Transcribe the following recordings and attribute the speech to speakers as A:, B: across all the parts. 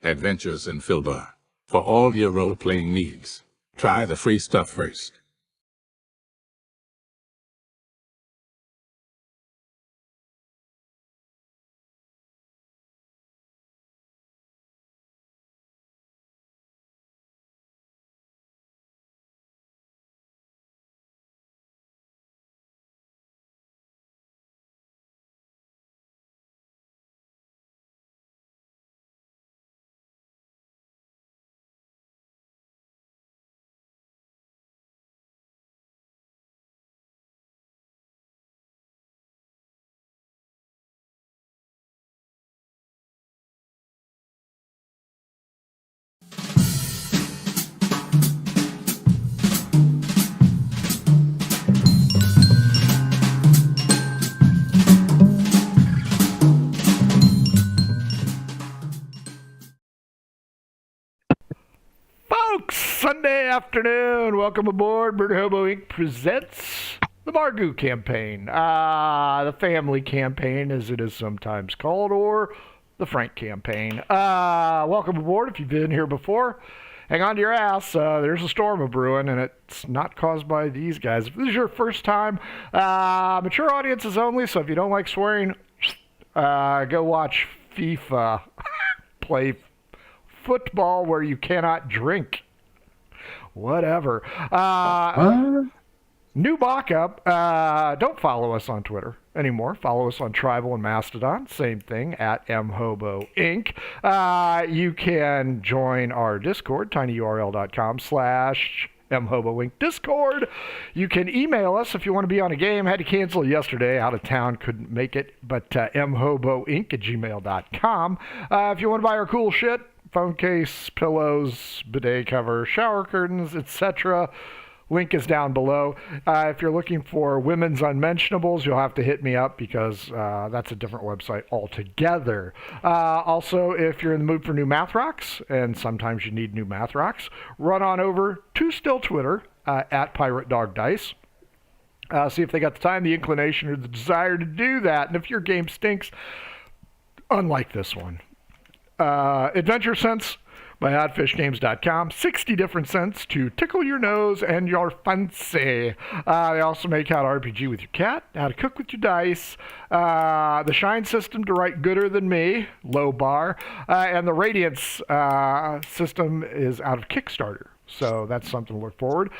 A: Adventures in Filbar. For all your role-playing needs, try the free stuff first.
B: Folks, Sunday afternoon. Welcome aboard. Murder Hobo Inc. presents the Margou campaign. The family campaign, as it is sometimes called, or the Frank campaign. Welcome aboard. If you've been here before, hang on to your ass. There's a storm of brewing, and it's not caused by these guys. If this is your first time, mature audiences only, so if you don't like swearing, go watch FIFA play football where you cannot drink. Whatever. New mock-up. Don't follow us on Twitter anymore. Follow us on Tribal and Mastodon. Same thing, at mhobo inc. You can join our Discord, tinyurl.com/mhoboinc Discord. You can email us if you want to be on a game. Had to cancel yesterday. Out of town, couldn't make it. But mhoboinc@gmail.com. If you want to buy our cool shit, phone case, pillows, bidet cover, shower curtains, etc., link is down below. If you're looking for women's unmentionables, you'll have to hit me up because that's a different website altogether. Also, if you're in the mood for new math rocks, and sometimes you need new math rocks, run on over to still Twitter at Pirate Dog Dice. See if they got the time, the inclination, or the desire to do that. And if your game stinks, unlike this one, Adventure Sense by oddfishgames.com. 60 different scents to tickle your nose and your fancy. They also make how to RPG with your cat, how to cook with your dice, the Shine system to write gooder than me, low bar, and the Radiance system is out of Kickstarter. So that's something to look forward.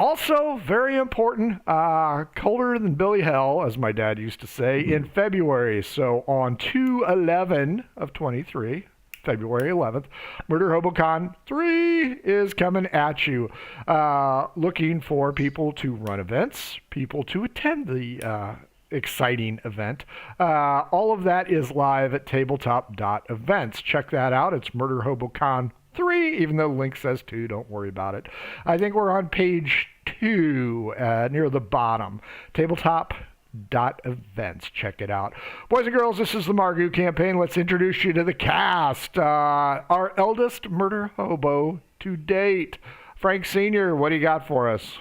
B: Also, very important, colder than Billy Hell, as my dad used to say, in February. So on 2/11 of 23, February 11th, Murder HoboCon 3 is coming at you. Looking for people to run events, people to attend the exciting event. All of that is live at tabletop.events. Check that out. It's Murder HoboCon 3, even though the link says 2, don't worry about it. I think we're on page 2, near the bottom. Tabletop.events. Check it out. Boys and girls, this is the Margou campaign. Let's introduce you to the cast. Our eldest murder hobo to date, Frank Sr. What do you got for us?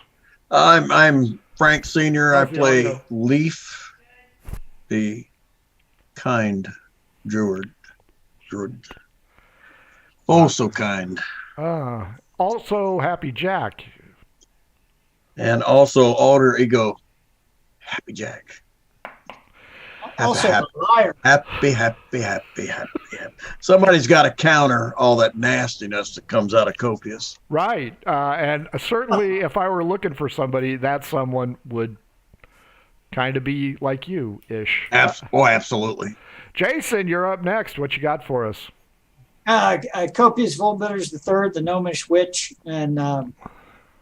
C: I'm Frank Sr. I play Leaf, the kind druid. Oh, so kind.
B: Also, Happy Jack.
C: And also alter ego, Happy Jack.
D: Also a liar.
C: Happy. Somebody's got to counter all that nastiness that comes out of Copious.
B: Right. And certainly, if I were looking for somebody, that someone would kind of be like you-ish.
C: Absolutely.
B: Jason, you're up next. What you got for us?
D: Copious Volbitters III, the Gnomish Witch, and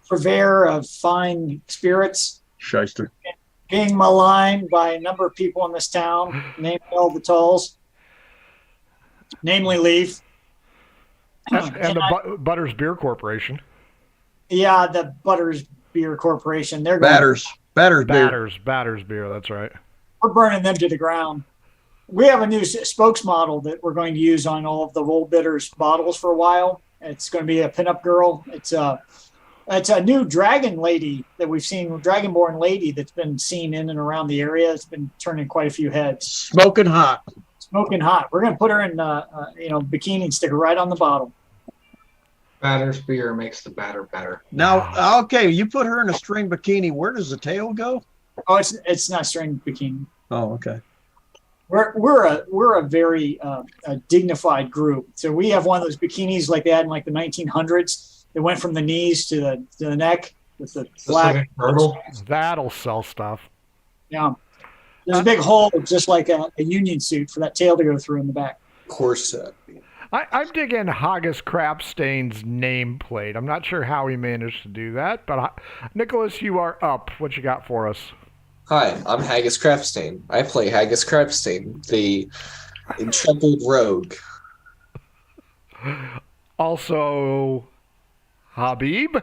D: purveyor of fine spirits.
C: Shyster.
D: Being maligned by a number of people in this town, named all the Tulls, namely Leaf.
B: And the Butters Beer Corporation.
D: Yeah, the Butters Beer Corporation. They're
C: Batters Beer.
B: Batters Beer, that's right.
D: We're burning them to the ground. We have a new spokesmodel that we're going to use on all of the Volbitters bottles for a while. It's going to be a pinup girl. It's a new dragon lady that we've seen, dragonborn lady that's been seen in and around the area. It's been turning quite a few heads.
C: Smoking hot.
D: Smoking hot. We're gonna put her in, bikini and stick her right on the bottle.
E: Batter's beer makes the batter better.
C: Now, okay, you put her in a string bikini. Where does the tail go?
D: Oh, it's not string bikini.
C: Oh, okay.
D: We're a very dignified group. So we have one of those bikinis like they had in like the 1900s. It went from the knees to the neck with the black
E: girdle.
B: That'll sell stuff.
D: Yeah. There's a big hole, just like a union suit, for that tail to go through in the back.
E: Corset.
B: I'm digging Haggis Crapstain's nameplate. I'm not sure how he managed to do that, but Nicholas, you are up. What you got for us?
F: Hi, I'm Haggis Crapstain. I play Haggis Crapstain, the intrepid rogue.
B: Also, Habib?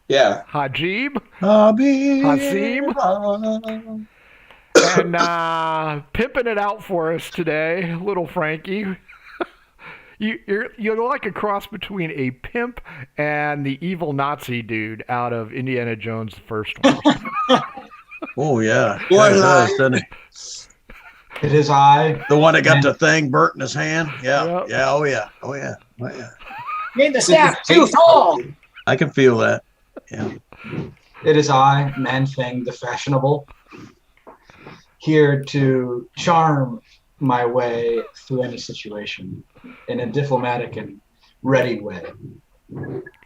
F: Yeah.
B: Hajib?
C: Habib.
B: Hasim? And pimping it out for us today, little Frankie. You're like a cross between a pimp and the evil Nazi dude out of Indiana Jones, the first one.
C: Oh, yeah.
F: Boy,
C: Doesn't he?
E: It is I.
C: The one that got the thing burnt in his hand? Yeah.
B: Yep.
C: Yeah. Oh, yeah. Oh, yeah. Oh, yeah.
D: Made the staff too tall.
C: I can feel that. Yeah.
E: It is I, Man-Fang the Fashionable, here to charm my way through any situation in a diplomatic and ready way.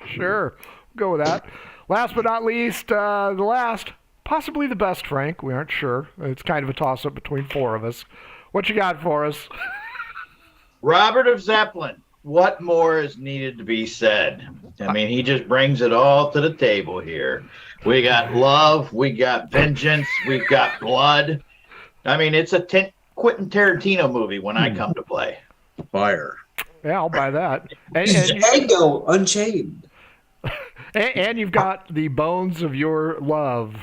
B: Sure. Go with that. Last but not least, the last, possibly the best, Frank. We aren't sure. It's kind of a toss-up between four of us. What you got for us?
G: Robert of Zeppelin. What more is needed to be said? I mean, he just brings it all to the table here. We got love, we got vengeance, we've got blood. I mean, it's a Quentin Tarantino movie when I come to play.
C: Fire.
B: Yeah, I'll buy that.
F: Django Unchained.
B: And you've got the bones of your love.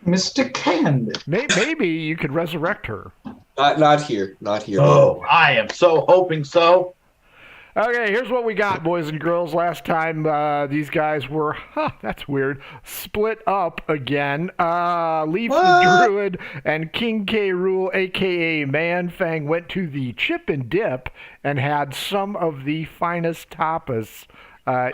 E: Mr. Candid.
B: Maybe you could resurrect her.
F: Not here. Not here.
G: Oh, I am so hoping so.
B: Okay, here's what we got, boys and girls. Last time these guys were, that's weird, split up again. Leaf the Druid and King K. Rool, a.k.a. Man-Fang, went to the Chip and Dip and had some of the finest tapas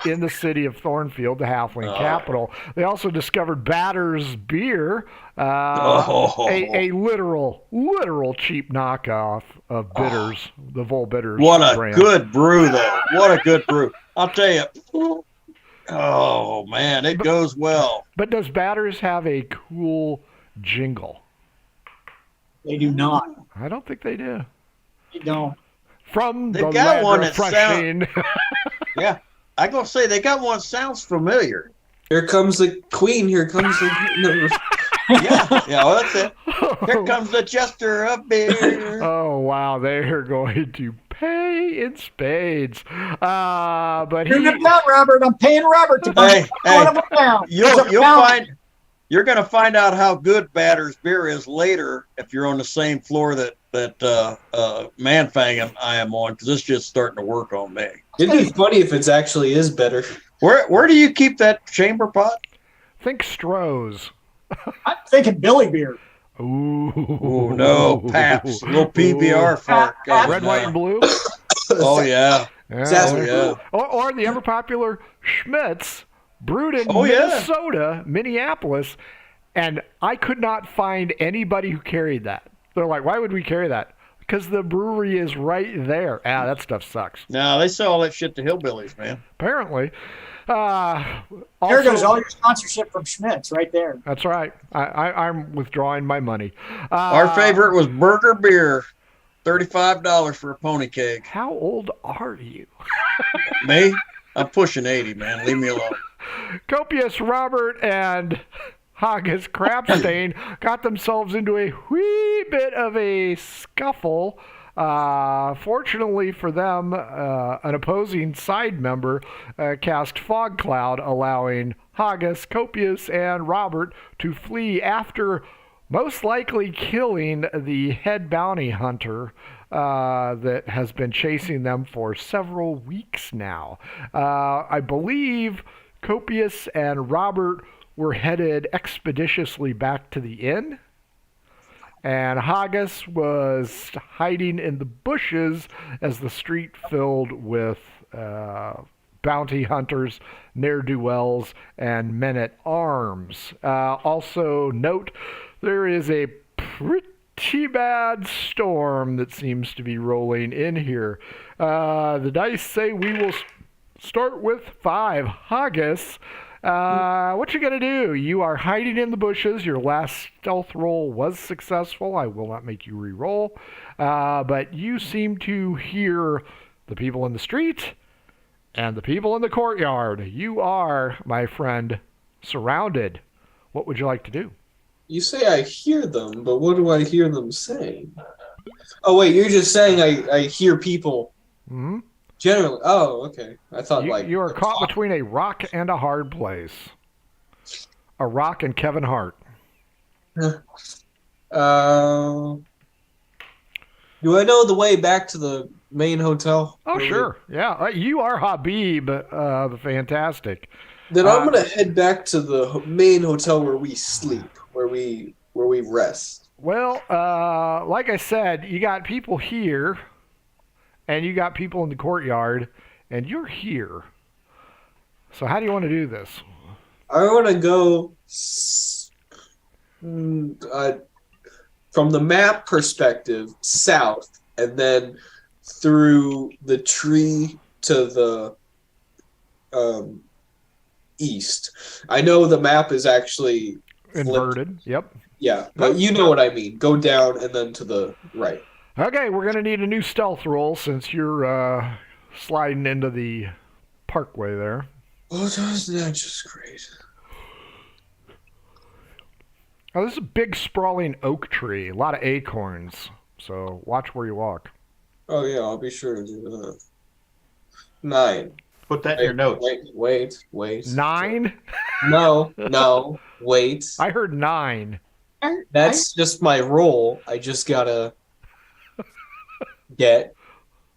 B: in the city of Thornfield, the halfling capital. They also discovered Batter's Beer, a literal cheap knockoff of Bitters, the Vol Bitters
C: What a
B: brand.
C: good brew, though. What a good brew. I'll tell you. Oh, man, it goes well.
B: But does Batters have a cool jingle?
D: They do not.
B: I don't think they do.
D: They don't.
B: From
C: They've
B: the
C: got
B: land
C: one that
B: refreshing.
C: Yeah. I'm going to say they got one that sounds familiar.
F: Here comes the queen. Here comes the...
C: Yeah, well, that's it. Here comes the jester of beer.
B: Oh, wow. They're going to pay in spades. But
D: Bring them down, Robert. I'm paying Robert to bring one of them down.
C: You're going to find out how good Batter's Beer is later if you're on the same floor that Man-Fang and I am on, because it's just starting to work on me.
F: It'd be funny if it actually is better.
C: Where do you keep that chamber pot?
B: think Stroh's.
D: I'm thinking Billy Beer.
C: Ooh, no, Paps, a little PBR fart.
B: Red, white, and blue.
C: Oh yeah.
F: Yeah.
B: Or the ever popular Schmitz, brewed in
C: Oh, yeah.
B: Minnesota, Minneapolis, and I could not find anybody who carried that. They're like, why would we carry that? Because the brewery is right there. That stuff sucks.
C: No, they sell all that shit to hillbillies, man.
B: Apparently.
D: There goes all your sponsorship from Schmitz right there.
B: That's right. I'm withdrawing my money.
C: Our favorite was Burger Beer, $35 for a pony keg.
B: How old are you?
C: Me? I'm pushing 80, man. Leave me alone.
B: Copious Robert and Haggis Crapstain got themselves into a wee bit of a scuffle. Fortunately for them, an opposing side member cast Fog Cloud, allowing Haggis, Copious, and Robert to flee after most likely killing the head bounty hunter that has been chasing them for several weeks now. I believe Copious and Robert were headed expeditiously back to the inn. And Haggis was hiding in the bushes as the street filled with bounty hunters, ne'er-do-wells, and men-at-arms. Also note, there is a pretty bad storm that seems to be rolling in here. The dice say we will start with 5. Haggis, what you gonna do? You are hiding in the bushes. Your last stealth roll was successful. I will not make you re-roll. But you seem to hear the people in the street and the people in the courtyard. You are, my friend, surrounded. What would you like to do?
F: You say I hear them, but what do I hear them saying? Oh wait, you're just saying I hear people.
B: Hmm?
F: Generally. Oh, okay. I thought
B: You are caught between a rock and a hard place. A rock and Kevin Hart.
F: Do I know the way back to the main hotel?
B: Oh, sure. Yeah, you are Habib, the Fantastic.
F: Then I'm gonna head back to the main hotel where we sleep, where we rest.
B: Well, like I said, you got people here, and you got people in the courtyard, and you're here. So how do you want to do this?
F: I want to go from the map perspective south, and then through the tree to the east. I know the map is actually
B: Inverted. Yep.
F: Yeah, but you know what I mean. Go down and then to the right.
B: Okay, we're going to need a new stealth roll since you're sliding into the parkway there.
F: Oh, isn't that just great?
B: Oh, this is a big sprawling oak tree. A lot of acorns. So watch where you walk.
F: Oh, yeah, I'll be sure to do that. 9.
G: Put that in your notes.
F: Wait.
B: 9?
F: No, wait.
B: I heard 9.
F: That's just my roll. I just gotta get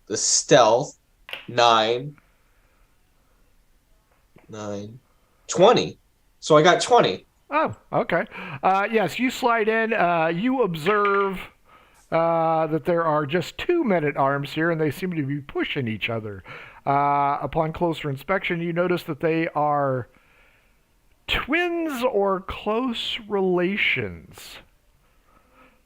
F: the stealth. 9. 20. So I got 20.
B: Oh, okay. Yes, you slide in. You observe that there are just 2 men-at-arms here, and they seem to be pushing each other. Upon closer inspection, you notice that they are twins or close relations.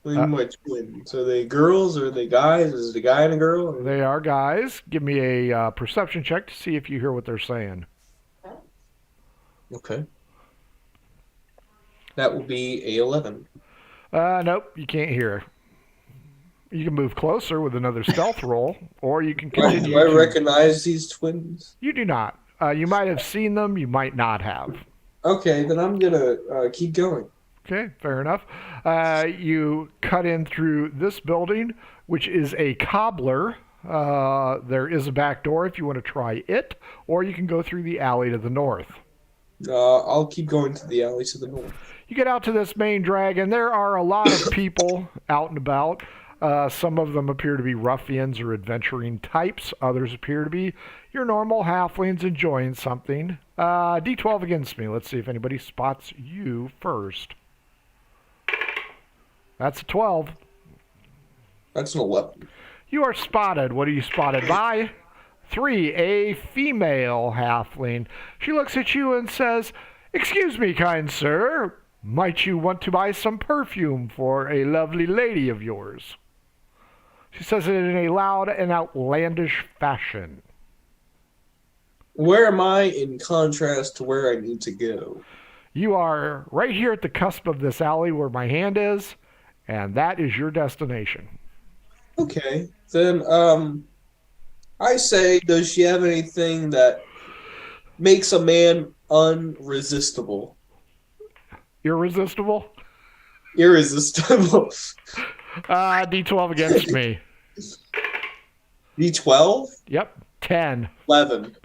F: What do you mean by twins? Are they girls or are they guys? Is it a guy and a girl?
B: They are guys. Give me a perception check to see if you hear what they're saying.
F: Okay. That will be a 11.
B: Nope, you can't hear. You can move closer with another stealth roll, or you can continue.
F: Do I recognize these twins?
B: You do not. You might have seen them. You might not have.
F: Okay, then I'm gonna keep going.
B: Okay, fair enough. You cut in through this building, which is a cobbler. There is a back door if you want to try it, or you can go through the alley to the north.
F: I'll keep going to the alley to the north.
B: You get out to this main drag, and there are a lot of people out and about. Some of them appear to be ruffians or adventuring types. Others appear to be your normal halflings enjoying something. D12 against me. Let's see if anybody spots you first. That's a 12.
F: That's an 11.
B: You are spotted. What are you spotted by? 3, a female halfling. She looks at you and says, "Excuse me, kind sir. Might you want to buy some perfume for a lovely lady of yours?" She says it in a loud and outlandish fashion.
F: Where am I in contrast to where I need to go?
B: You are right here at the cusp of this alley where my hand is, and that is your destination.
F: Okay, then I say, does she have anything that makes a man unresistible?
B: Irresistible?
F: Irresistible.
B: D12 against me.
F: D12?
B: Yep, 10.
F: 11.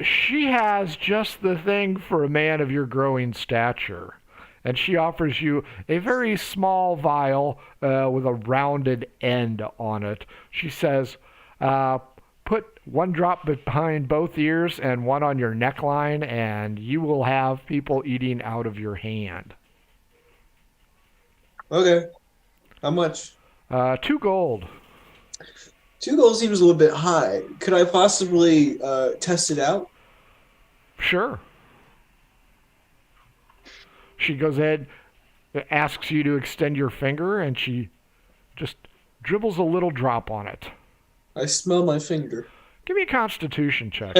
B: She has just the thing for a man of your growing stature. And she offers you a very small vial with a rounded end on it. She says, put 1 drop behind both ears and 1 on your neckline, and you will have people eating out of your hand.
F: Okay. How much?
B: 2 gold.
F: 2 gold seems a little bit high. Could I possibly test it out?
B: Sure. She goes ahead, asks you to extend your finger, and she just dribbles a little drop on it.
F: I smell my finger.
B: Give me a Constitution check.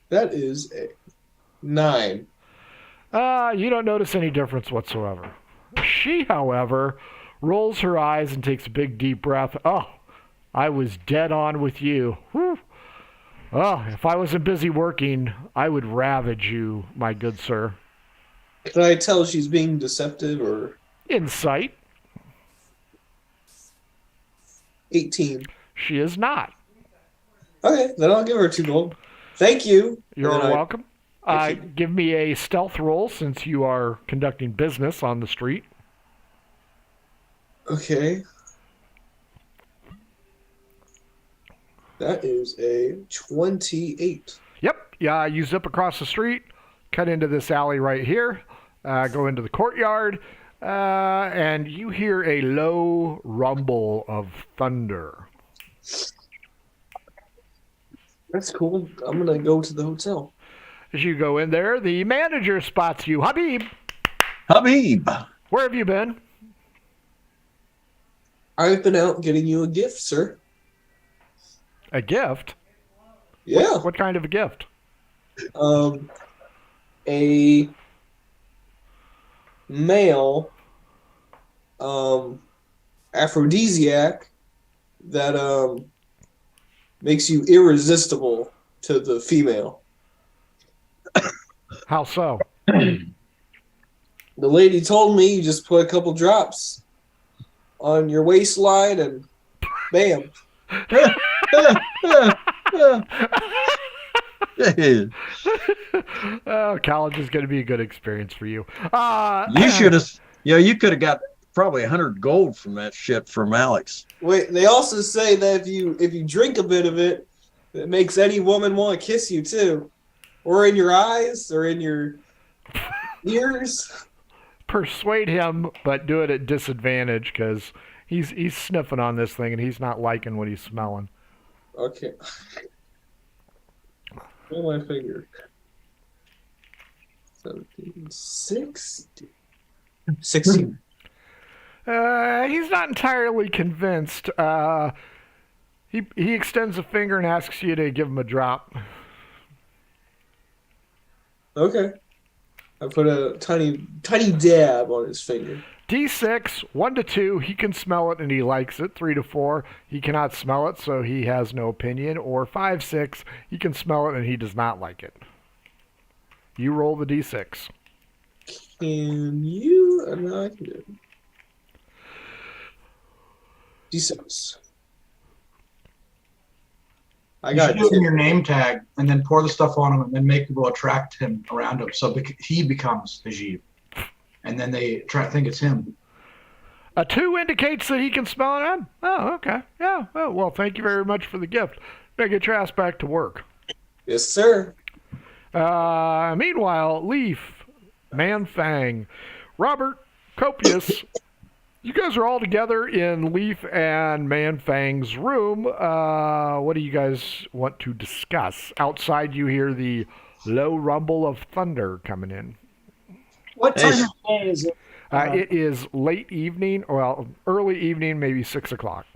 F: That is a 9.
B: You don't notice any difference whatsoever. She, however, rolls her eyes and takes a big deep breath. Oh, I was dead on with you. Whew. Oh, if I wasn't busy working, I would ravage you, my good sir.
F: Can I tell she's being deceptive or?
B: Insight.
F: 18.
B: She is not.
F: Okay, then I'll give her 2 gold. Thank you.
B: You're
F: And then
B: welcome. Give me a stealth roll since you are conducting business on the street.
F: Okay. That is a 28.
B: Yep. Yeah, you zip across the street, cut into this alley right here, go into the courtyard, and you hear a low rumble of thunder.
F: That's cool. I'm going to go to the hotel.
B: As you go in there, the manager spots you. Habib,
C: Habib.
B: where have you been?
F: I've been out getting you a gift, sir.
B: A gift?
F: Yeah.
B: What kind of a gift?
F: A male aphrodisiac that makes you irresistible to the female.
B: How so?
F: The lady told me you just put a couple drops on your waistline and bam.
B: Oh, college is going to be a good experience for you.
C: You should have. You could have got probably 100 gold from that shit from Alex.
F: Wait, they also say that if you drink a bit of it, it makes any woman want to kiss you too, or in your eyes, or in your ears.
B: Persuade him, but do it at disadvantage because he's sniffing on this thing and he's not liking what he's smelling.
F: Okay. Feel my finger. 17, 16. 16.
B: He's not entirely convinced. He extends a finger and asks you to give him a drop.
F: Okay. I put a tiny dab on his finger.
B: D6, 1 to 2, he can smell it and he likes it. 3 to 4, he cannot smell it, so he has no opinion. Or 5, 6, he can smell it and he does not like it. You roll the D6.
F: Can you? No, I can do it. D6. I
E: You
F: got
E: should give him your name tag and then pour the stuff on him and then make people attract him around him so he becomes the Jeep. And then they try to think it's him.
B: A 2 indicates that he can smell it. Oh, okay. Yeah. Oh, well, thank you very much for the gift. Now get your ass back to work.
F: Yes, sir.
B: Meanwhile, Leaf, Manfang, Robert, Copious, you guys are all together in Leaf and Manfang's room. What do you guys want to discuss? Outside, you hear the low rumble of thunder coming in.
D: What time of day is it?
B: It is late evening, well, early evening, maybe 6 o'clock.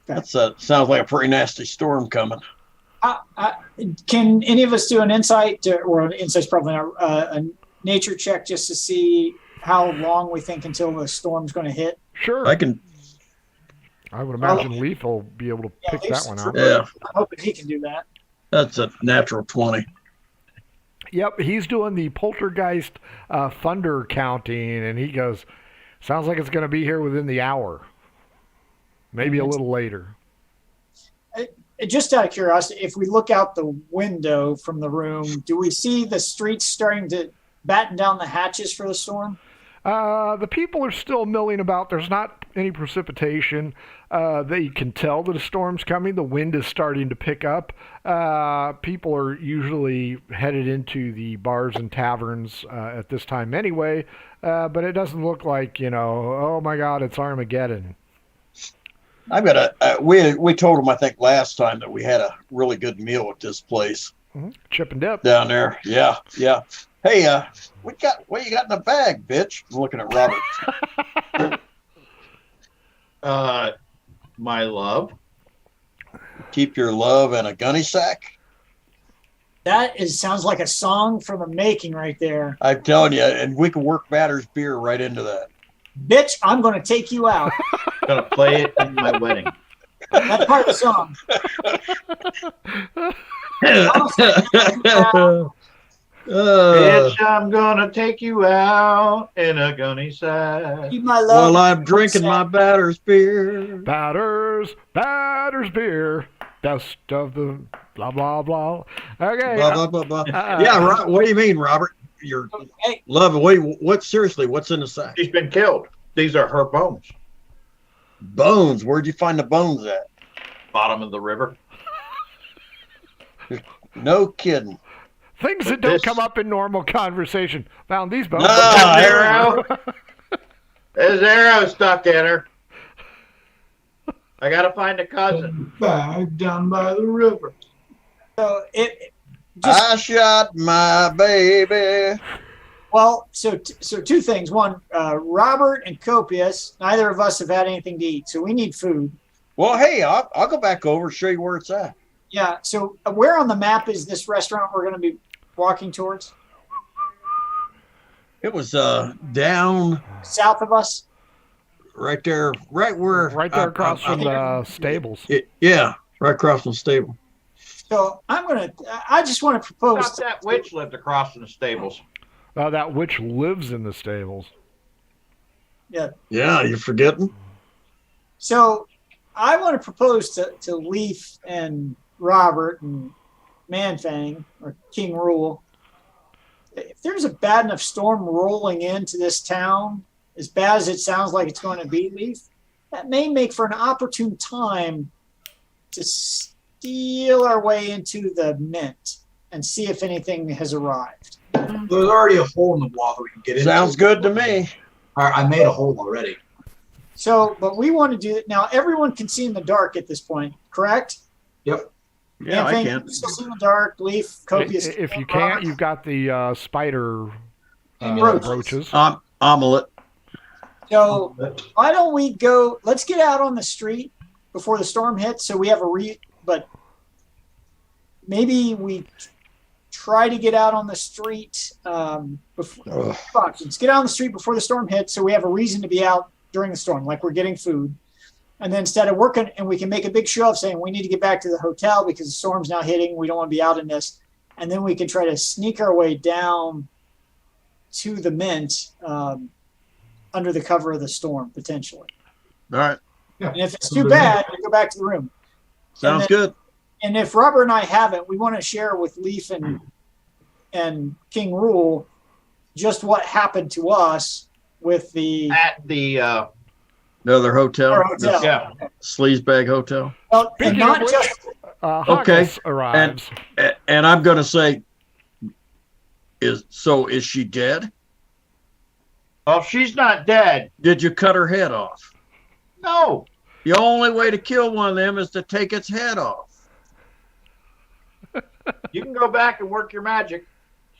C: That sounds like a pretty nasty storm coming.
D: Can any of us do an insight, or insight's probably not, a nature check just to see how long we think until the storm's going to hit?
B: Sure.
C: I can.
B: I would imagine Leaf will be able to pick that one out.
C: Yeah.
D: I'm hoping he can do that.
C: That's a natural 20.
B: Yep, he's doing the poltergeist thunder counting, and he goes, sounds like it's going to be here within the hour. Maybe a little later.
D: Just out of curiosity, if we look out the window from the room, do we see the streets starting to batten down the hatches for the storm?
B: The people are still milling about. There's not any precipitation. They can tell that a storm's coming. The wind is starting to pick up. People are usually headed into the bars and taverns at this time anyway, but it doesn't look like, oh my God, it's Armageddon.
C: I've got we told them, I think, last time that we had a really good meal at this place.
B: Mm-hmm. Chip and dip.
C: Down there. Yeah. Hey, what you got in the bag, bitch? I'm looking at Robert.
G: My love.
C: Keep your love in a gunny sack.
D: Sounds like a song from the making right there.
C: I'm telling you, and we can work Batter's beer right into that.
D: Bitch, I'm going to take you out.
G: Gonna play it in my wedding.
D: That's part of the song.
G: Bitch, I'm gonna take you out in a gunny sack.
D: Keep my love.
C: While I'm drinking my Batter's beer.
B: Batter's beer. Best of the blah, blah, blah. Okay.
C: Blah, blah, blah, blah. Yeah, right. What do you mean, Robert? You're loving. Seriously, what's in the sack?
G: She's been killed. These are her bones.
C: Bones? Where'd you find the bones at?
G: Bottom of the river.
C: No kidding.
B: Things that don't come up in normal conversation. Found these bones.
G: Arrow. There's arrow stuck in her. I gotta find a cousin.
E: Back down by the river.
D: So
C: I shot my baby.
D: Well, so two things. One, Robert and Copius, neither of us have had anything to eat, so we need food.
C: Well, hey, I'll go back over and show you where it's at.
D: Yeah, so where on the map is this restaurant we're going to be walking towards?
C: It was down
D: south of us?
C: Right there, right where...
B: Right there across from the stables.
C: Yeah, right across from the stable.
D: So I just want to propose...
G: Thought that witch lived across from the stables.
B: That witch lives in the stables.
D: Yeah.
C: Yeah, you're forgetting?
D: So I want to propose to Leaf and Robert and Manfang, or King Rule, if there's a bad enough storm rolling into this town, as bad as it sounds like it's going to be, Leaf, that may make for an opportune time to steal our way into the mint and see if anything has arrived.
E: There's already a hole in the wall that we can get into.
C: Sounds good to me.
E: I made a hole already.
D: So, but we want to do it now. Everyone can see in the dark at this point, correct?
E: Yep.
C: Yeah, I can.
D: Still see in the dark. Leaf, Copious.
B: If you can't, you've got the spider roaches.
C: Omelet.
D: So why don't we go? Let's get out on the street before the storm hits, so we have but maybe we try to get out on the street before. Let's get out on the street before the storm hits, so we have a reason to be out during the storm, like we're getting food. And then instead of working, and we can make a big show of saying we need to get back to the hotel because the storm's now hitting. We don't want to be out in this. And then we can try to sneak our way down to the mint under the cover of the storm, potentially.
C: All right.
E: Yeah.
D: And if it's too bad, we go back to the room.
C: Sounds good.
D: And if Robert and I haven't, we want to share with Leaf and King Rule just what happened to us with the
C: Another hotel.
D: our hotel.
G: Yeah.
C: Sleazebag Hotel.
D: Well, and not just
C: Okay.
B: Arrives.
C: And I'm going to say, is she dead?
G: Well, she's not dead.
C: Did you cut her head off?
G: No.
C: The only way to kill one of them is to take its head off.
G: You can go back and work your magic.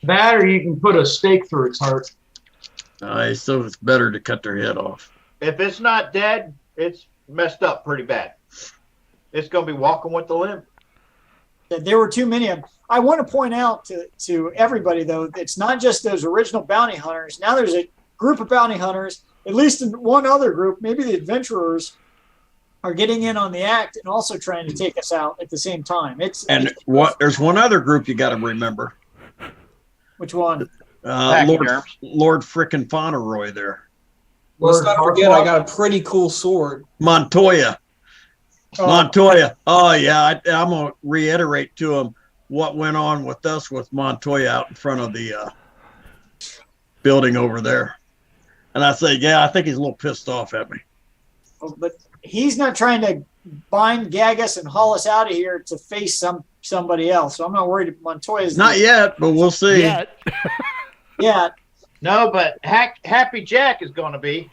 E: That, or you can put a stake through its heart.
C: So it's better to cut their head off.
G: If it's not dead, it's messed up pretty bad. It's going to be walking with the limp.
D: there were too many of them. I want to point out to everybody, though, it's not just those original bounty hunters. Now there's a group of bounty hunters, at least in one other group, maybe the adventurers, are getting in on the act and also trying to take us out at the same time.
C: There's one other group you got to remember.
D: Which one?
C: Lord frickin' Fauntleroy there.
F: Let's not forget, I got a pretty cool sword.
C: Montoya. Montoya. Oh, yeah. I'm going to reiterate to him what went on with us with Montoya out in front of the building over there. And I say, yeah, I think he's a little pissed off at me.
D: But he's not trying to bind, gag us, and haul us out of here to face somebody else. So I'm not worried. Montoya's
C: Not yet, but we'll see.
B: Yet.
D: Yeah.
G: No, but Happy Jack is going to be.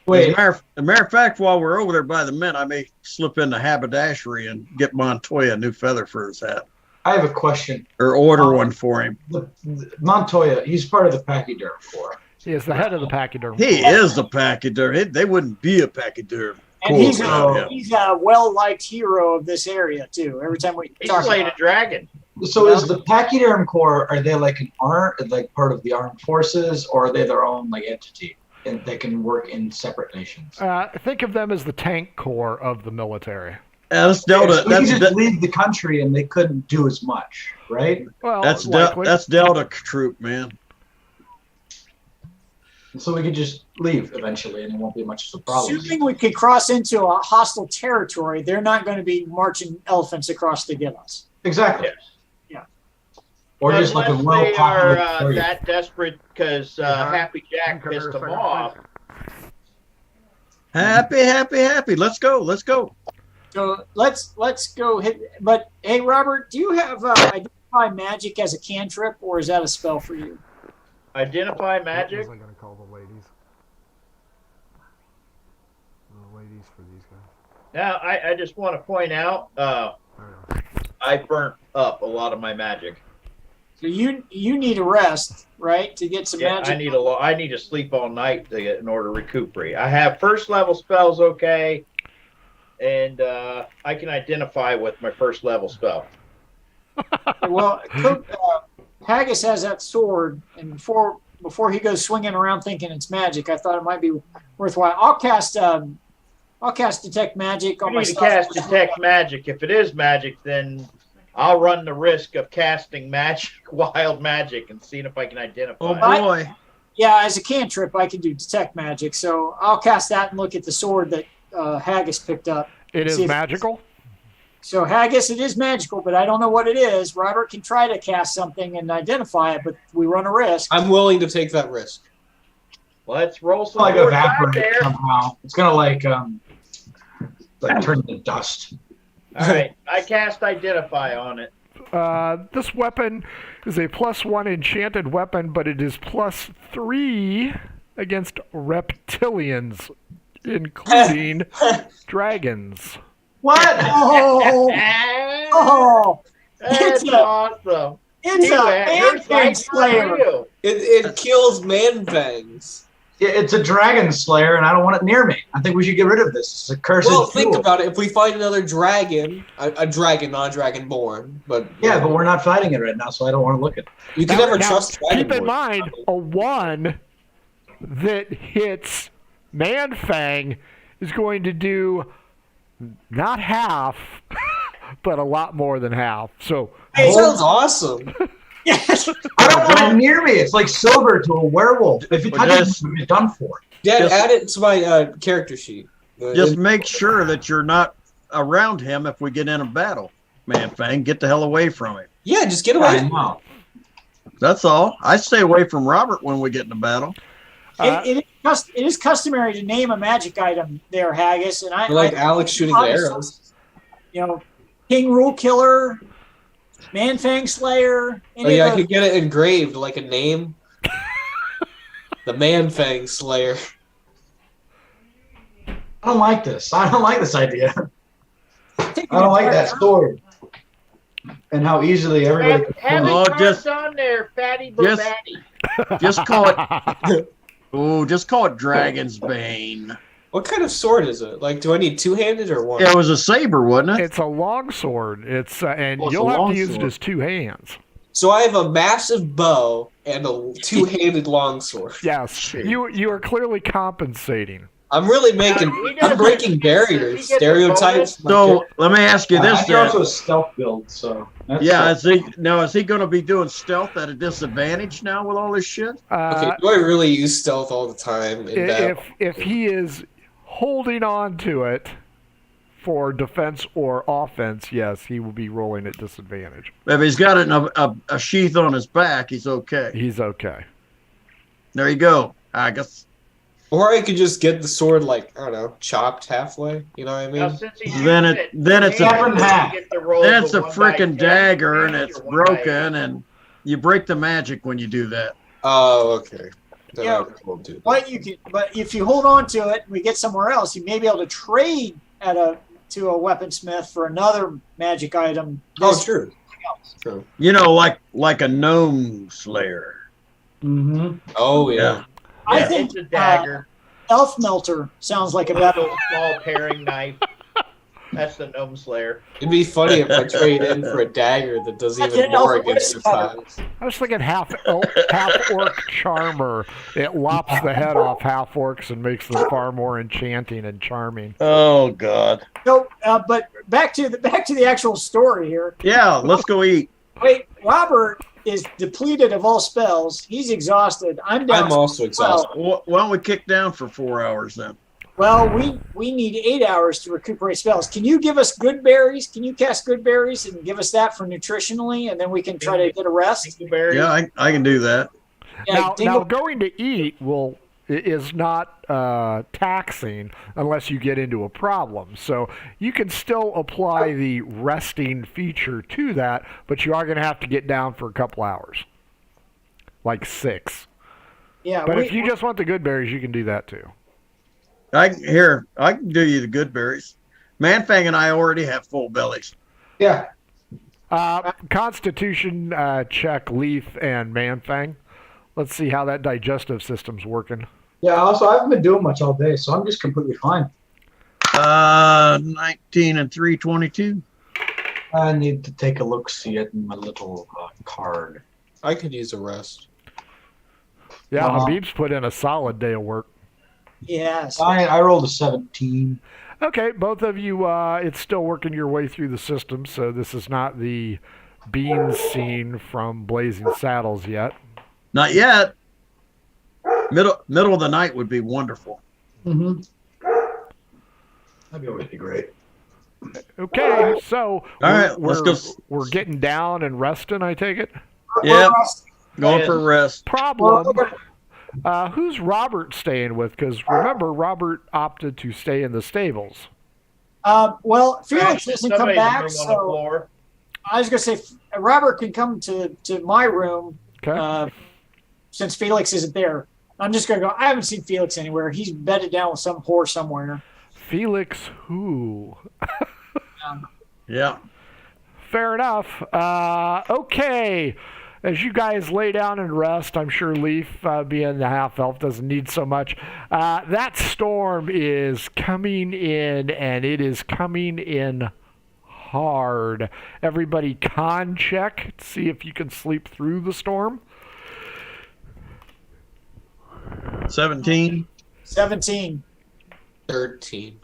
C: As a matter of fact, while we're over there by the mint, I may slip into haberdashery and get Montoya a new feather for his hat.
E: I have a question.
C: Or order one for him.
E: Montoya, he's part of the pachyderm corps.
B: He is the head of the pachyderm.
C: He is the pachyderm. They wouldn't be a pachyderm.
D: And he's a well-liked hero of this area, too. Every time we
G: He
D: talk
G: slayed
D: about
G: a dragon.
E: So is the pachyderm corps, are they like part of the armed forces, or are they their own like entity? And they can work in separate nations.
B: Think of them as the tank corps of the military.
C: That's Delta.
E: So we could just leave the country and they couldn't do as much, right?
B: Well,
C: that's Delta troop, man.
E: So we could just leave eventually, and it won't be much of a problem.
D: assuming we could cross into a hostile territory, they're not going to be marching elephants across to get us.
E: Exactly.
D: Yeah.
E: Or just like a
G: Unless
E: well
G: they are
E: populated
G: that desperate because Happy Jack pissed them off.
C: Happy. Let's go.
D: So let's go hit. But hey, Robert, do you have identify magic as a cantrip, or is that a spell for you?
G: Identify magic.
B: What was I going to call the ladies? The ladies for these guys.
G: Now, I just want to point out, I burnt up a lot of my magic.
D: So you need a rest, right, to get some magic.
G: I need to sleep all night in order to recuperate. I have first level spells, okay, and I can identify with my first level spell.
D: Well, Haggis has that sword, and before he goes swinging around thinking it's magic, I thought it might be worthwhile. I'll cast detect magic on
G: You need
D: myself.
G: to cast detect magic. If it is magic, then I'll run the risk of casting wild magic, and seeing if I can identify.
C: Oh boy!
D: Yeah, as a cantrip, I can do detect magic. So I'll cast that and look at the sword that Haggis picked up.
B: It is magical?
D: So Haggis, it is magical, but I don't know what it is. Robert can try to cast something and identify it, but we run a risk.
F: I'm willing to take that risk.
G: Let's roll some.
E: Like
G: more
E: evaporate
G: there.
E: somehow. It's gonna like turn to dust.
G: All right, I cast identify on it.
B: This weapon is a +1 enchanted weapon, but it is +3 against reptilians, including dragons.
E: What?
D: Oh,
G: That's awesome.
D: it's a man-fang slayer.
F: It kills man fangs.
E: Yeah, it's a dragon slayer, and I don't want it near me. I think we should get rid of this. It's a cursed
F: Well, think
E: fuel.
F: about it. If we find another dragon, a dragon, not a dragonborn, but
E: Yeah, but we're not fighting it right now, so I don't want to look at it.
F: you can never trust dragonborn.
B: Keep in mind, a 1 that hits Man-Fang is going to do not half, but a lot more than half. So
F: That sounds awesome.
D: Yes.
E: I don't want it near me. It's like silver to a werewolf. If you touch it, you're done for.
F: Dad,
C: Just-
F: add it to my character sheet.
C: Just make sure that you're not around him if we get in a battle. Man-Fang, get the hell away from him.
F: Yeah, just get
E: I
F: away.
E: know.
C: That's all. I stay away from Robert when we get in a battle.
D: It is customary to name a magic item there, Haggis, and I
F: Like Alex shooting the arrows.
D: You know, King Rule Killer, Man-Fang Slayer.
F: Oh yeah, I could get it engraved like a name. The Man-Fang Slayer.
E: I don't like this. I don't like this idea. I don't like that sword. And how easily everybody can
G: Have
E: pull it.
G: it carved on there, fatty batty.
C: Just call it. Just call it Dragon's Bane.
F: What kind of sword is it? Like, do I need two-handed or one?
C: Yeah, it was a saber, wasn't it?
B: it's a long sword. It's and
C: Well, it's
B: you'll
C: a
B: have
C: long
B: to use it
C: sword.
B: as 2 hands.
F: So I have a massive bow and a two-handed longsword.
B: Yes, you are clearly compensating.
F: I'm really I'm breaking barriers, stereotypes.
C: So let me ask you this,
E: You're also
C: then.
E: a stealth build, so. That's
C: Yeah, is he going to be doing stealth at a disadvantage now with all this shit?
F: Okay, do I really use stealth all the time in battle?
B: If he is holding on to it for defense or offense, yes, he will be rolling at disadvantage.
C: If he's got it in a sheath on his back, he's okay.
B: He's okay.
C: There you go. I guess.
F: Or I could just get the sword, like, I don't know, chopped halfway. You know what I
G: Now,
F: mean?
G: since he's
H: Then
G: using
H: it- then it's a-
G: you get the roll
H: Then
G: of
H: it's a
G: one die
H: freaking
G: 10
H: dagger and
G: damage
H: it's
G: or one die
H: broken, and you break the magic when you do that.
F: Oh, okay. Then
D: Yeah.
F: I won't do that.
D: But if you hold on to it and we get somewhere else, you may be able to trade to a weaponsmith for another magic item.
F: Oh, true. True.
H: You know, like a gnome slayer.
E: Mm-hmm.
F: Oh, yeah.
D: I
G: Yeah,
D: think
G: it's a dagger.
D: Elf Melter sounds like a better.
G: Little small paring knife. That's the gnome slayer.
F: It'd be funny if I trade in for a dagger that does even more against your times.
B: I was thinking half orc charmer. It lops the head off half orcs and makes them far more enchanting and charming.
H: Oh God.
D: So, but back to the actual story here.
H: Yeah, let's go eat.
D: Wait, Robert is depleted of all spells. He's exhausted. I'm down.
F: I'm also exhausted.
H: Why don't we kick down for 4 hours then?
D: Well, we need 8 hours to recuperate spells. Can you give us good berries? Can you cast good berries and give us that for nutritionally, and then we can try to get a rest?
H: Yeah, I can do that.
D: Yeah,
B: Now going to eat is not taxing unless you get into a problem. So you can still apply the resting feature to that, but you are going to have to get down for a couple hours, like 6.
D: yeah.
B: But if you just want the good berries, you can do that too.
H: I can do you the good berries. Manfang and I already have full bellies.
E: Yeah.
B: Constitution check Leaf and Manfang. Let's see how that digestive system's working.
E: Yeah, also, I haven't been doing much all day, so I'm just completely fine.
H: 19 and 322.
E: I need to take a look-see at my little card.
F: I could use a rest.
B: Yeah,
E: Wow.
B: Habib's put in a solid day of work.
D: Yes.
E: I rolled a 17.
B: Okay, both of you, it's still working your way through the system, so this is not the beans scene from Blazing Saddles yet.
H: Not yet. Middle of the night would be wonderful.
E: Mm-hmm. That'd be really great.
B: Okay, so
H: All right, let's go.
B: We're getting down and resting, I take it?
H: Yep, going for a rest.
B: Problem. Who's Robert staying with? Because remember, Robert opted to stay in the stables.
D: Well, Felix doesn't come
G: Somebody's
D: back,
G: room on the
D: so
G: floor.
D: I was going to say Robert can come to my room
B: Okay.
D: since Felix isn't there. I'm just going to go. I haven't seen Felix anywhere. He's bedded down with some whore somewhere.
B: Felix who?
H: Yeah.
B: Fair enough. Okay. As you guys lay down and rest, I'm sure Leaf, being the half-elf, doesn't need so much. That storm is coming in, and it is coming in hard. Everybody con check to see if you can sleep through the storm.
H: 17.
D: 17.
F: 13.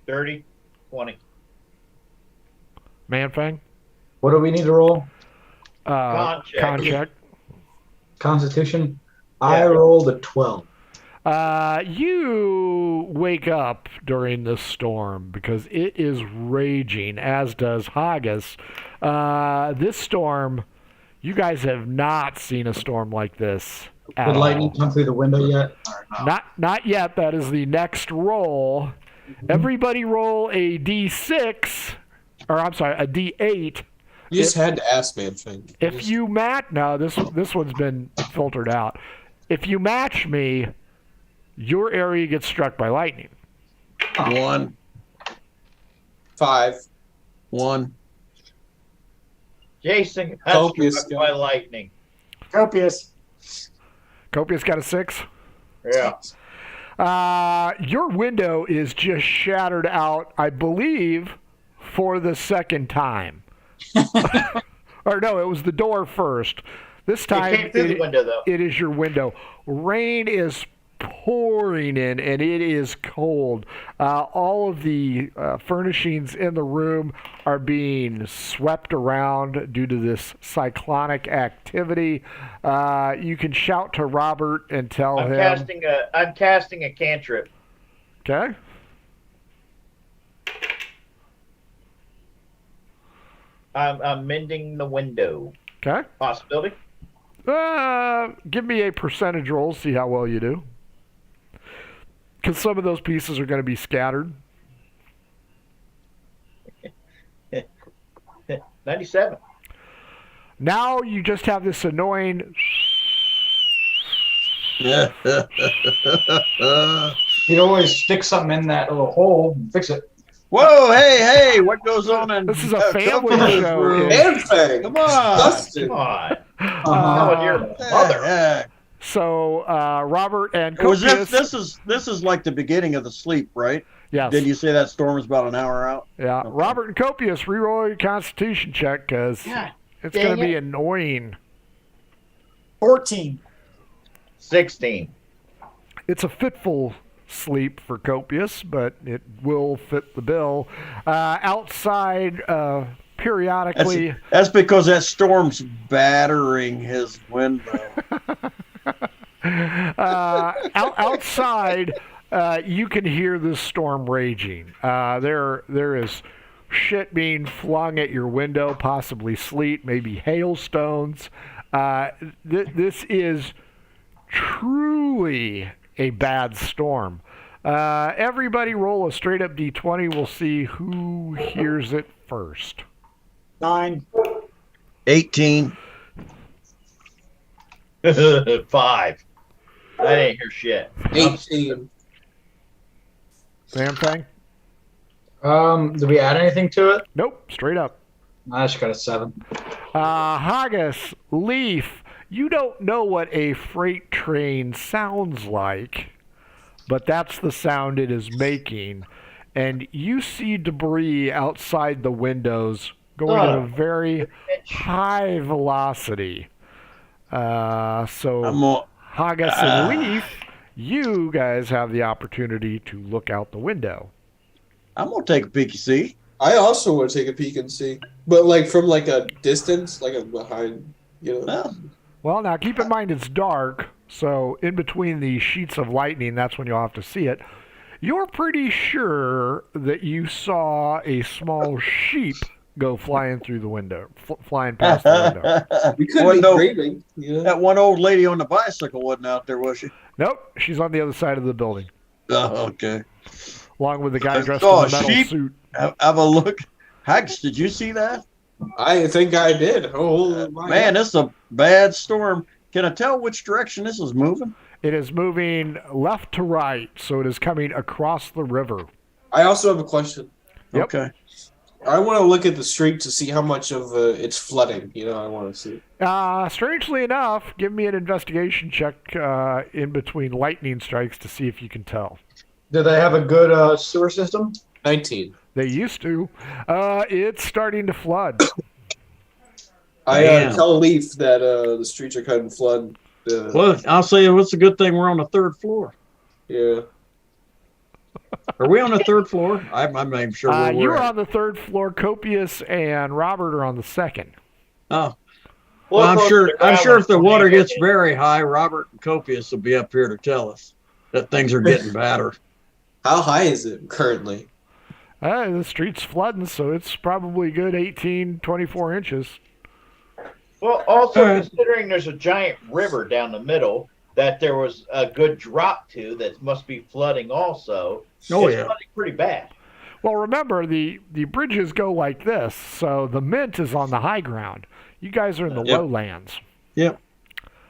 G: 30, 20.
B: Manfang?
E: What do we need to roll?
G: Con check.
B: Con check.
E: Constitution.
G: Yeah.
E: I rolled a 12.
B: You wake up during this storm because it is raging, as does Haggis. This storm, you guys have not seen a storm like this at
E: Did lightning
B: all.
E: come through the window yet?
B: Not yet. That is the next roll. Everybody roll a D6, or I'm sorry, a D8.
F: You just had to ask, man. Thing.
B: If you match, no, this one's been filtered out. If you match me, your area gets struck by lightning.
H: 1.
F: 5.
H: 1.
G: Jason has
F: Focus,
G: struck by lightning.
D: Copious.
B: Copious got a 6.
G: Yeah.
B: Your window is just shattered out, I believe, for the second time. Or no, it was the door first. This time
G: It came through the window, though.
B: it is your window. Rain is pouring in, and it is cold. All of the furnishings in the room are being swept around due to this cyclonic activity. You can shout to Robert and tell
G: I'm
B: him.
G: casting a cantrip.
B: Okay.
G: I'm mending the window.
B: Okay.
G: Possibility.
B: Give me a percentage roll, see how well you do. Because some of those pieces are going to be scattered.
G: 97.
B: Now you just have this annoying...
E: You'd always stick something in that little hole and fix it.
H: Whoa, hey, what goes on in
B: This is a family
H: Coco's
B: show.
H: room?
F: Man thing.
H: Come on.
F: Dustin.
G: Come on.
B: Uh,
G: How your mother?
H: Yeah.
B: So Robert and
H: Was
B: Copius...
H: this is like the beginning of the sleep, right?
B: Yes.
H: Did you say that storm is about an hour out?
B: Yeah.
H: Okay.
B: Robert and Copius, reroll your Constitution check because it's
G: dang
B: going to be
G: it.
B: annoying.
D: 14.
G: 16.
B: It's a fitful sleep for Copius, but it will fit the bill. Outside, periodically...
H: That's because that storm's battering his window.
B: Outside, you can hear this storm raging. There is shit being flung at your window, possibly sleet, maybe hailstones. This is truly a bad storm. Everybody roll a straight up D20. We'll see who hears it first.
D: 9.
H: 18.
G: 5. I didn't hear shit.
F: 18.
B: Sam Thang?
E: Did we add anything to it?
B: Nope, straight up.
E: I just got a 7.
B: Haggis, Leaf, you don't know what a freight train sounds like, but that's the sound it is making. And you see debris outside the windows going at a very high velocity. So Haggis and Leaf, you guys have the opportunity to look out the window.
H: I'm gonna take a peeky see.
F: I also want to take a peek and see, but like from like a distance, like a behind,
B: Well, now keep in mind it's dark, so in between the sheets of lightning, that's when you'll have to see it. You're pretty sure that you saw a small sheep go flying through the window, flying past the window.
F: We could
H: Well,
F: be
H: no.
F: dreaming.
H: That one old lady on the bicycle wasn't out there, was she?
B: Nope, she's on the other side of the building,
H: Oh, okay.
B: along with the guy
H: I
B: dressed
H: saw
B: in the
H: a
B: metal
H: sheep.
B: suit.
H: Have a look. Hags, did you see that?
F: I think I did. Oh my
H: Man,
F: God.
H: this is a bad storm. Can I tell which direction this is moving?
B: It is moving left to right, so it is coming across the river.
F: I also have a question.
B: Yep.
H: Okay.
F: I want to look at the street to see how much of it's flooding. I want to see.
B: Strangely enough, give me an investigation check in between lightning strikes to see if you can tell.
E: Do they have a good sewer system?
F: 19.
B: They used to. It's starting to flood.
F: I
H: Damn.
F: tell Leaf that the streets are kind of flood.
H: Well, I'll say what's a good thing we're on the third floor.
F: Yeah.
H: Are we on the third floor? I'm not even sure where we're
B: You're
H: at.
B: on the third floor. Copius and Robert are on the second.
H: Oh. Well, I'm sure if the water gets very high, Robert and Copius will be up here to tell us that things are getting battered.
F: How high is it currently?
B: The street's flooding, so it's probably good 18, 24 inches.
G: Well, also considering there's a giant river down the middle that there was a good drop to that must be flooding also.
H: Oh,
G: it's
H: yeah.
G: flooding pretty bad.
B: Well, remember, the bridges go like this, so the mint is on the high ground. You guys are in the
H: Yep.
B: lowlands.
H: Yep.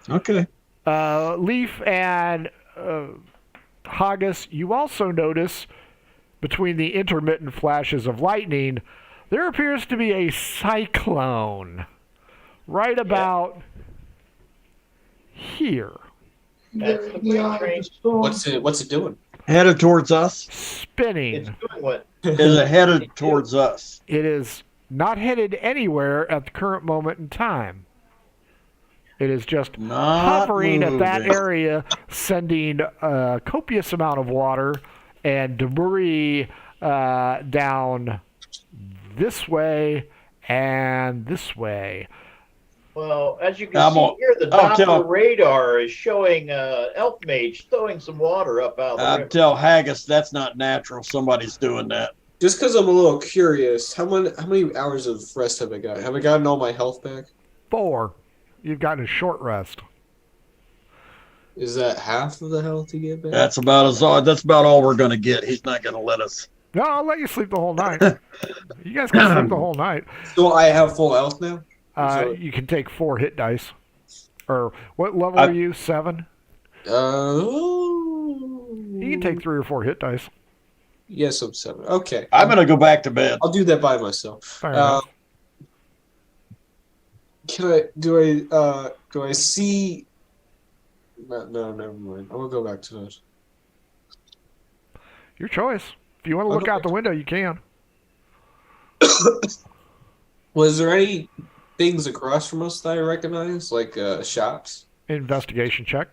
H: Okay.
B: Leaf and Haggis, you also notice between the intermittent flashes of lightning, there appears to be a cyclone right about here.
G: That's the freight train.
F: What's it doing?
H: Headed towards us?
B: Spinning.
G: It's doing what?
H: Is it headed towards us?
B: It is not headed anywhere at the current moment in time. It is just
H: Not
B: hovering at that
H: moving.
B: area, sending a copious amount of water and debris down this way and this way.
G: Well, as you can
H: I'm
G: see
H: on-
G: here, the
H: I'll tell-
G: Doppler radar is showing Elf Mage throwing some water up out of the
H: I
G: river.
H: tell Haggis that's not natural. Somebody's doing that.
F: Just because I'm a little curious, how many hours of rest have I got? Have I gotten all my health back?
B: 4. You've gotten a short rest.
F: Is that half of the health you get back?
C: That's about all we're gonna get. He's not gonna let us.
B: No, I'll let you sleep the whole night. You guys can sleep the whole night.
F: So I have full health now?
B: You can take 4 hit dice. Or what level are you? 7? You can take 3 or 4 hit dice.
F: Yes, I'm 7. Okay.
C: I'm gonna go back to bed.
F: I'll do that by myself.
B: Fair enough.
F: Do I see? No, never mind. I'm gonna go back to it.
B: Your choice. If you want to look out the window, you can.
F: Was there any things across from us that I recognize, like shops?
B: Investigation check.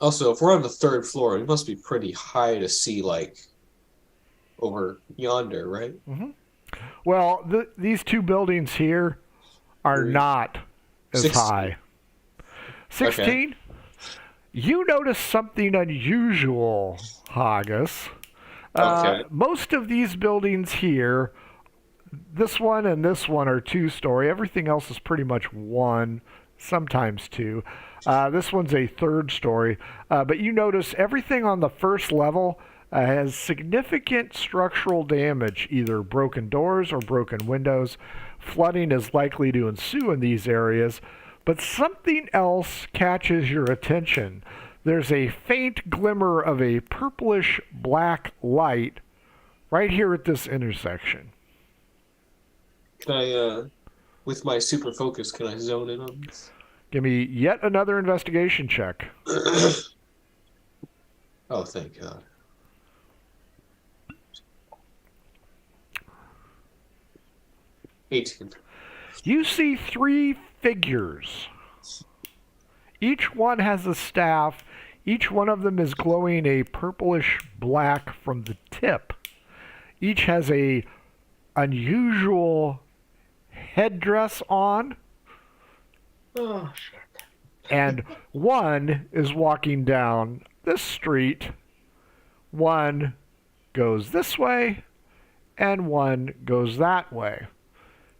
F: Also, if we're on the 3rd floor, it must be pretty high to see, like, over yonder, right?
B: Mm-hmm. Well, these 2 buildings here are not as
F: 16.
B: high. 16?
F: Okay.
B: You notice something unusual, Haggis.
F: Okay.
B: Most of these buildings here, this one and this one are 2-story. Everything else is pretty much 1, sometimes 2. This one's a 3rd story. But you notice everything on the 1st level has significant structural damage, either broken doors or broken windows. Flooding is likely to ensue in these areas. But something else catches your attention. There's a faint glimmer of a purplish black light right here at this intersection.
F: Can I, with my super focus, can I zone in on this?
B: Give me yet another investigation check.
F: Oh, thank God. 18.
B: You see 3 figures. Each one has a staff. Each one of them is glowing a purplish black from the tip. Each has a unusual headdress on.
G: Oh, shit.
B: And one is walking down this street. One goes this way, and one goes that way.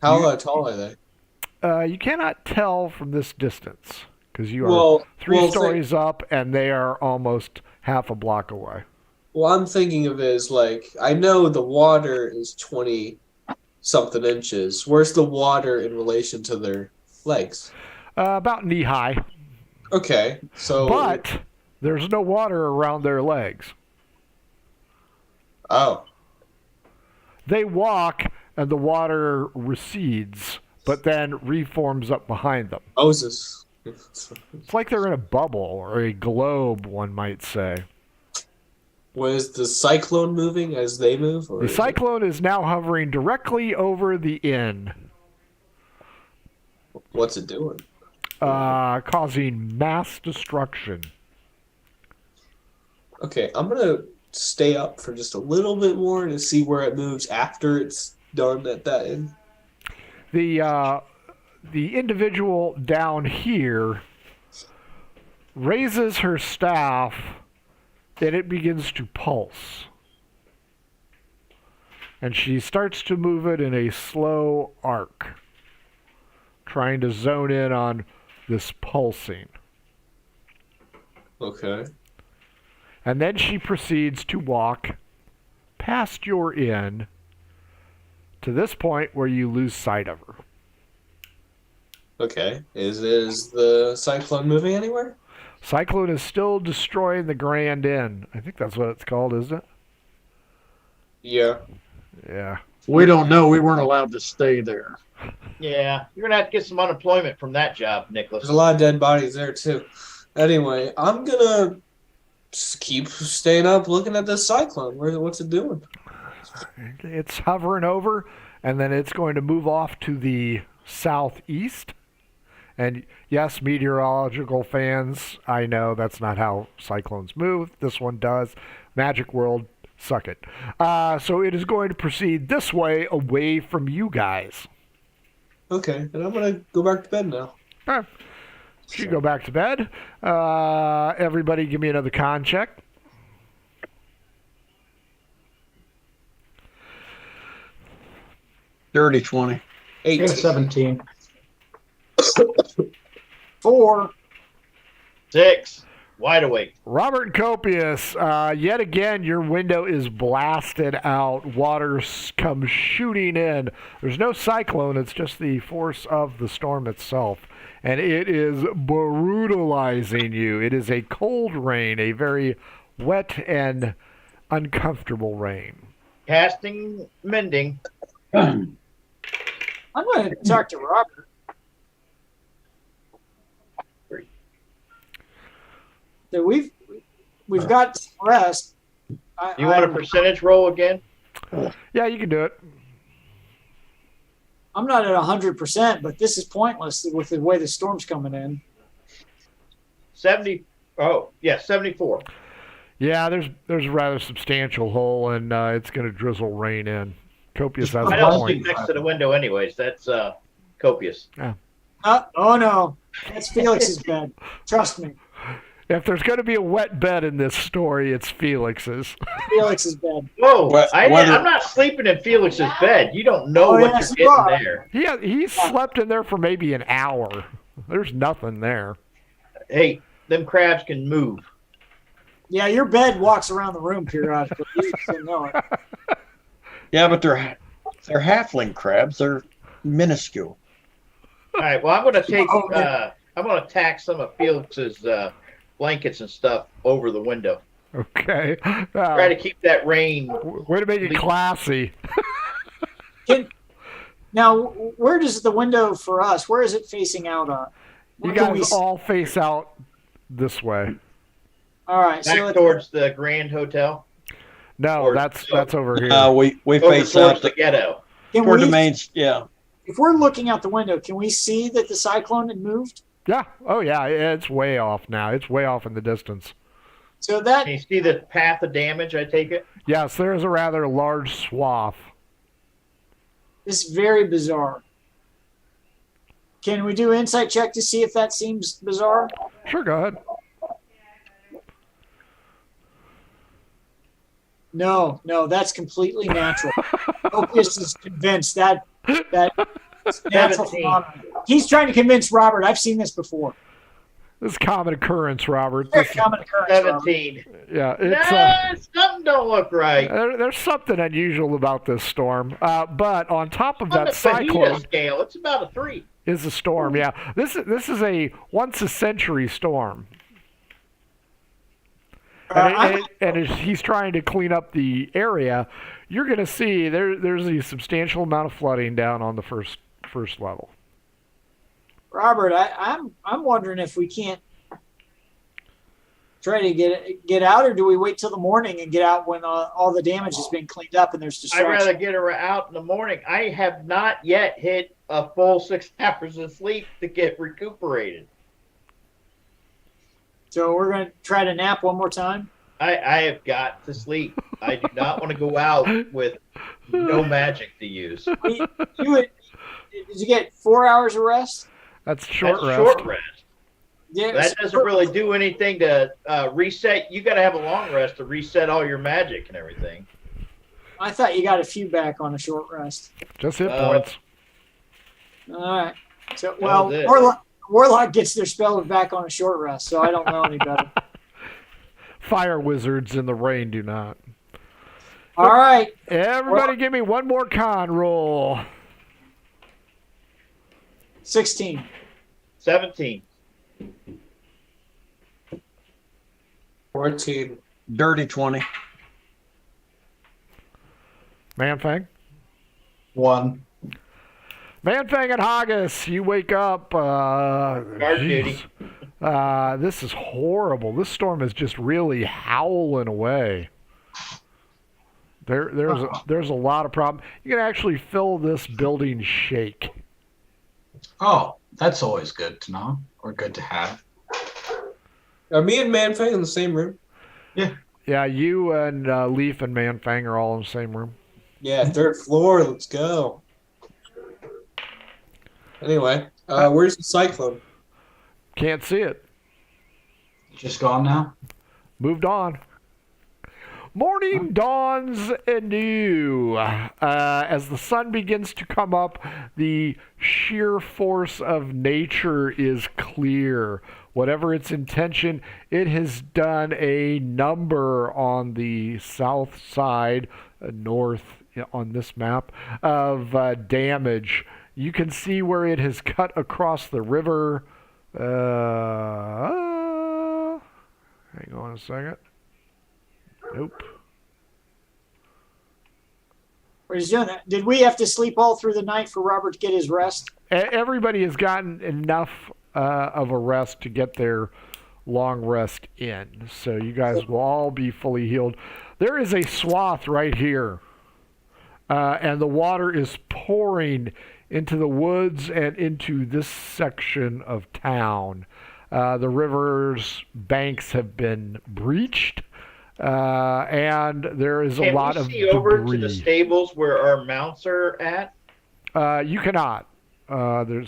F: How tall are they?
B: You cannot tell from this distance because you are 3 stories up, and they are almost half a block away.
F: Well, I'm thinking of it as like, I know the water is 20-something inches. Where's the water in relation to their legs?
B: About knee high.
F: Okay, so...
B: But there's no water around their legs.
F: Oh.
B: They walk, and the water recedes, but then reforms up behind them.
F: Moses.
B: It's like they're in a bubble, or a globe, one might say.
F: Was the cyclone moving as they move? Or
B: the cyclone is now hovering directly over the inn.
F: What's it doing?
B: Causing mass destruction.
F: Okay, I'm going to stay up for just a little bit more to see where it moves after it's done at that end.
B: The individual down here raises her staff, and it begins to pulse. And she starts to move it in a slow arc, trying to zone in on this pulsing.
F: Okay.
B: And then she proceeds to walk past your inn to this point where you lose sight of her.
F: Okay. Is the cyclone moving anywhere?
B: Cyclone is still destroying the Grand Inn. I think that's what it's called, isn't it?
F: Yeah.
B: Yeah.
H: We don't know. We weren't allowed to stay there.
G: Yeah, you're going to have to get some unemployment from that job, Nicholas.
F: There's a lot of dead bodies there, too. Anyway, I'm going to just keep staying up looking at this cyclone. What's it doing?
B: It's hovering over, and then it's going to move off to the southeast. And yes, meteorological fans, I know that's not how cyclones move. This one does. Magic World, suck it. So it is going to proceed this way, away from you guys.
F: Okay, and I'm going to go back to bed now.
B: You go back to bed. Everybody give me another con check.
H: Dirty 20.
E: I got
F: 18.
E: 17.
D: 4.
G: 6. Wide awake.
B: Robert Copius, yet again, your window is blasted out. Water comes shooting in. There's no cyclone, it's just the force of the storm itself. And it is brutalizing you. It is a cold rain, a very wet and uncomfortable rain.
G: Casting, mending.
D: I'm going to talk to Robert. So we've got some rest.
G: You want a percentage roll again?
B: Yeah, you can do it.
D: I'm not at 100%, but this is pointless with the way the storm's coming in.
G: 70. Oh, yeah, 74.
B: Yeah, there's a rather substantial hole, and it's going to drizzle rain in. Copious has
G: I
B: a
G: don't
B: point.
G: sleep next to the window anyways. That's copious.
D: Oh, no. That's Felix's bed. Trust me.
B: If there's going to be a wet bed in this story, it's Felix's.
D: Felix's bed.
G: Whoa,
C: Whether-
G: I'm not sleeping in Felix's bed. You don't know what
D: yes,
G: you're
D: you
G: getting
D: are.
G: there.
B: He slept in there for maybe an hour. There's nothing there.
G: Hey, them crabs can move.
D: Yeah, your bed walks around the room periodically. You just don't know it.
C: Yeah, but they're halfling crabs. They're minuscule.
G: All right, well, I'm going to take,
D: Oh, man.
G: I'm going to tack some of Felix's blankets and stuff over the window.
B: Okay.
G: Try to keep that rain.
B: Way to make it classy.
D: Now, where does the window for us, where is it facing out on?
B: You
D: Where can we
B: guys all face out this way.
D: All right,
G: Back
D: so
G: towards the Grand Hotel.
B: No,
G: Or-
B: that's over here.
C: We
G: Over
C: face
G: towards
C: out
G: the ghetto.
D: can
C: toward the
D: we,
C: main. Yeah.
D: if we're looking out the window, can we see that the cyclone had moved?
B: Yeah. Oh, yeah. It's way off now. It's way off in the distance.
D: So that
G: Can you see the path of damage, I take it?
B: Yes, there is a rather large swath.
D: is very bizarre. Can we do insight check to see if that seems bizarre?
B: Sure, go ahead.
D: No, that's completely natural. Opus is convinced that it's natural
G: 17.
D: phenomenon. He's trying to convince Robert. I've seen this before.
B: This is common occurrence, Robert.
D: Very common occurrence. Robert.
G: 17.
B: Yeah, it's
G: Something don't look right.
B: there's something unusual about this storm. But on top of
G: On
B: that
G: the fajita
B: cyclone
G: scale, it's about a 3.
B: is a storm. Yeah, this is a once a century storm. And as he's trying to clean up the area, you're going to see there's a substantial amount of flooding down on the first level.
D: Robert, I'm wondering if we can't try to get out, or do we wait till the morning and get out when all the damage has been cleaned up and there's
G: I'd
D: destruction?
G: rather get her out in the morning. I have not yet hit a full 6 hours of sleep to get recuperated.
D: So we're going to try to nap one more time?
G: I have got to sleep. I do not want to go out with no magic to use.
D: Did you get 4 hours of rest?
B: That's short
G: That's
B: rest.
G: short rest.
D: Yeah,
G: That doesn't really do anything to reset. You got to have a long rest to reset all your magic and everything.
D: I thought you got a few back on a short rest.
B: Just hit points.
D: All right. So,
G: That
D: well,
G: was it.
D: Warlock gets their spell back on a short rest, so I don't know any better.
B: Fire wizards in the rain do not.
D: All right.
B: Everybody give me one more con roll.
D: 16.
G: 17.
F: 14.
C: Dirty 20.
B: Manfang?
E: 1.
B: Manfang and Haggis, you wake up.
G: Guard duty.
B: This is horrible. This storm is just really howling away. There's a lot of problem. You can actually feel this building shake.
E: Oh, that's always good to know, or good to have.
F: Are me and Manfang in the same room?
B: Yeah, you and Leaf and Manfang are all in the same room.
F: Yeah, 3rd floor. Let's go. Anyway, where's the cyclone?
B: Can't see it.
E: Just gone now?
B: Moved on. Morning dawns anew. As the sun begins to come up, the sheer force of nature is clear. Whatever its intention, it has done a number on the south side, north on this map, of damage. You can see where it has cut across the river. Hang on a second. Nope.
D: What he's doing that. Did we have to sleep all through the night for Robert to get his rest?
B: Everybody has gotten enough of a rest to get their long rest in. So you guys will all be fully healed. There is a swath right here. And the water is pouring into the woods and into this section of town. The river's banks have been breached. And there is a lot of debris.
G: Can we see over to the stables where our mounts are at?
B: You cannot. The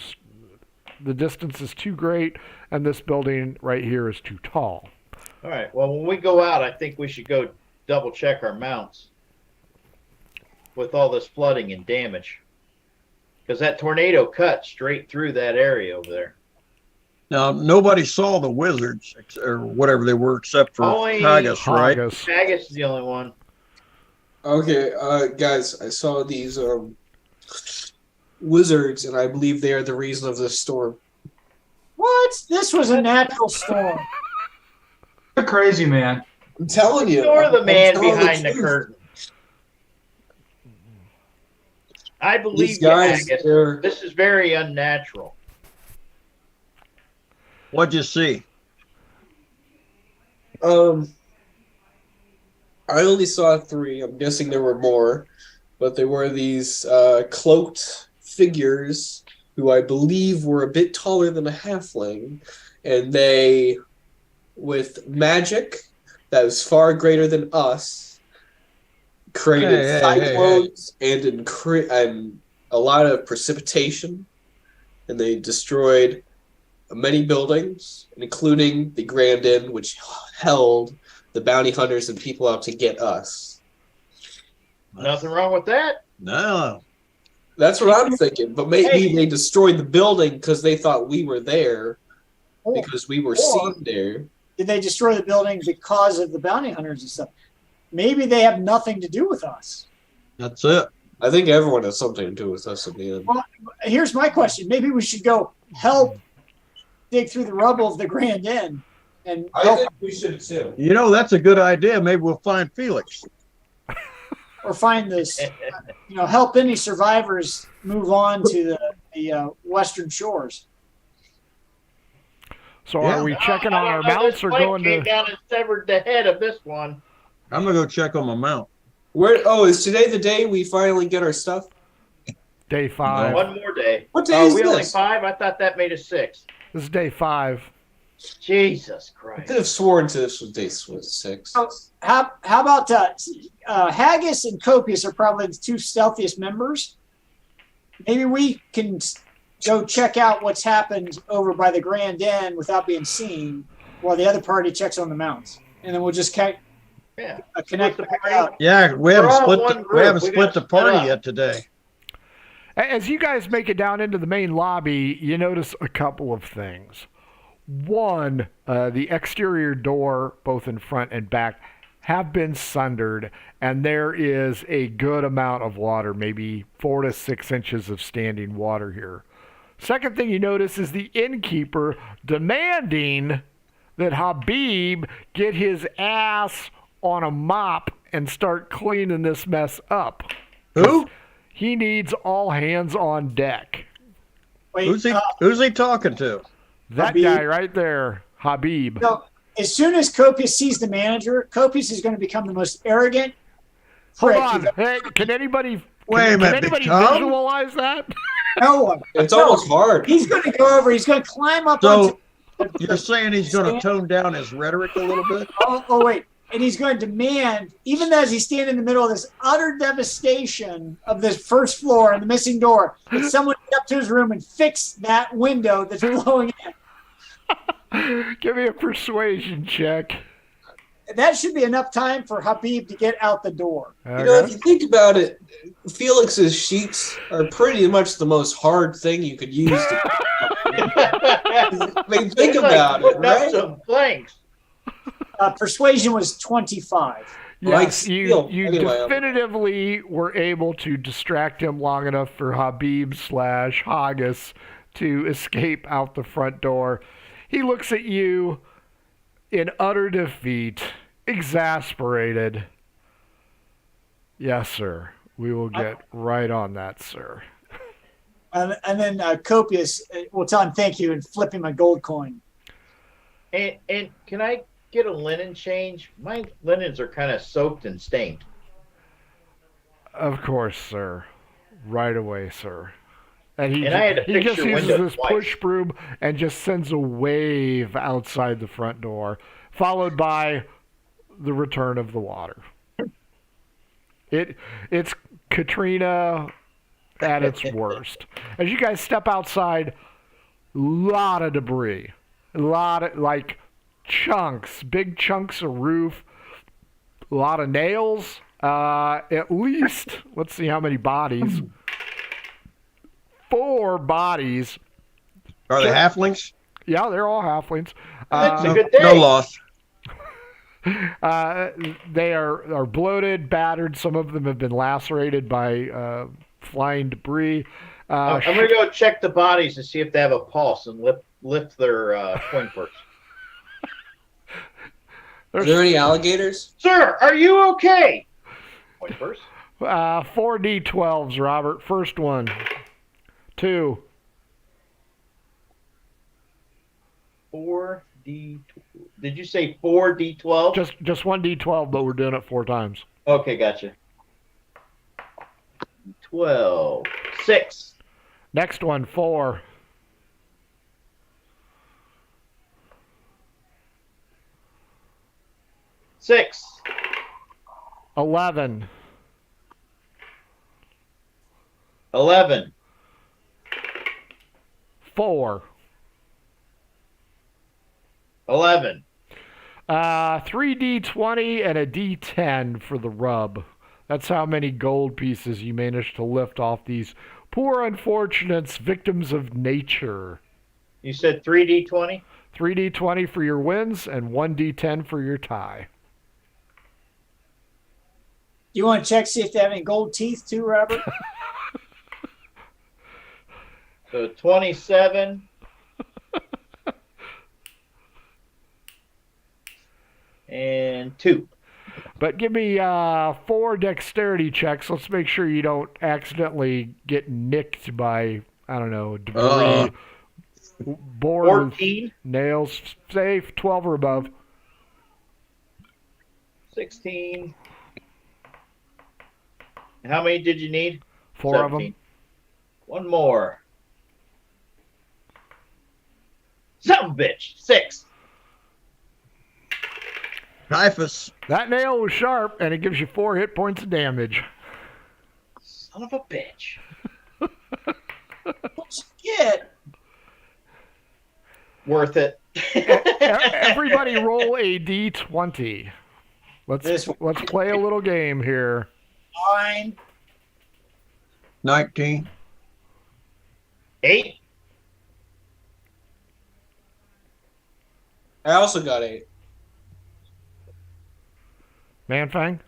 B: distance is too great, and this building right here is too tall.
G: All right. Well, when we go out, I think we should go double check our mounts with all this flooding and damage, because that tornado cut straight through that area over there.
H: Now, nobody saw the wizards or whatever they were except for Haggis, right?
G: Haggis is the only one.
F: Okay, guys, I saw these wizards, and I believe they are the reason of this storm.
D: What? This was a natural storm.
E: You're crazy, man.
F: I'm telling you.
G: You're the man
F: telling
G: behind the
F: truth.
G: curtain. I believe
F: These
G: you,
F: guys,
G: Haggis.
F: they're-
G: This is very unnatural.
H: What'd you see?
F: I only saw 3. I'm guessing there were more, but they were these cloaked figures who I believe were a bit taller than a halfling, and they, with magic that was far greater than us, created cyclones and a lot of precipitation, and they destroyed many buildings, including the Grand Inn, which held the bounty hunters and people out to get us.
G: Nothing wrong with that.
H: No.
F: That's what I'm thinking. But maybe they destroyed the building because they thought we were there, because we were seen there.
D: Did they destroy the building because of the bounty hunters and stuff? Maybe they have nothing to do with us.
H: That's it.
F: I think everyone has something to do with us in the end.
D: Well, here's my question. Maybe we should go help dig through the rubble of the Grand Inn. And
F: I think we should too.
H: You know, that's a good idea. Maybe we'll find Felix.
D: or find this, help any survivors move on to the western shores.
B: So are we checking on our mounts or going to...
G: Came down and severed the head of this one.
H: I'm going to go check on my mount.
F: Is today the day we finally get our stuff?
B: Day 5.
G: One more day.
F: What day is
G: we
F: this?
G: only 5? I thought that made us 6.
B: This is day 5.
G: Jesus
F: I
G: Christ.
F: could have sworn to this was day 6.
D: So how about Haggis and Copius are probably the 2 stealthiest members. Maybe we can go check out what's happened over by the Grand Inn without being seen, while the other party checks on the mounts, and then we'll just connect back out.
H: Yeah, we haven't
G: all
H: split
G: one
H: the,
G: group.
H: we haven't
G: We
H: split
G: gotta
H: the party
G: split up.
H: yet today.
B: As you guys make it down into the main lobby, you notice a couple of things. One, the exterior door, both in front and back, have been sundered, and there is a good amount of water, maybe 4 to 6 inches of standing water here. Second thing you notice is the innkeeper demanding that Habib get his ass on a mop and start cleaning this mess up.
H: Who?
B: He needs all hands on deck.
D: Wait,
H: Who's he talking to?
B: That
D: Habib.
B: guy right there, Habib.
D: So as soon as Copius sees the manager, Copius is going to become the most arrogant
B: Hold
D: prick.
B: on. Hey, can anybody
H: Wait a minute, Tom?
B: visualize that?
D: No one.
F: It's almost hard.
D: He's going to go over. He's going to climb up
H: So
D: onto.
H: you're saying he's going to tone down his rhetoric a little bit?
D: Oh, wait. And he's going to demand, even as he's standing in the middle of this utter devastation of this first floor and the missing door, that someone get up to his room and fix that window that's blowing in.
B: Give me a persuasion check.
D: that should be enough time for Habib to get out the door.
B: Okay.
F: You know, if you think about it, Felix's sheets are pretty much the most hard thing you could use to. I mean, think about it, right?
G: Some planks.
D: Persuasion was 25.
B: Yes, you
F: Anyway,
B: definitively were able to distract him long enough for Habib/Haggis to escape out the front door. He looks at you in utter defeat, exasperated. Yes, sir. We will get right on that, sir.
D: And then Copious will tell him thank you and flip him a gold coin.
G: And can I get a linen change? My linens are kind of soaked and stained.
B: Of course, sir. Right away, sir. And he
G: I had to
B: he
G: fix
B: just
G: your
B: uses
G: window
B: this
G: twice.
B: push broom and just sends a wave outside the front door, followed by the return of the water. It's Katrina at its worst. As you guys step outside, lot of debris, a lot of chunks, big chunks of roof, a lot of nails. At least, let's see how many bodies. 4 bodies.
H: Are they halflings?
B: Yeah, they're all halflings.
G: That's a good day.
H: No loss.
B: They are bloated, battered. Some of them have been lacerated by flying debris.
G: I'm going to go check the bodies and see if they have a pulse and lift their coin purse.
F: Are there any alligators?
G: Sir, are you okay? Coin purse.
B: 4 D12s, Robert. First one. 2.
G: 4 D. Did you say 4 D12?
B: Just 1 D12, but we're doing it 4 times.
G: Okay, gotcha. 12. 6.
B: Next one, 4.
G: 6.
B: 11.
G: 11.
B: 4.
G: 11.
B: 3 D20 and a D10 for the rub. That's how many gold pieces you managed to lift off these poor unfortunates, victims of nature.
G: You said 3 D20?
B: 3 D20 for your wins and 1 D10 for your tie.
D: You want to check, see if they have any gold teeth too, Robert?
G: So 27. And 2.
B: But give me 4 dexterity checks. Let's make sure you don't accidentally get nicked by, I don't know, debris, board,
G: 14.
B: nails. Safe, 12 or above.
G: 16. And how many did you need?
B: 4 of
G: 17.
B: them.
G: One more. Son of a bitch. 6.
H: Typhus.
B: That nail was sharp, and it gives you 4 hit points of damage.
G: Son of a bitch.
D: Shit.
G: Worth it.
B: Everybody roll a d20. Let's play a little game here.
D: 9.
H: 19.
G: 8.
F: I also got 8.
B: Manfang?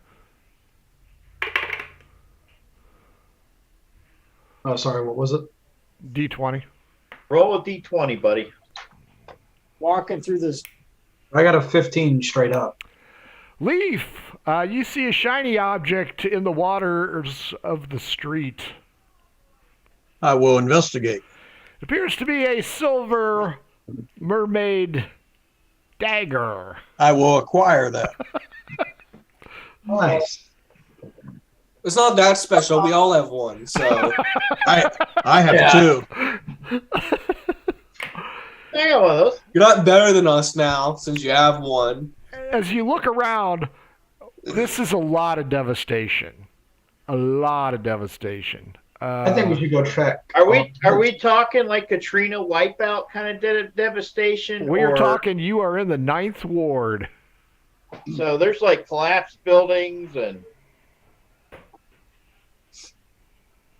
E: Oh, sorry, what was it?
B: D20.
G: Roll a D20, buddy.
D: Walking through this.
E: I got a 15 straight up.
B: Leaf, you see a shiny object in the waters of the street.
H: I will investigate.
B: It appears to be a silver mermaid dagger.
H: I will acquire that.
E: Nice.
F: It's not that special. We all have one. So
H: I have 2.
G: I got one of those.
F: you're not better than us now since you have one.
B: As you look around, this is a lot of devastation. A lot of devastation.
E: I think we should go check.
G: Are we talking like Katrina wipeout kind of devastation?
B: We are
G: or-
B: talking, you are in the 9th ward.
G: So there's like collapsed buildings and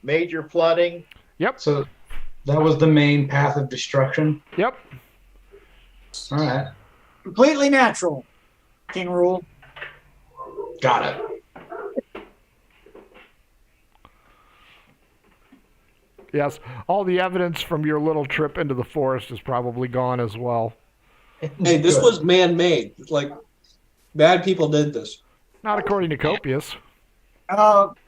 G: major flooding.
B: Yep.
E: So that was the main path of destruction.
B: Yep.
E: All right.
D: Completely natural. King rule.
E: Got it.
B: Yes. All the evidence from your little trip into the forest is probably gone as well.
F: Hey, this
E: Good.
F: was man-made. Like, bad people did this.
B: Not according to Copius.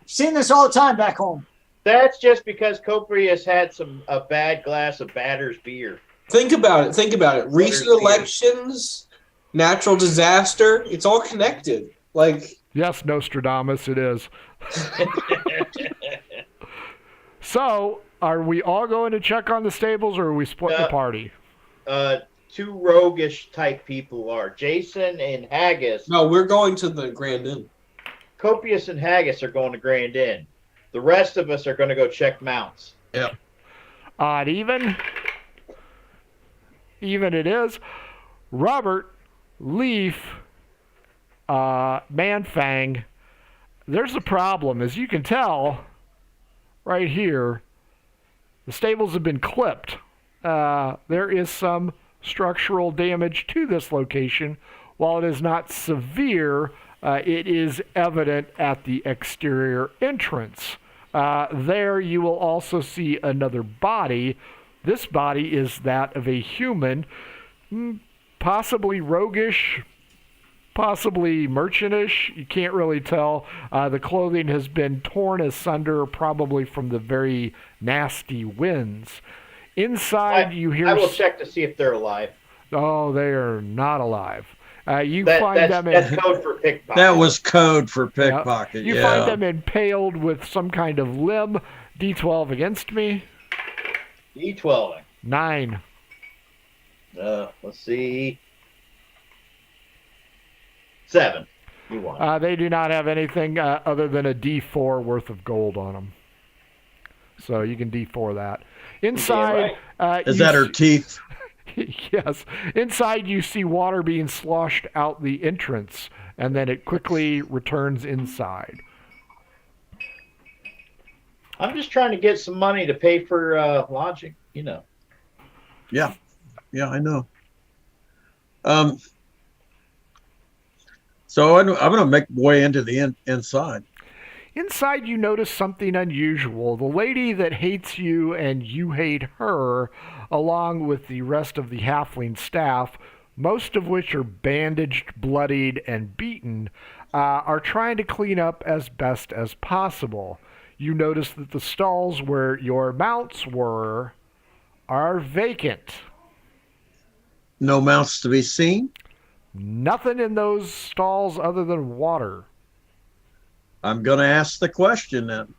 D: Seen this all the time back home.
G: That's just because Coprius had a bad glass of Batter's beer.
F: Think about it. Think about it. Recent
G: Beer.
F: elections, natural disaster. It's all connected. Like,
B: Yes, Nostradamus, it is. So, are we all going to check on the stables, or are we splitting the party?
G: Two roguish type people are Jason and Haggis.
F: no, we're going to the Grand Inn.
G: Copius and Haggis are going to Grand Inn. The rest of us are going to go check mounts.
B: Odd even. Even it is. Robert, Leaf, Manfang. There's a problem. As you can tell, right here, the stables have been clipped. There is some structural damage to this location. While it is not severe, it is evident at the exterior entrance. There you will also see another body. This body is that of a human, possibly roguish, possibly merchantish. You can't really tell. The clothing has been torn asunder, probably from the very nasty winds. Inside, you hear...
G: I will check to see if they're alive.
B: Oh, they are not alive. You
G: That's
B: find them in...
G: That's code for pickpocket.
H: That was code for pickpocket.
B: You find them impaled with some kind of limb. D12 against me.
G: D12.
B: 9.
G: Let's see. 7. You won.
B: They do not have anything other than a D4 worth of gold on them. So you can D4 that. Inside...
H: Is that her teeth?
B: Yes. Inside you see water being sloshed out the entrance, and then it quickly returns inside.
G: I'm just trying to get some money to pay for lodging, you know.
H: Yeah, I know. So I'm going to make my way into the inside.
B: Inside, you notice something unusual. The lady that hates you and you hate her, along with the rest of the halfling staff, most of which are bandaged, bloodied, and beaten, are trying to clean up as best as possible. You notice that the stalls where your mounts were are vacant.
H: No mounts to be seen?
B: Nothing in those stalls other than water.
H: I'm going to ask the question then.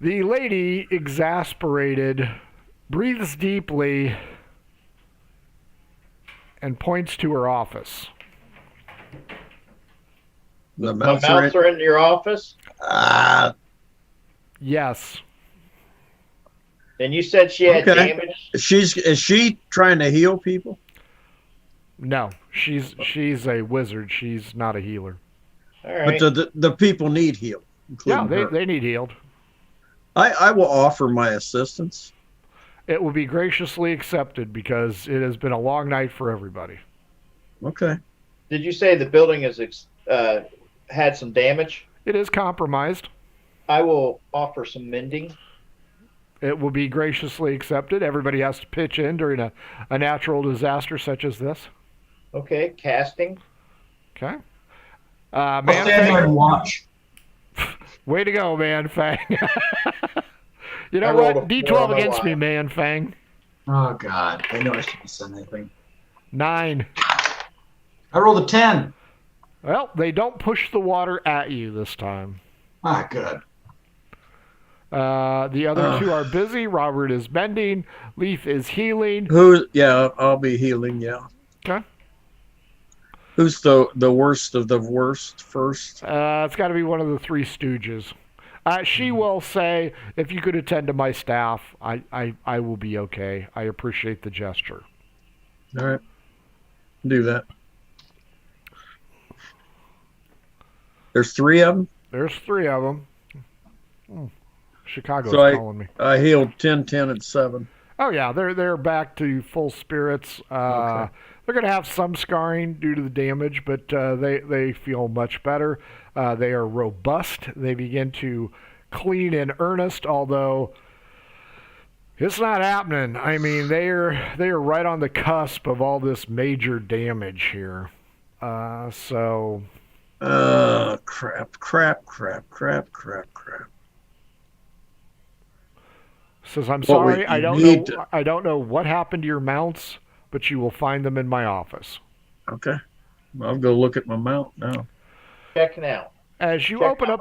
B: The lady, exasperated, breathes deeply and points to her office.
H: The
G: My
H: mounts
G: mounts are in your office?
B: Yes.
G: And you said she had
H: Okay.
G: damage?
H: Is she trying to heal people?
B: No, she's a wizard. She's not a healer.
G: All right.
H: But the people need healed.
B: Yeah,
H: including her.
B: they need healed.
H: I will offer my assistance.
B: It will be graciously accepted because it has been a long night for everybody.
H: Okay.
G: Did you say the building has had some damage?
B: It is compromised.
G: I will offer some mending.
B: It will be graciously accepted. Everybody has to pitch in during a natural disaster such as this.
G: Okay, casting.
B: Okay.
E: I'll stand there
B: Manfang,
E: and watch.
B: way to go, Manfang. You know
G: I
B: what?
G: rolled a 4
B: D12
G: on my
B: against me,
G: line.
B: Manfang.
E: Oh, God. I know I shouldn't send anything.
B: 9.
E: I rolled a 10.
B: Well, they don't push the water at you this time.
E: Ah, good.
B: The other two are busy. Robert is mending. Leaf is healing.
H: Yeah, I'll be healing, yeah.
B: Okay.
H: Who's the worst of the worst first?
B: It's got to be one of the three stooges. She will say, if you could attend to my staff, I will be okay. I appreciate the gesture.
H: All right. Do that.
B: There's 3 of them. Chicago's calling me.
I: I healed 10, 10, and 7.
B: Oh yeah, they're back to full spirits.
I: Okay.
B: They're going to have some scarring due to the damage, but they feel much better. They are robust. They begin to clean in earnest, although it's not happening. I mean, they are right on the cusp of all this major damage here. So.
I: Crap.
B: Says, I'm sorry, I don't know what happened to your mounts, but you will find them in my office.
I: Okay. I'll go look at my mount now.
G: Check now.
B: As you open up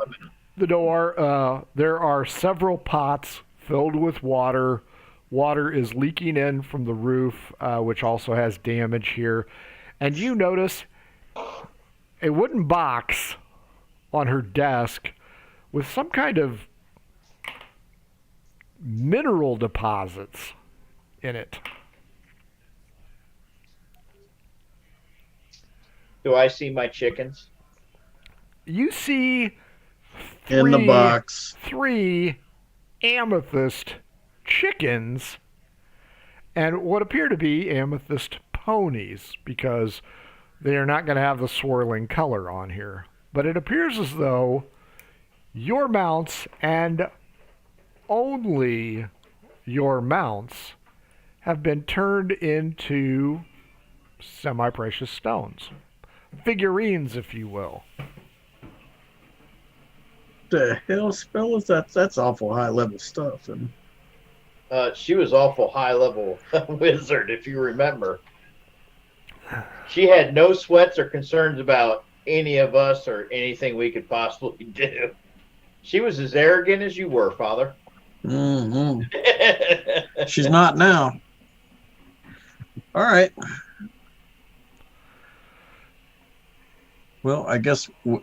B: the door, there are several pots filled with water. Water is leaking in from the roof, which also has damage here. And you notice a wooden box on her desk with some kind of mineral deposits in it.
G: Do I see my chickens?
B: You see
I: in the box
B: 3 amethyst chickens and what appear to be amethyst ponies, because they are not going to have the swirling color on here. But it appears as though your mounts, and only your mounts, have been turned into semi-precious stones. Figurines, if you will.
I: The hell spell is that? That's awful high level stuff. And
G: she was awful high level wizard, if you remember. She had no sweats or concerns about any of us or anything we could possibly do. She was as arrogant as you were, Father.
I: Mm-hmm. She's not now. All right. Well, I guess
G: I'm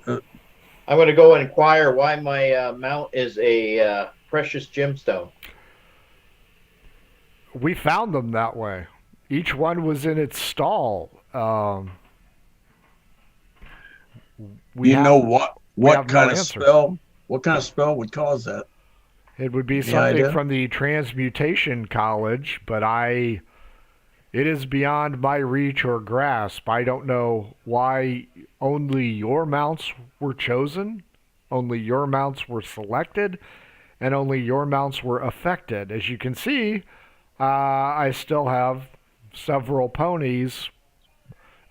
G: going to go and inquire why my mount is a precious gemstone.
B: We found them that way. Each one was in its stall.
I: What kind of spell? What kind of spell would cause that?
B: It would be something from the Transmutation College, but it is beyond my reach or grasp. I don't know why only your mounts were chosen, only your mounts were selected, and only your mounts were affected. As you can see, I still have several ponies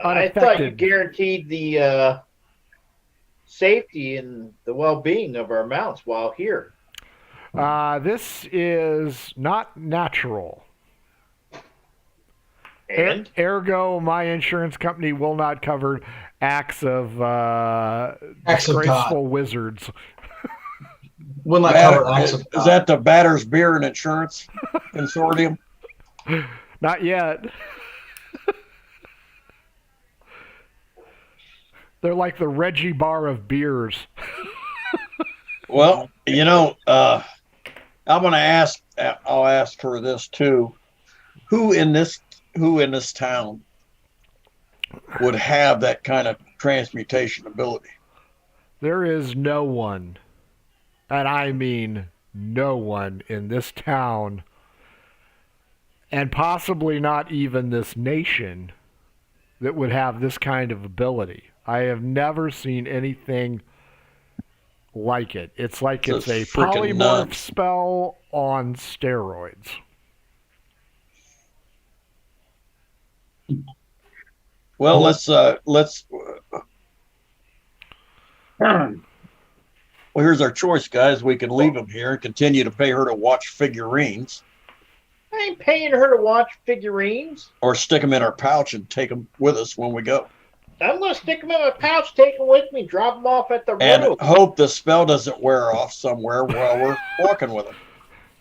B: unaffected.
G: I thought you guaranteed the safety and the well-being of our mounts while here.
B: This is not natural.
G: And?
B: Ergo, my insurance company will not cover acts of disgraceful wizards.
E: Will not cover acts of
I: Is that the Batters Beer and Insurance Consortium?
B: Not yet. They're like the Reggie Bar of beers.
I: Well, I'm going to ask. I'll ask her this too. Who in this town would have that kind of transmutation ability?
B: There is no one, and I mean no one in this town, and possibly not even this nation, that would have this kind of ability. I have never seen anything like it. It's like it's a polymorph spell on steroids.
I: Well, let's well, here's our choice, guys. We can leave them here and continue to pay her to watch figurines,
G: I ain't paying her to watch figurines.
I: or stick them in our pouch and take them with us when we go,
G: I'm going to stick them in my pouch, take them with me, drop them off at the
I: and
G: road.
I: hope the spell doesn't wear off somewhere while we're walking with them.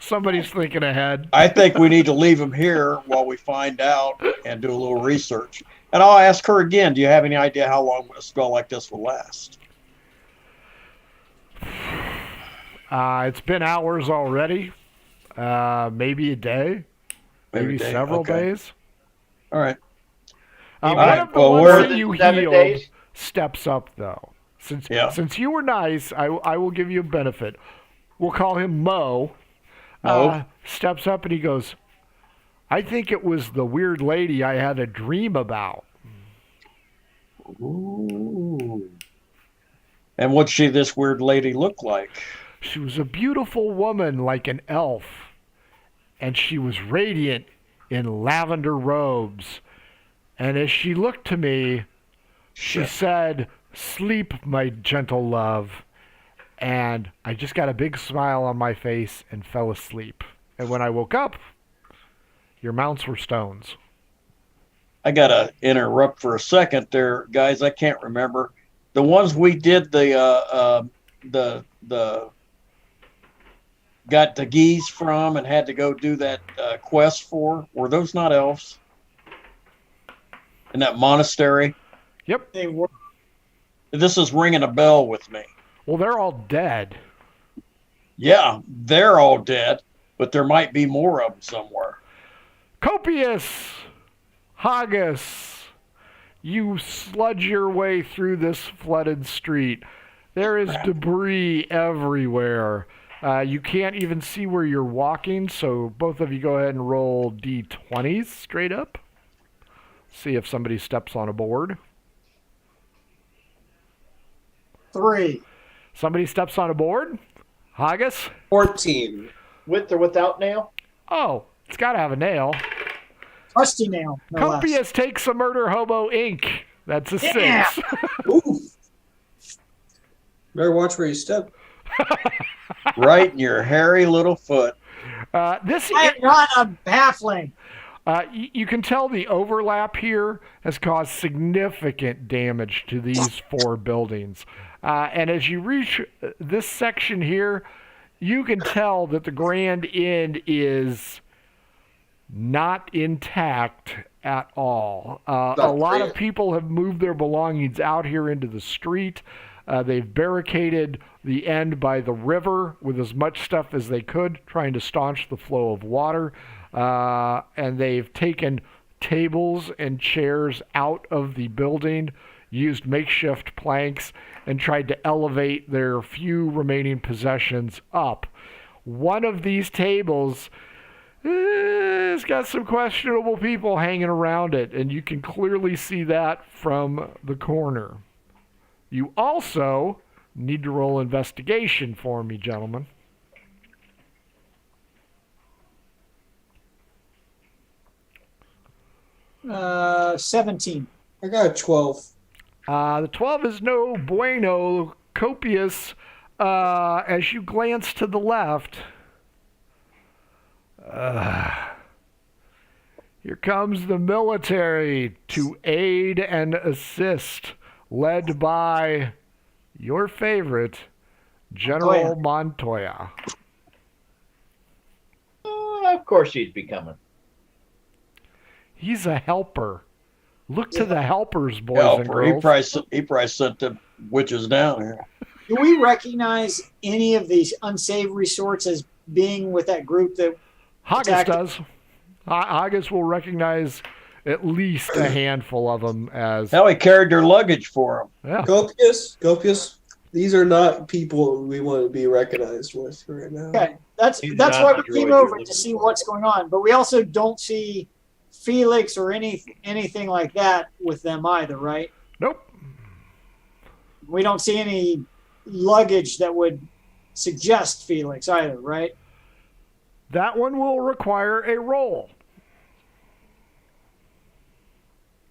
B: Somebody's thinking ahead.
I: I think we need to leave them here while we find out and do a little research. And I'll ask her again, do you have any idea how long a spell like this will last?
B: It's been hours already. Maybe a day. Maybe several days.
I: All right.
B: One of the ones that you healed steps up, though. Since you were nice, I will give you a benefit. We'll call him Mo. Steps up and he goes, I think it was the weird lady I had a dream about.
I: Ooh. And what'd this weird lady look like?
B: She was a beautiful woman like an elf, and she was radiant in lavender robes. And as she looked to me, she said, sleep, my gentle love. And I just got a big smile on my face and fell asleep. And when I woke up, your mounts were stones.
I: I got to interrupt for a second there, guys. I can't remember. The ones we did the got the geese from and had to go do that quest for, were those not elves? In that monastery?
B: Yep.
D: They were.
I: This is ringing a bell with me.
B: Well, they're all dead.
I: Yeah, they're all dead, but there might be more of them somewhere.
B: Copious! Haggis! You sludge your way through this flooded street. There is debris everywhere. You can't even see where you're walking, so both of you go ahead and roll D20s straight up. See if somebody steps on a board.
D: 3.
B: Somebody steps on a board? Haggis?
F: 14.
G: With or without nail?
B: Oh, it's got to have a nail.
D: Rusty nail. No less.
B: Copious takes a Murder Hobo Inc. That's a 6.
F: Ooh. Better watch where you step.
I: Right in your hairy little foot.
D: I am not a baffling.
B: You can tell the overlap here has caused significant damage to these 4 buildings. And as you reach this section here, you can tell that the Grand Inn is not intact at all. A lot of people have moved their belongings out here into the street. They've barricaded the end by the river with as much stuff as they could, trying to staunch the flow of water. And they've taken tables and chairs out of the building, used makeshift planks, and tried to elevate their few remaining possessions up. One of these tables has got some questionable people hanging around it, and you can clearly see that from the corner. You also need to roll investigation for me, gentlemen.
D: 17.
F: I got a 12.
B: The 12 is no bueno. Copious, as you glance to the left, here comes the military to aid and assist, led by your favorite, General Montoya.
G: Of course he'd be coming.
B: He's a helper. Look to the helpers, boys and girls.
I: He probably sent the witches down here.
D: Do we recognize any of these unsavory sorts as being with that group that
B: Haggis does. Haggis will recognize at least a handful of them as...
I: Hell, he carried their luggage for them.
B: Yeah.
F: Copious. These are not people we want to be recognized with right now.
D: Okay, that's why we came over to see what's going on. But we also don't see Felix or anything like that with them either, right?
B: Nope.
D: We don't see any luggage that would suggest Felix either, right?
B: That one will require a roll.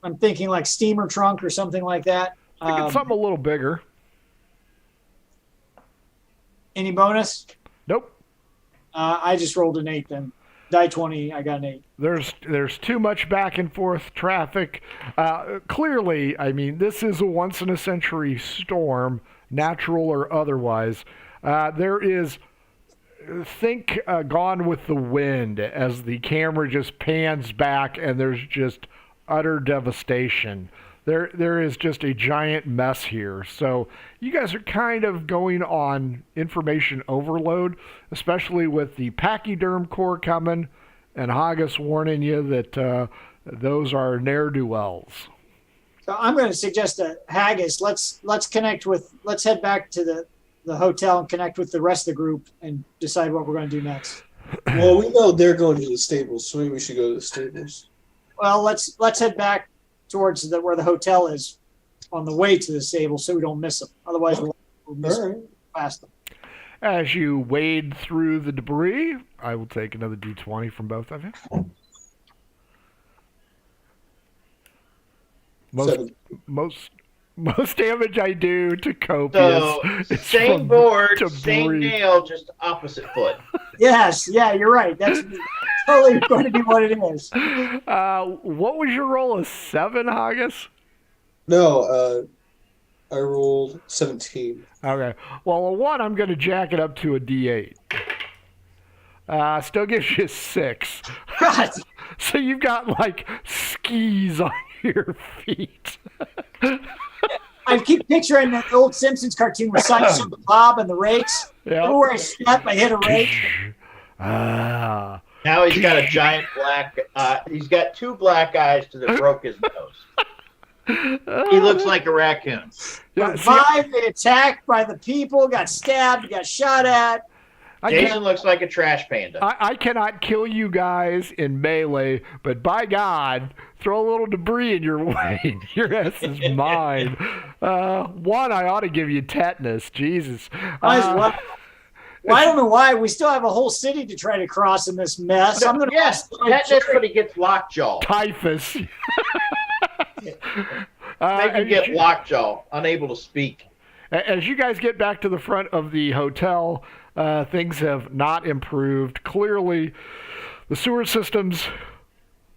D: I'm thinking like steamer trunk or something like that.
B: Something a little bigger.
D: Any bonus?
B: Nope.
D: I just rolled an 8 then. Die 20, I got an 8.
B: There's too much back and forth traffic. Clearly, I mean, this is a once-in-a-century storm, natural or otherwise. There is, think Gone with the Wind, as the camera just pans back and there's just utter devastation. There is just a giant mess here. So you guys are kind of going on information overload, especially with the Pachyderm Corps coming and Haggis warning you that those are ne'er-do-wells.
D: So I'm going to suggest to Haggis, let's head back to the hotel and connect with the rest of the group and decide what we're going to do next.
F: Well, we know they're going to the stables, so maybe we should go to the stables.
D: Well, let's head back towards where the hotel is on the way to the stables so we don't miss them. Otherwise, we'll miss them past them.
B: As you wade through the debris, I will take another D20 from both of you. Most damage I do to Copious.
G: So, same board, same nail, just opposite foot.
D: Yes, yeah, you're right. That's totally going to be what it is.
B: What was your roll? A 7, Haggis?
F: No, I rolled 17.
B: Okay. Well, a 1, I'm going to jack it up to a D8. Still gives you 6.
D: God.
B: So you've got, like, skis on your feet.
D: I keep picturing that old Simpsons cartoon where Simon Bob and the rakes.
B: Yeah.
D: Everywhere I step, I hit a rake.
B: Ah.
G: Now he's got a giant black. He's got 2 black eyes that broke his nose. He looks like a raccoon.
B: Yeah,
D: Survived the attack by the people, got stabbed, got shot at.
G: Jason looks like a trash panda.
B: I cannot kill you guys in melee, but by God, throw a little debris in your way. Your ass is mine. 1, I ought to give you tetanus. Jesus.
D: Well, I don't know why. We still have a whole city to try to cross in this mess. I'm gonna
G: yes, tetanus, but he gets lockjaw.
B: Typhus.
G: Make him get lockjaw, unable to speak.
B: As you guys get back to the front of the hotel, things have not improved. Clearly, the sewer system's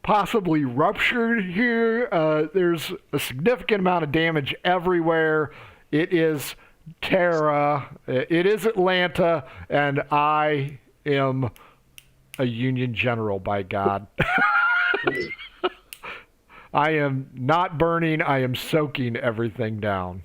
B: possibly ruptured here. There's a significant amount of damage everywhere. It is Terra. It is Atlanta, and I am a Union general, by God. I am not burning. I am soaking everything down.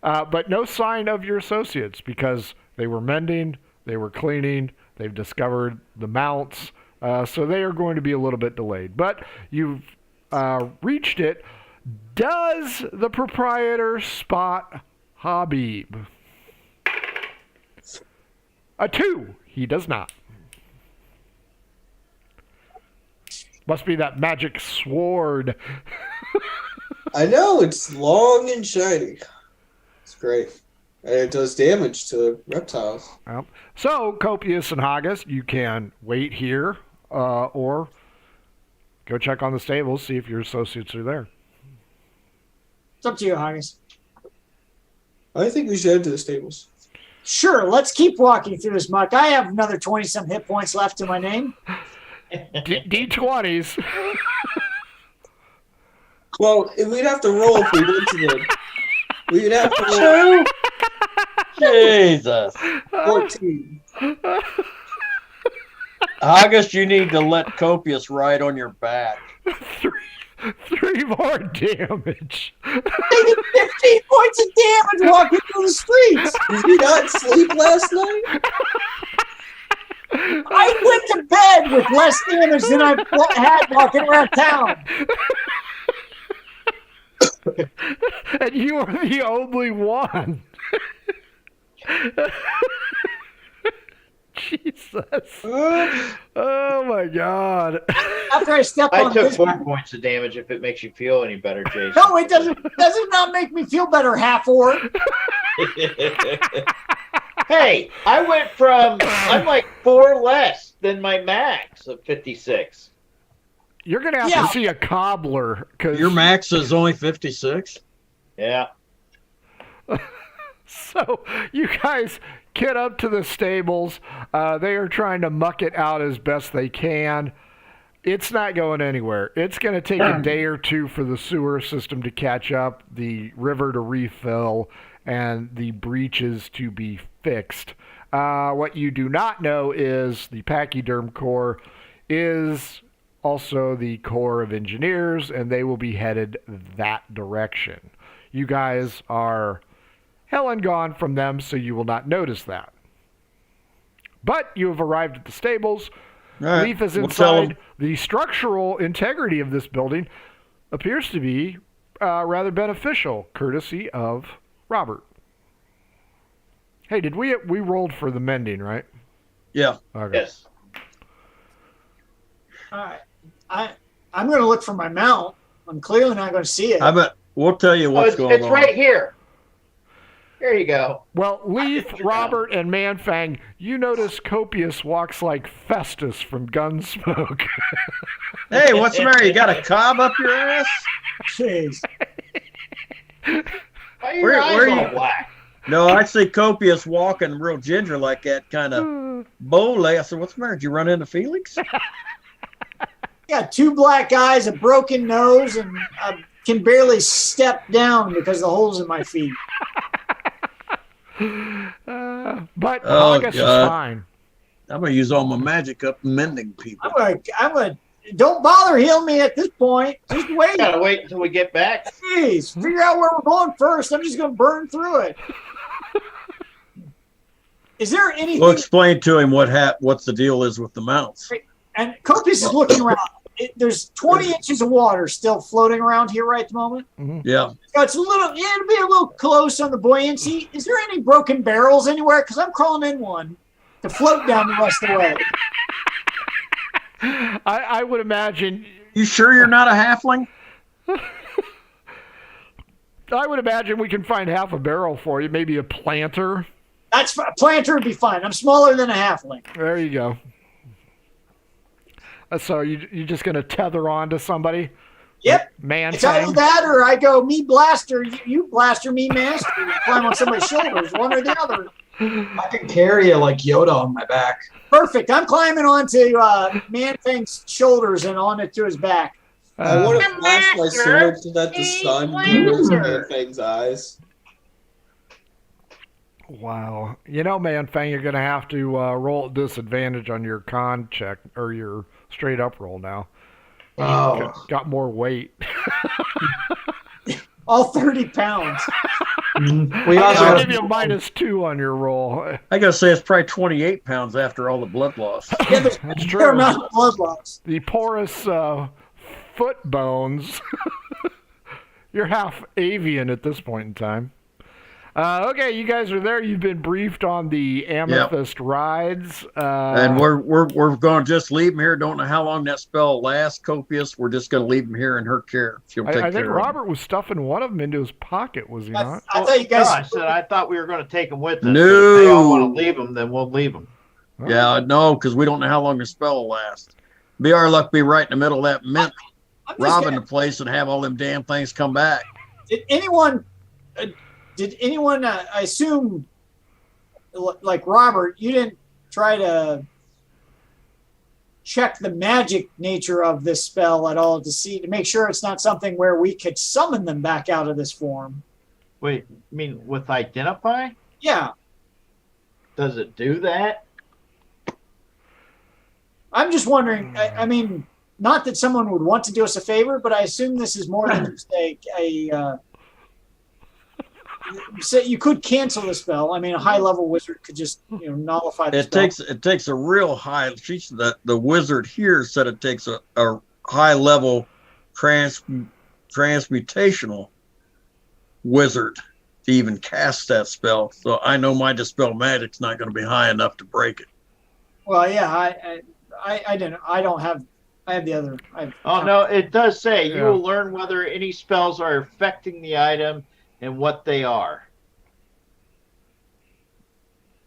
B: But no sign of your associates because they were mending, they were cleaning, they've discovered the mounts, so they are going to be a little bit delayed. But you've reached it. Does the proprietor spot Habib? A 2. He does not. Must be that magic sword.
F: I know, it's long and shiny. It's great. And it does damage to reptiles.
B: So, Copious and Haggis, you can wait here or go check on the stables, see if your associates are there.
D: It's up to you, Haggis.
F: I think we should head to the stables.
D: Sure, let's keep walking through this muck. I have another 20-some hit points left in my name.
B: D20s.
F: Well, we'd have to roll if we went to the... We'd have to roll...
I: Jesus.
F: 14.
I: August, you need to let Copious ride on your back.
B: 3 more damage.
D: They did 15 points of damage walking through the streets.
F: Did you not sleep last night?
D: I went to bed with less damage than I had walking around town.
B: And you are the only one. Jesus. Oh my God.
D: After I stepped on
G: I took
D: this,
G: 4 points of damage if it makes you feel any better, Jason.
D: no, it doesn't. Does it not make me feel better, half-orc?
G: Hey, I went from, I'm like 4 less than my max of 56.
B: You're going to have to see a cobbler. Cause
H: Your max is only 56?
G: Yeah.
B: So you guys get up to the stables. They are trying to muck it out as best they can. It's not going anywhere. It's going to take a day or 2 for the sewer system to catch up, the river to refill, and the breaches to be fixed. What you do not know is the Pachyderm Corps is also the Corps of Engineers, and they will be headed that direction. You guys are hell and gone from them, so you will not notice that. But you have arrived at the stables.
I: Right.
B: Leaf is
I: We'll tell
B: inside. The structural integrity of this building appears to be rather beneficial, courtesy of Robert. Hey, did we rolled for the mending, right?
I: Yeah.
B: Okay.
G: Yes.
D: All right. I'm going to look for my mount. I'm clearly not going to see it.
I: I bet we'll tell you
G: Oh,
I: what's going
G: it's
I: on.
G: right here. There you go.
B: Well, Leaf, Robert, and Manfang, you notice Copious walks like Festus from Gunsmoke.
I: Hey, what's the matter? You got a cob up your ass?
D: Jeez.
G: Why are your
I: Where
G: eyes
I: are
G: all
I: you?
G: black?
I: No, I see Copious walking real ginger like that kind of bow leg. I said, what's the matter? Did you run into Felix?
D: Got 2 black eyes, a broken nose, and I can barely step down because of the holes in my feet.
B: But
I: Oh,
B: August is
I: God.
B: fine.
I: I'm going to use all my magic up mending people.
D: I'm gonna, don't bother healing me at this point. Just wait.
G: Gotta wait until we get back.
D: Jeez, figure out where we're going first. I'm just gonna burn through it. Is there anything?
I: We'll explain to him what's the deal is with the mounts.
D: And Copious is looking around. There's 20 inches of water still floating around here right at the moment.
I: Yeah.
D: So it's it'd be a little close on the buoyancy. Is there any broken barrels anywhere? Because I'm crawling in one to float down the rest of the way.
B: I would imagine.
I: You sure you're not a halfling?
B: I would imagine we can find half a barrel for you, maybe a planter.
D: A planter would be fine. I'm smaller than a halfling.
B: There you go. So you're just going to tether on to somebody?
D: Yep.
B: Man,
D: It's either that or I go, me blaster, you blaster, me master. You climb on somebody's shoulders, one or the other.
E: I can carry you like Yoda on my back.
D: Perfect. I'm climbing onto Man-Fang's shoulders and on it to his back.
F: I want to flash my sword so that the sun glimmers in Man-Fang's eyes.
B: Wow. You know, Man-Fang, you're going to have to roll at disadvantage on your con check, or your straight up roll now.
E: Oh.
B: Got more weight.
D: All 30 pounds.
E: We also
B: I'll
E: have,
B: give you a -2 on your roll.
I: I got to say it's probably 28 pounds after all the blood loss.
D: Yeah, there's
B: That's
D: a
B: true.
D: fair amount of blood loss.
B: The porous foot bones. You're half avian at this point in time. Okay, you guys are there. You've been briefed on the Amethyst rides.
I: And we're going to just leave him here. Don't know how long that spell lasts, Copious. We're just going to leave him here in her care. She'll take
B: I think
I: care of him.
B: Robert was stuffing one of them into his pocket, was he not?
D: I thought you guys.
G: No, I said I thought we were going to take them with us.
I: No.
G: But if they all want to leave them, then we'll leave them.
I: Yeah, no, because we don't know how long the spell will last. Be our luck be right in the middle of that mint,
D: I'm just
I: robbing
D: gonna-
I: the place and have all them damn things come back.
D: Did anyone? I assume, like Robert, you didn't try to check the magic nature of this spell at all to make sure it's not something where we could summon them back out of this form.
G: Wait, you mean with identify?
D: Yeah,
G: Does it do that?
D: I'm just wondering. I mean, not that someone would want to do us a favor, but I assume this is more than just so you could cancel the spell. I mean, a high-level wizard could just nullify the spell.
I: It takes a real high. The wizard here said it takes a high level transmutational wizard to even cast that spell. So I know my dispel magic's not going to be high enough to break it.
D: Well, yeah, I didn't. I don't have. I have the other.
G: Oh no, it does say you
B: Yeah.
G: will learn whether any spells are affecting the item and what they are.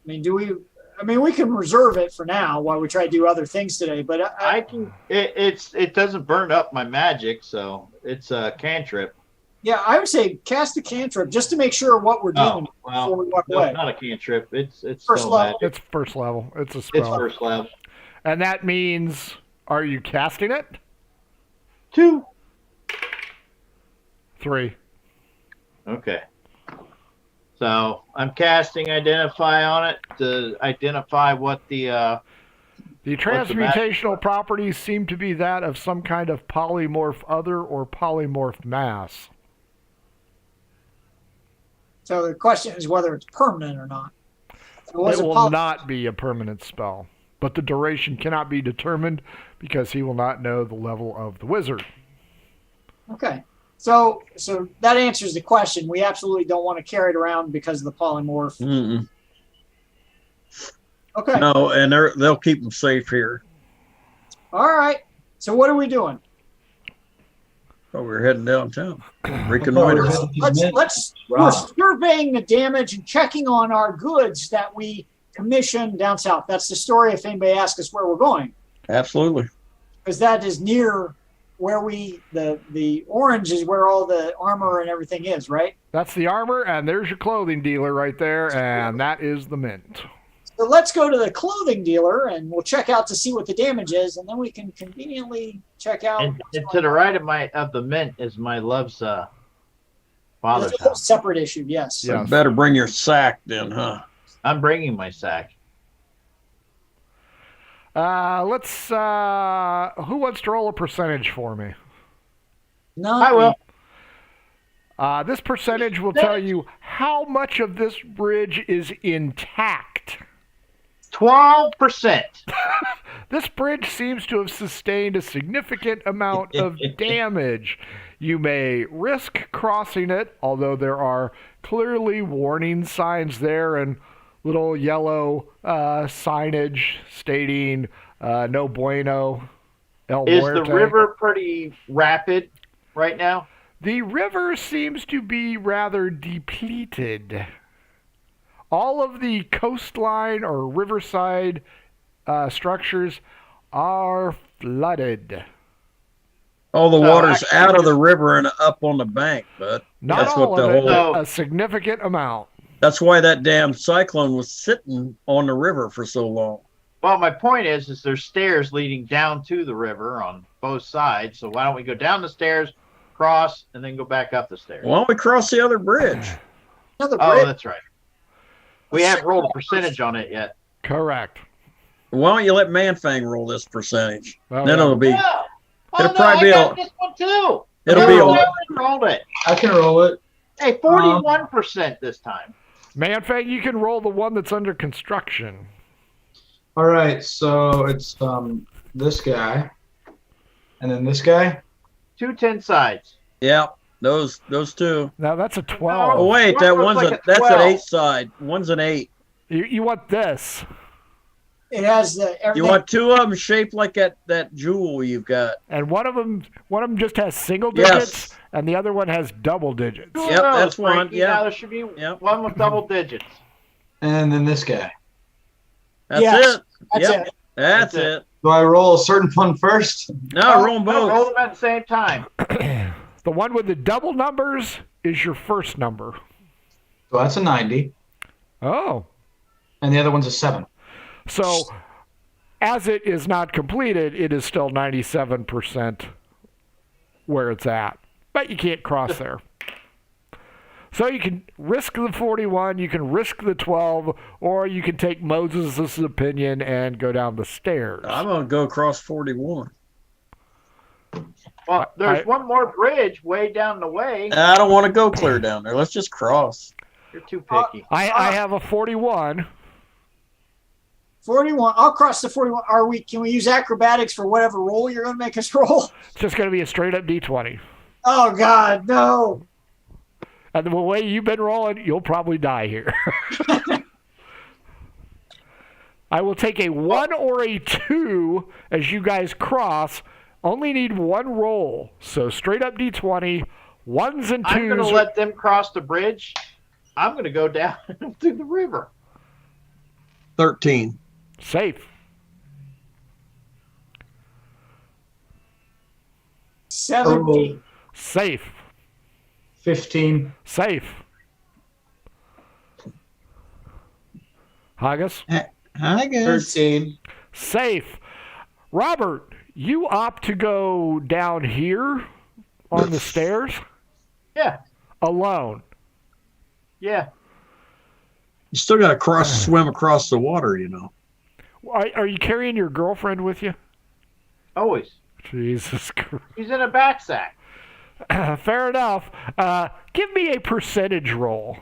D: I mean, we can reserve it for now while we try to do other things today. But
G: I can. It doesn't burn up my magic, so it's a cantrip.
D: yeah, I would say cast a cantrip just to make sure what we're doing before we walk
G: no,
D: away.
G: it's not a cantrip. It's
D: First
G: still
D: level.
G: magic.
B: It's first level. It's a
G: It's
B: spell.
G: first level.
B: And that means, are you casting it?
G: 2.
B: 3.
G: Okay. So I'm casting identify on it to identify what the
B: The transmutational properties seem to be that of some kind of polymorph other or polymorph mass.
D: So the question is whether it's permanent or not. If it was
B: It
D: a
B: will not be a permanent spell, but the duration cannot be determined because he will not know the level of the wizard.
D: Okay. So that answers the question. We absolutely don't want to carry it around because of the polymorph.
I: Mm-mm.
D: Okay.
I: No, and they'll keep them safe here.
D: All right. So what are we doing?
I: Oh, we're heading downtown. Reconnoiter.
D: We're surveying the damage and checking on our goods that we commissioned down south. That's the story if anybody asks us where we're going.
I: Absolutely.
D: Because that is near where the orange is where all the armor and everything is, right?
B: That's the armor, and there's your clothing dealer right there, and that is the mint.
D: So let's go to the clothing dealer, and we'll check out to see what the damage is, and then we can conveniently check out.
G: And to the right of the mint is my love's father's
D: That's a
G: house.
D: separate issue, yes.
I: So you better bring your sack then, huh?
G: I'm bringing my sack.
B: Let's. Who wants to roll a percentage for me?
D: No,
G: I will.
B: This percentage will tell you how much of this bridge is intact.
G: 12%.
B: This bridge seems to have sustained a significant amount of damage. You may risk crossing it, although there are clearly warning signs there and little yellow signage stating no bueno, El
G: Is
B: Muerte.
G: the river pretty rapid right now?
B: The river seems to be rather depleted. All of the coastline or riverside structures are flooded.
I: All the water's out of the river and up on the bank, but
B: Not
I: that's
B: all
I: what the
B: of it,
I: whole.
B: a significant amount.
I: That's why that damn cyclone was sitting on the river for so long.
G: Well, my point is there's stairs leading down to the river on both sides. So why don't we go down the stairs, cross, and then go back up the stairs?
I: Why don't we cross the other bridge?
D: Another
G: Oh,
D: bridge.
G: that's right. We haven't rolled a percentage on it yet.
B: Correct.
I: Why don't you let Manfang roll this percentage?
B: Well,
I: Then
B: yeah.
I: it'll be.
G: Yeah.
I: It'll
G: no,
I: probably
G: I
I: be
G: got this one too.
I: It'll be
G: I
I: a.
G: rolled it.
E: I can roll it.
G: Hey, 41% this time.
B: Manfang, you can roll the one that's under construction.
E: All right, so it's this guy, and then this guy.
G: 2 10 sides.
I: Yeah, those two.
B: Now that's a 12.
I: Oh wait,
G: One
I: that
G: looks
I: one's
G: like a
I: that's an
G: 12.
I: 8 side. One's an 8.
B: You want this.
D: It has the everything.
I: You want two of them shaped like that jewel you've got.
B: And one of them just has single
I: Yes.
B: digits, and the other one has double digits.
G: Who
I: Yep,
G: knows,
I: that's one,
G: Frankie?
I: yeah.
G: Now there should be
I: Yep.
G: one with double digits.
E: And then this guy.
I: That's
D: Yes,
I: it.
D: That's
I: Yep,
D: it.
I: that's
G: That's
I: it.
E: Do I roll a certain one first?
I: No, roll them
G: No,
I: both.
G: roll them at the same time.
B: The one with the double numbers is your first number.
E: So that's a 90,
B: Oh.
E: and the other one's a 7.
B: So, as it is not completed, it is still 97% where it's at. But you can't cross there. So you can risk the 41, you can risk the 12, or you can take Moses' opinion and go down the stairs.
I: I'm gonna go across 41.
G: Well, there's one more bridge way down the way.
I: I don't want to go clear down there. Let's just cross.
G: You're too picky.
B: I have a 41.
D: 41. I'll cross the 41. Can we use acrobatics for whatever roll you're going to make us roll?
B: It's just going to be a straight up D20.
D: Oh, God, no.
B: And the way you've been rolling, you'll probably die here. I will take a 1 or a 2 as you guys cross. Only need one roll. So straight up D20, 1s and 2s.
G: I'm going to let them cross the bridge. I'm going to go down through the river.
I: 13.
B: Safe.
D: 17.
B: Safe.
E: 15.
B: Safe. Haggis?
I: I guess.
E: 13.
B: Safe. Robert, you opt to go down here on the stairs
G: Yeah.
B: alone.
G: Yeah.
H: You still got to swim across the water, you know.
B: Are you carrying your girlfriend with you?
G: Always.
B: Jesus Christ.
G: He's in a back sack.
B: Fair enough. Give me a percentage roll.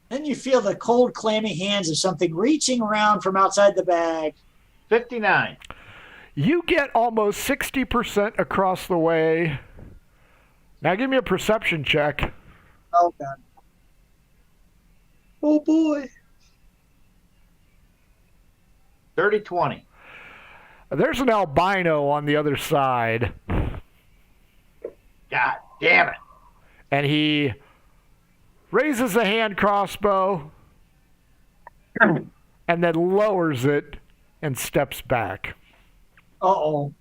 D: Then you feel the cold, clammy hands of something reaching around from outside the bag.
G: 59.
B: You get almost 60% across the way. Now give me a perception check.
D: Oh, God.
F: Oh boy.
G: 30-20.
B: There's an albino on the other side,
G: God damn it.
B: and he raises a hand crossbow and then lowers it and steps back.
D: Uh-oh.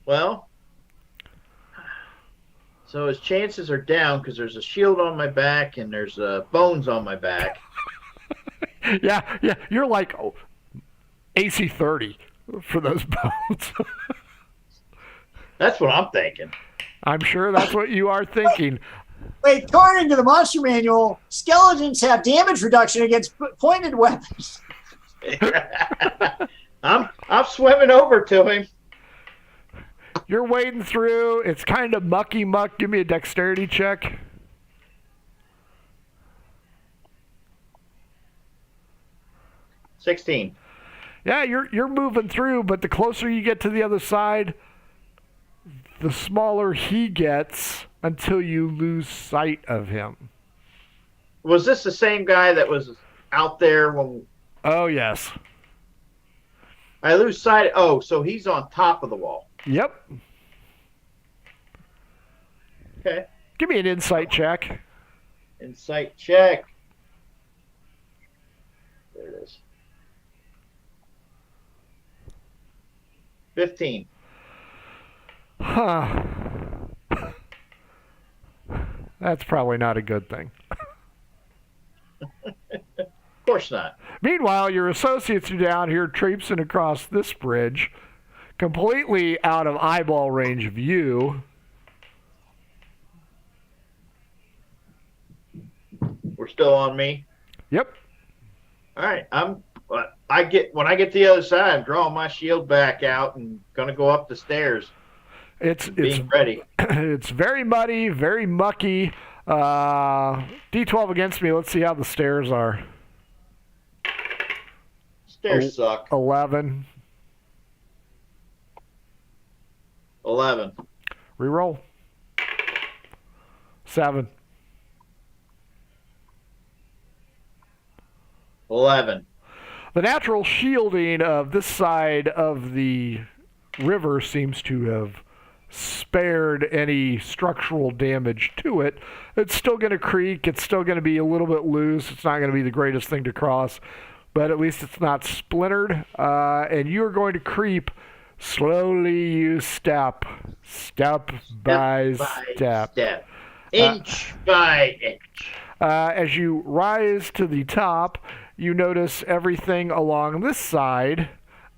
G: Well, so his chances are down because there's a shield on my back and there's bones on my back.
B: Yeah, you're like AC 30 for those bones.
G: That's what I'm thinking.
B: I'm sure that's what you are thinking.
D: Wait, according to the monster manual, skeletons have damage reduction against pointed weapons.
G: I'm swimming over to him.
B: You're wading through. It's kind of mucky muck. Give me a dexterity check.
G: $16.
B: Yeah, you're moving through, but the closer you get to the other side, the smaller he gets until you lose sight of him.
G: Was this the same guy that was out there when
B: Oh, yes.
G: I lose sight? Oh, so he's on top of the wall.
B: Yep.
G: Okay.
B: Give me an insight check.
G: Insight check. There it is. 15.
B: Huh. That's probably not a good thing.
G: Of course not.
B: Meanwhile, your associates are down here traipsing across this bridge, completely out of eyeball range of you.
G: We're still on me.
B: Yep.
G: All right. When I get to the other side, I'm drawing my shield back out and gonna go up the stairs.
B: It's
G: Being ready.
B: It's very muddy, very mucky. D12 against me. Let's see how the stairs are.
G: Stairs suck.
B: 11.
G: 11.
B: Reroll. 7.
G: 11.
B: The natural shielding of this side of the river seems to have spared any structural damage to it. It's still going to creak. It's still going to be a little bit loose. It's not going to be the greatest thing to cross, but at least it's not splintered. And you're going to creep slowly. You step by step.
G: Inch by inch.
B: As you rise to the top, you notice everything along this side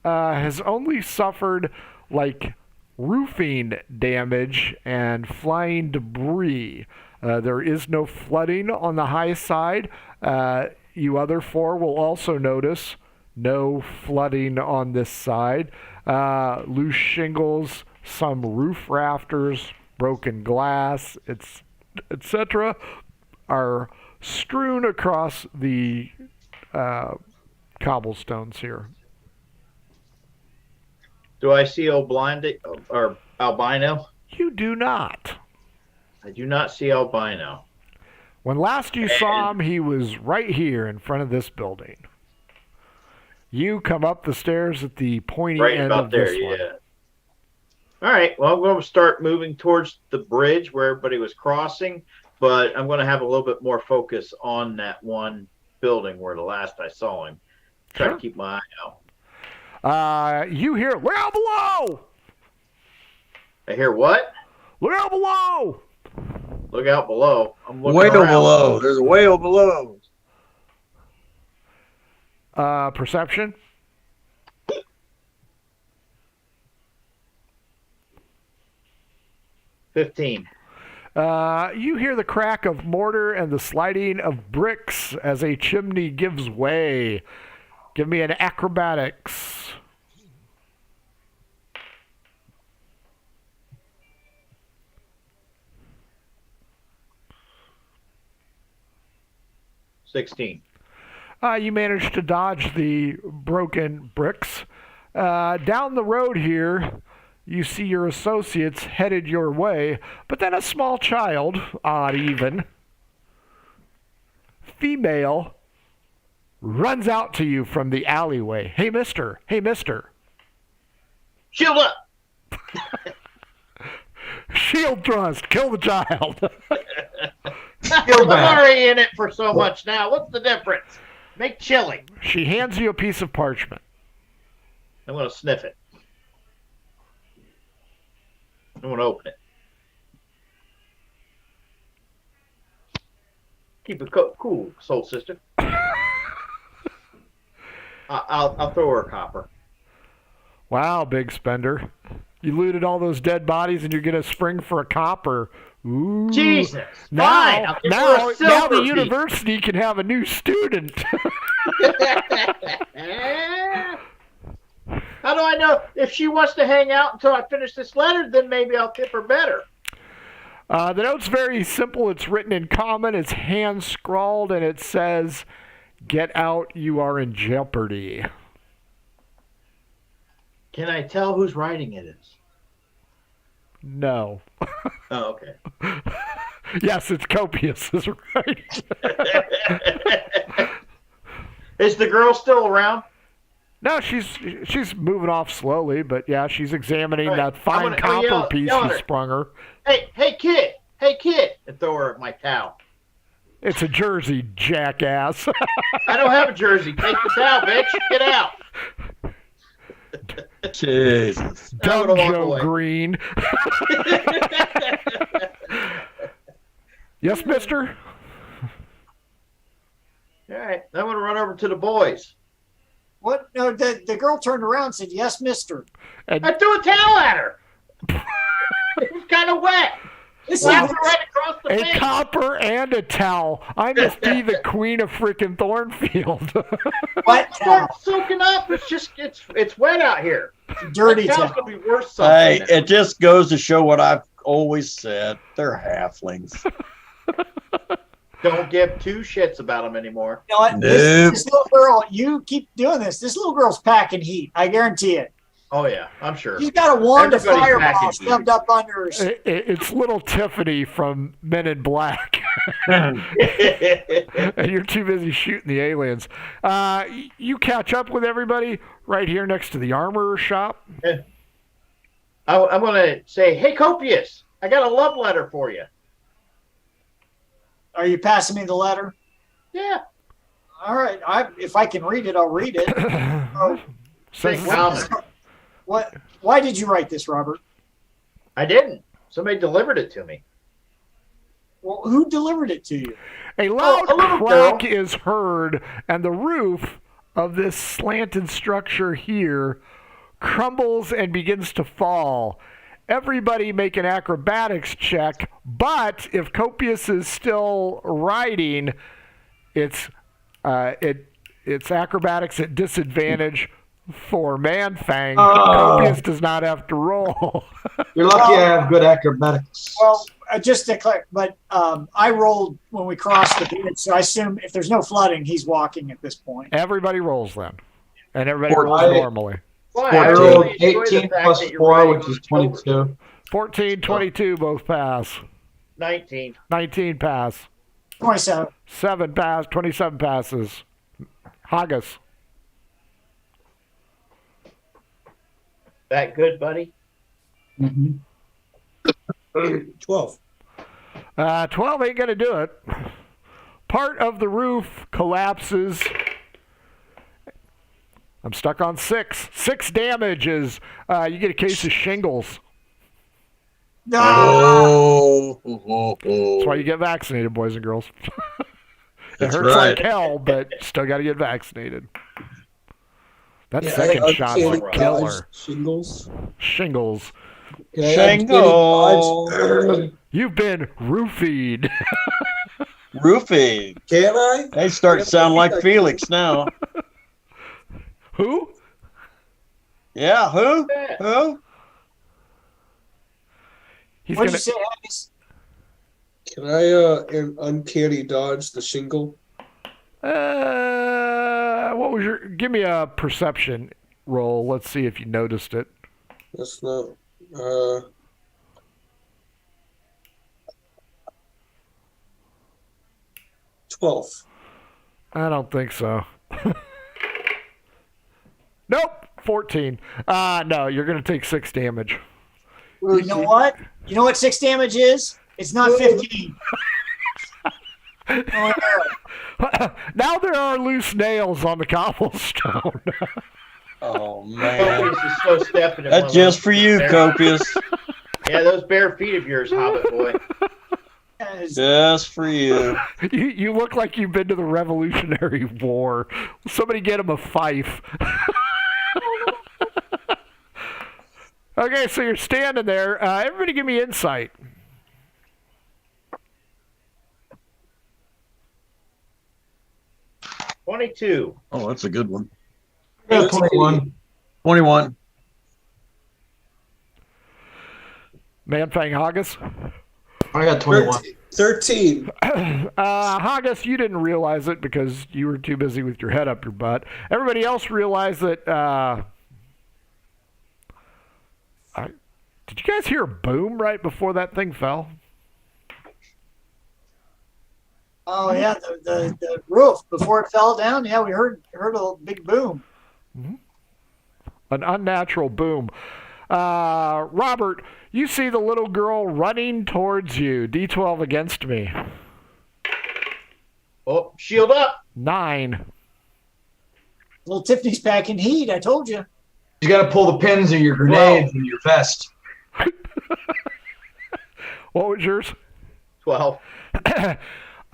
B: has only suffered like roofing damage and flying debris. There is no flooding on the high side. You other four will also notice no flooding on this side. Loose shingles, some roof rafters, broken glass, etc. are strewn across the cobblestones here.
G: Do I see or albino?
B: You do not.
G: I do not see albino.
B: When last you saw him, he was right here in front of this building. You come up the stairs at the pointy end of this one.
G: All right. Well, I'm going to start moving towards the bridge where everybody was crossing, but I'm going to have a little bit more focus on that one building where the last I saw him. Try to keep my eye out.
B: You hear, look out below!
G: I hear what?
B: Look out below!
G: Look out below. I'm looking
H: Whale
G: around.
H: below. There's a whale below.
B: Perception?
G: $15.
B: You hear the crack of mortar and the sliding of bricks as a chimney gives way. Give me an acrobatics.
G: $16.
B: You managed to dodge the broken bricks. Down the road here, you see your associates headed your way, but then a small child, odd even, female, runs out to you from the alleyway. Hey, mister. Hey, mister.
G: Shield up.
B: Shield thrust. Kill the child.
G: I'm already in it for so much now. What's the difference? Make chili.
B: She hands you a piece of parchment.
G: I'm going to sniff it. I'm going to open it. Keep it cool, soul sister. I'll throw her a copper.
B: Wow, big spender. You looted all those dead bodies and you're going to spring for a copper. Ooh.
G: Jesus.
B: Now,
G: Fine. I'll give
B: now,
G: her a
B: now
G: silver
B: the
G: piece.
B: university can have a new student.
G: How do I know? If she wants to hang out until I finish this letter, then maybe I'll tip her better.
B: The note's very simple. It's written in common. It's hand-scrawled, and it says, "Get out, you are in jeopardy."
G: Can I tell whose writing it is?
B: No.
G: Oh, okay.
B: Yes, it's Copious, is right.
G: Is the girl still around?
B: No, she's moving off slowly, but yeah, she's examining
G: Right.
B: that fine copper piece
G: yell at
B: you
G: her.
B: sprung her.
G: Hey, kid! Hey, kid! And throw her my towel.
B: It's a jersey, jackass.
G: I don't have a jersey. Take the towel, bitch. Get out.
H: Jesus.
B: Dumb
G: I'm gonna walk
B: Joe
G: away.
B: Green. Yes, mister?
G: All right. I'm going to run over to the boys.
D: What? No, the girl turned around and said, "Yes, mister."
B: And
G: I threw a towel at her. It was kind of wet.
D: This
G: Slapped
D: is
G: her right across the
B: a
G: face.
B: copper and a towel. I must be the queen of frickin' Thornfield.
D: wet towel,
G: Start soaking up. It's just it's wet out here.
D: dirty
G: That towel's
D: towel.
G: gonna be worse.
I: Hey,
G: Something.
I: it just goes to show what I've always said. They're halflings.
G: Don't give two shits about them anymore.
D: You know what? This little girl, you keep doing this. This little girl's packing heat. I guarantee it.
G: Oh yeah, I'm sure.
D: She's got a wand of
G: Everybody's
D: fireball
G: packing heat.
D: shoved up under her.
B: It's little Tiffany from Men in Black. And you're too busy shooting the aliens. You catch up with everybody right here next to the armorer shop.
G: I'm gonna say, hey, Copious, I got a love letter for you.
D: Are you passing me the letter?
G: Yeah.
D: All right. If I can read it, I'll read it. Oh,
B: Says,
G: Common.
D: what? Why did you write this, Robert?
G: I didn't. Somebody delivered it to me.
D: Well, who delivered it to you?
B: a loud
G: a little
B: crack
G: girl.
B: is heard, and the roof of this slanted structure here crumbles and begins to fall. Everybody make an acrobatics check, but if Copious is still riding, it's acrobatics at disadvantage for Manfang.
E: Oh.
B: Copious does not have to roll.
E: You're lucky I have good acrobatics.
D: Well, just to clarify, but I rolled when we crossed the bridge, so I assume if there's no flooding, he's walking at this point.
B: Everybody rolls then, and everybody
E: Four-
B: rolls
E: I-
B: normally.
G: Boy,
E: I
G: I
E: rolled
G: really enjoy the
E: 18
G: fact
E: plus
G: that you're
E: 4,
G: writing
E: which is
G: on
E: 22.
B: 14, 22 both pass.
G: 19.
B: 19 pass.
D: 27.
B: 7 pass. 27 passes. Haggis.
G: That good, buddy?
E: Mm-hmm.
H: 12.
B: 12 ain't gonna do it. Part of the roof collapses. I'm stuck on 6. 6 damages. You get a case of shingles.
D: No.
B: That's why you get vaccinated, boys and girls. It
H: That's
B: hurts like
H: right.
B: hell, but still got to get vaccinated. That
H: Yeah,
B: second
H: I
B: shot's a
H: can't
B: killer.
H: dodge Shingles.
B: Shingles.
H: Can I
I: Shingle.
H: dodge-
B: You've been roofied.
I: Roofing.
H: Can I?
I: They start to sound like Felix now.
B: Who?
I: Yeah, who? Who?
B: He's
D: What did
B: gonna.
D: you say, Haggis?
H: Can I uncanny dodge the shingle?
B: What was your? Give me a perception roll. Let's see if you noticed it.
F: That's not. 12.
B: I don't think so. Nope. 14. No, you're gonna take 6 damage.
D: You know what? You know what 6 damage is? It's not 15.
B: Now there are loose nails on the cobblestone.
I: Oh man,
G: Copious is so stepping in one
I: that's
G: of
I: just
G: those
I: for you,
G: bare-
I: Copious.
G: Yeah, those bare feet of yours, Hobbit boy.
I: Just for you.
B: You look like you've been to the Revolutionary War. Somebody get him a fife. Okay, so you're standing there. Everybody give me insight.
G: $22.
H: Oh, that's a good one.
E: I got 21.
H: 21.
B: Manfang Haggis.
E: I got 21.
F: 13.
B: Haggis, you didn't realize it because you were too busy with your head up your butt. Everybody else realized that. Did you guys hear a boom right before that thing fell?
D: Oh yeah, the roof before it fell down. Yeah, we heard a big boom.
B: Mm-hmm. An unnatural boom. Robert, you see the little girl running towards you. D12 against me.
G: Oh, shield up.
B: 9.
D: Little Tiffany's packing heat. I told you.
E: You got to pull the pins of your grenades in your vest.
B: What was yours?
G: 12.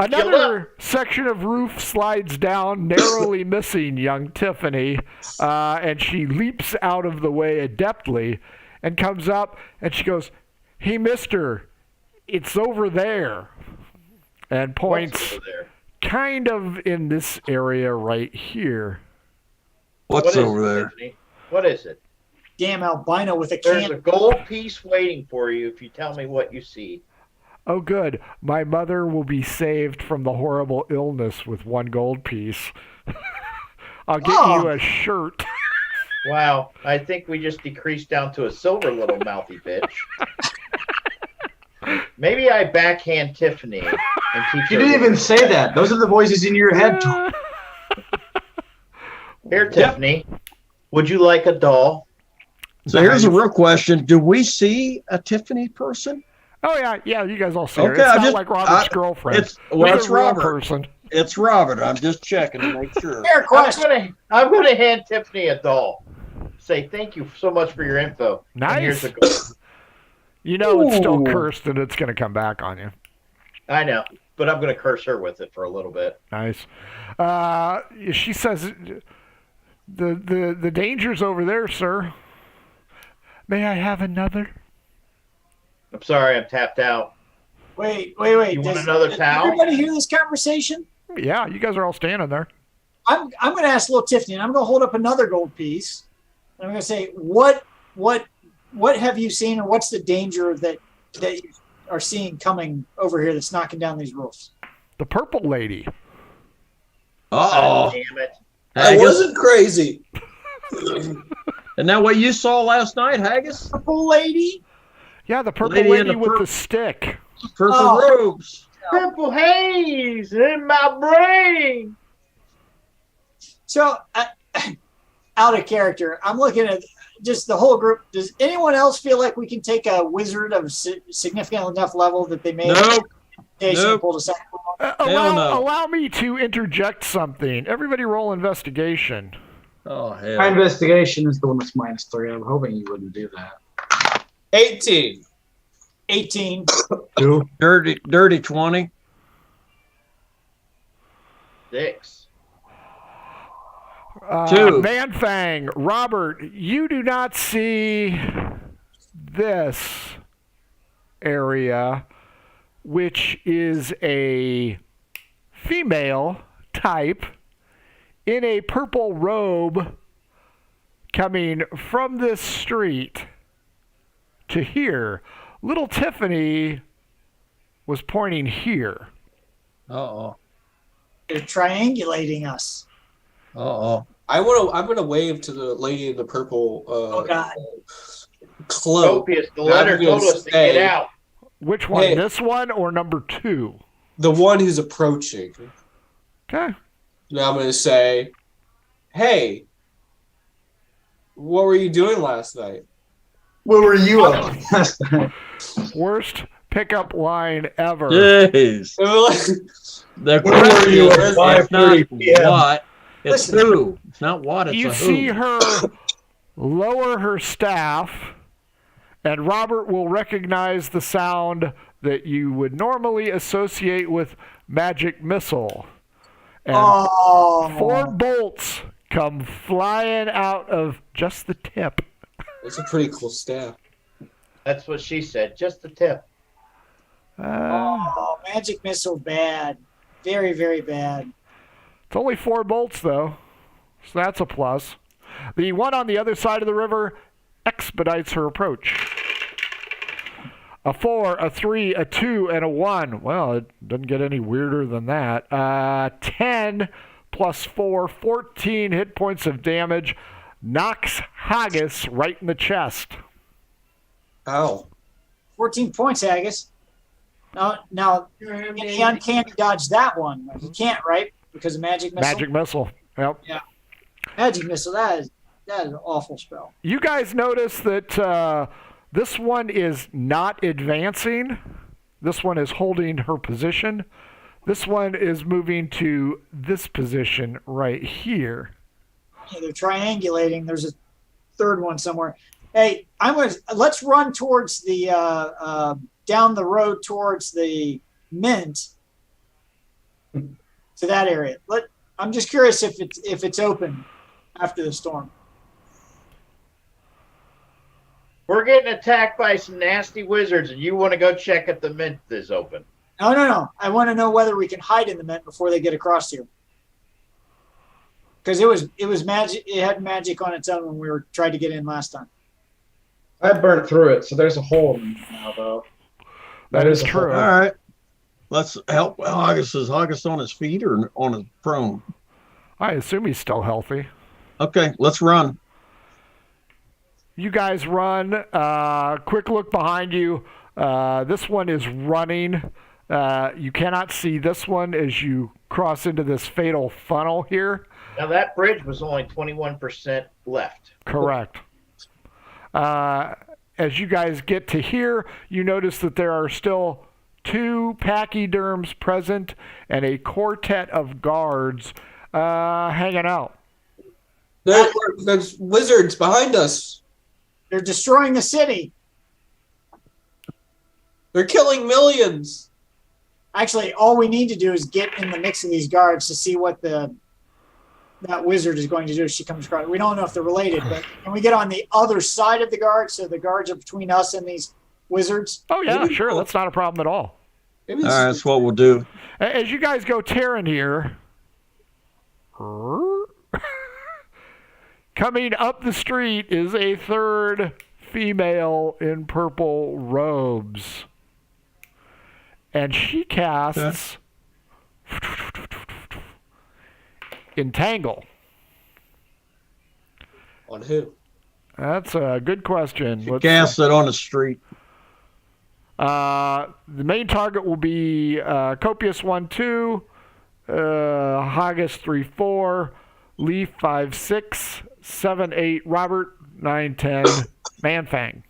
B: Another section of roof slides down, narrowly missing young Tiffany, and she leaps out of the way adeptly and comes up, and she goes, "Hey, mister, it's over there," and points
G: Over there?
B: kind of in this area right here.
H: What's
G: What is
H: over
G: it,
H: there?
G: Tiffany? What is it?
D: Damn albino with a
G: There's
D: can.
G: a gold piece waiting for you if you tell me what you see.
B: Oh, good. My mother will be saved from the horrible illness with 1 gold piece. I'll get you a shirt.
G: Wow, I think we just decreased down to a silver little mouthy bitch. Maybe I backhand Tiffany and teach
E: You
G: her.
E: didn't even say that. Those are the voices in your head.
G: Here, Tiffany, would you like a doll?
H: So here's a real question. Do we see a Tiffany person?
B: Oh, yeah, you guys all see her.
I: Okay,
B: It's
I: I
B: not
I: just-
B: like Robert's girlfriend.
I: It's well,
B: She's
I: it's
B: a real
I: Robert.
B: person.
I: It's Robert. I'm just checking to make sure.
D: Fair question.
G: I'm gonna hand Tiffany a doll. Say thank you so much for your info.
B: Nice.
G: And here's a gold.
B: You know it's still
H: Ooh.
B: cursed and it's going to come back on you.
G: I know, but I'm gonna curse her with it for a little bit.
B: Nice. She says, the danger's over there, sir. May I have another?
G: I'm sorry, I'm tapped out.
D: Wait.
G: You want another
D: Does
G: towel?
D: everybody hear this conversation?
B: Yeah, you guys are all standing there.
D: I'm going to ask little Tiffany, and I'm going to hold up another gold piece. And I'm going to say, what have you seen, or what's the danger that you are seeing coming over here that's knocking down these roofs?
B: The purple lady.
H: Uh-oh.
G: Damn it.
F: I
H: Haggis?
F: wasn't crazy.
H: Isn't that what you saw last night, Haggis?
D: Purple lady?
B: Yeah, the purple
H: Lady in
B: lady
H: the
B: with
H: pur-
B: the stick.
H: Purple
D: Oh.
H: robes.
G: Purple haze in my brain.
D: So, out of character, I'm looking at just the whole group. Does anyone else feel like we can take a wizard of significant enough level that they may
H: Nope. Nope.
D: pull aside?
B: Allow me to interject something. Everybody roll investigation.
H: Oh,
E: My
H: hell.
E: investigation is the one that's -3. I'm hoping you wouldn't do that.
F: 18.
D: 18.
H: Dirty 20.
G: 6.
H: 2.
B: Manfang, Robert, you do not see this area, which is a female type in a purple robe coming from this street to here. Little Tiffany was pointing here.
H: Uh-oh.
D: They're triangulating us.
I: Uh-oh.
F: I'm gonna wave to the lady in the purple
D: Oh God.
F: cloak.
G: Copious, the letter
F: I'm gonna
G: told us to
F: say-
G: get out.
B: Which one?
F: Hey.
B: This one or number 2?
F: The one who's approaching.
B: Okay.
F: Now I'm gonna say, hey, what were you doing last night?
E: Where were you up last night?
B: Worst pickup line ever.
H: Jeez. The
E: Where were
H: question
E: you
H: is,
E: at
H: it's not
E: 5:30 p.m.?
H: what, it's
D: Listen.
H: who. It's not what, it's
B: You
H: a
B: see
H: who.
B: her lower her staff, and Robert will recognize the sound that you would normally associate with magic missile. And
D: Oh.
B: 4 bolts come flying out of just the tip.
F: It's a pretty cool staff.
G: That's what she said. Just the tip.
D: Oh, magic missile bad. Very, very bad.
B: It's only 4 bolts, though, so that's a plus. The one on the other side of the river expedites her approach. A 4, a 3, a 2, and a 1. Well, it doesn't get any weirder than that. 10 plus 4, 14 hit points of damage. Knocks Haggis right in the chest.
F: Ow.
D: 14 points, Haggis. Now, he uncanny dodged that one. He can't, right? Because of magic missile.
B: Magic missile. Yep.
D: Magic missile. That is an awful spell.
B: You guys notice that this one is not advancing. This one is holding her position. This one is moving to this position right here.
D: Yeah, they're triangulating. There's a third one somewhere. Hey, let's run towards the down the road towards the mint to that area. I'm just curious if it's open after the storm.
G: We're getting attacked by some nasty wizards, and you want to go check if the mint is open.
D: No. I want to know whether we can hide in the mint before they get across here. Because it was magic. It had magic on its own when we tried to get in last time.
E: I burnt through it, so there's a hole in it now, though.
B: That is true.
H: All right. Let's help August. Is August on his feet or on his prone?
B: I assume he's still healthy.
H: Okay, let's run.
B: You guys run. Quick look behind you. This one is running. You cannot see this one as you cross into this fatal funnel here.
G: Now, that bridge was only 21% left.
B: Correct. As you guys get to here, you notice that there are still 2 pachyderms present and a quartet of guards hanging out.
F: There's wizards behind us.
D: They're destroying the city.
F: They're killing millions.
D: Actually, all we need to do is get in the mix of these guards to see what that wizard is going to do if she comes across. We don't know if they're related, but can we get on the other side of the guards so the guards are between us and these wizards?
B: Oh, yeah, sure. That's not a problem at all.
H: All right, that's what we'll do.
B: As you guys go tearing here, coming up the street is a 3rd female in purple robes. And she casts Entangle.
F: On who?
B: That's a good question.
H: She casts it on the street.
B: The main target will be Copious 1-2, Haggis 3-4, Leaf 5-6, 7-8, Robert 9-10, Manfang.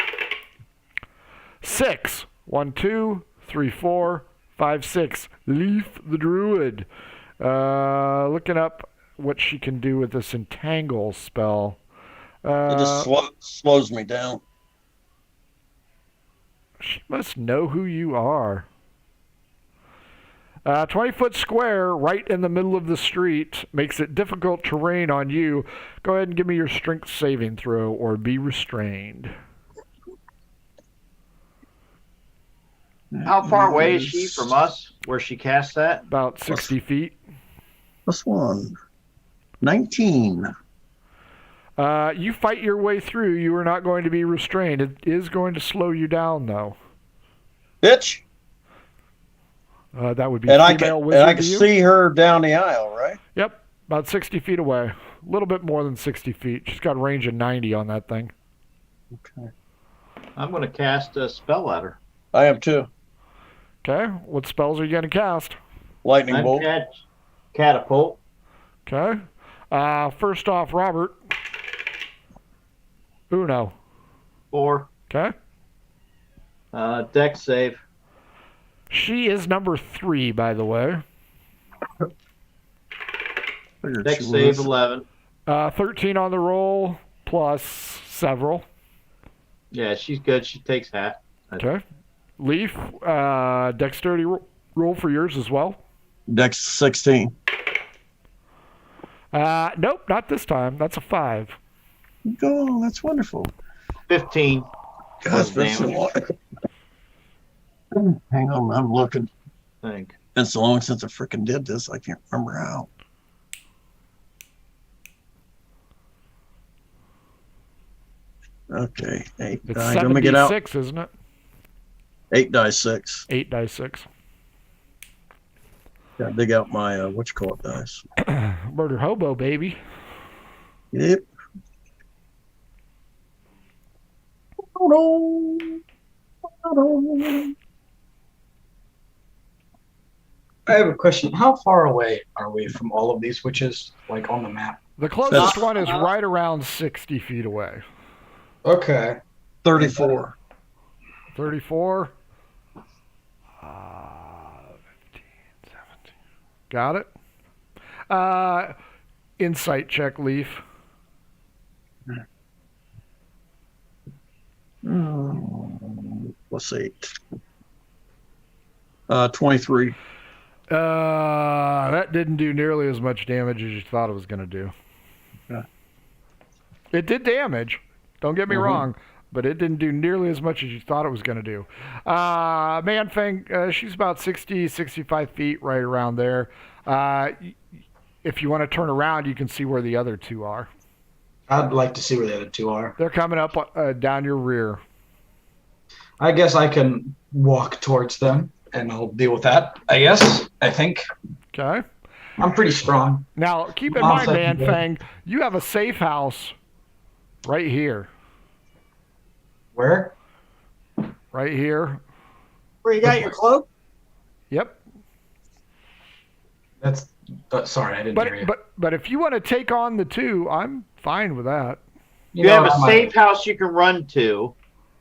B: 6, 1-2, 3-4, 5-6, Leaf the Druid. Looking up what she can do with this Entangle spell.
I: It just slows me down.
B: She must know who you are. 20-foot square right in the middle of the street makes it difficult terrain on you. Go ahead and give me your strength saving throw or be restrained.
G: How far away is she from us, where she casts that?
B: About 60 feet.
H: Plus 1. 19.
B: You fight your way through. You are not going to be restrained. It is going to slow you down, though.
I: Bitch.
B: That would be
I: And
B: female
I: I
B: wizard
I: can
B: to you.
I: see her down the aisle, right?
B: Yep, about 60 feet away. A little bit more than 60 feet. She's got a range of 90 on that thing.
I: Okay.
G: I'm going to cast a spell at her.
I: I am too.
B: Okay, what spells are you going to cast?
I: Lightning bolt.
G: Catapult.
B: Okay. First off, Robert. Uno.
G: 4.
B: Okay.
G: Dex save.
B: She is number 3, by the way.
G: Dex save 11.
B: 13 on the roll, plus several.
G: Yeah, she's good. She takes half.
B: Okay. Leaf, dexterity roll for yours as well.
I: Dex 16.
B: Nope, not this time. That's a 5.
I: Oh, that's wonderful.
G: 15.
I: God, it's been so long. Hang on, I'm looking.
G: I think.
I: It's so long since I freaking did this. I can't remember how. Okay, 8
B: It's
I: die. Let me get out.
B: 7d6, isn't it?
I: 8 die 6.
B: 8 dice 6.
I: Gotta dig out my what you call it dice.
B: Murder hobo, baby.
I: Yep.
E: I have a question. How far away are we from all of these witches, like on the map?
B: The closest one is right around 60 feet away.
E: Okay.
I: 34.
B: 34. 15, 17. Got it. Insight check, Leaf.
I: Plus 8. 23.
B: That didn't do nearly as much damage as you thought it was going to do.
I: Yeah.
B: It did damage. Don't get me wrong, but it didn't do nearly as much as you thought it was going to do. Man-Fang, she's about 60, 65 feet, right around there. If you want to turn around, you can see where the other two are.
E: I'd like to see where the other two are.
B: They're coming up down your rear.
E: I guess I can walk towards them, and I'll deal with that, I guess. I think.
B: Okay.
E: I'm pretty strong.
B: Now, keep in mind, Man-Fang, you have a safe house right here.
E: Where?
B: Right here.
D: Where you got your cloak?
B: Yep.
E: That's. Sorry, I didn't hear you.
B: But if you want to take on the two, I'm fine with that.
G: You have a safe house you can run to,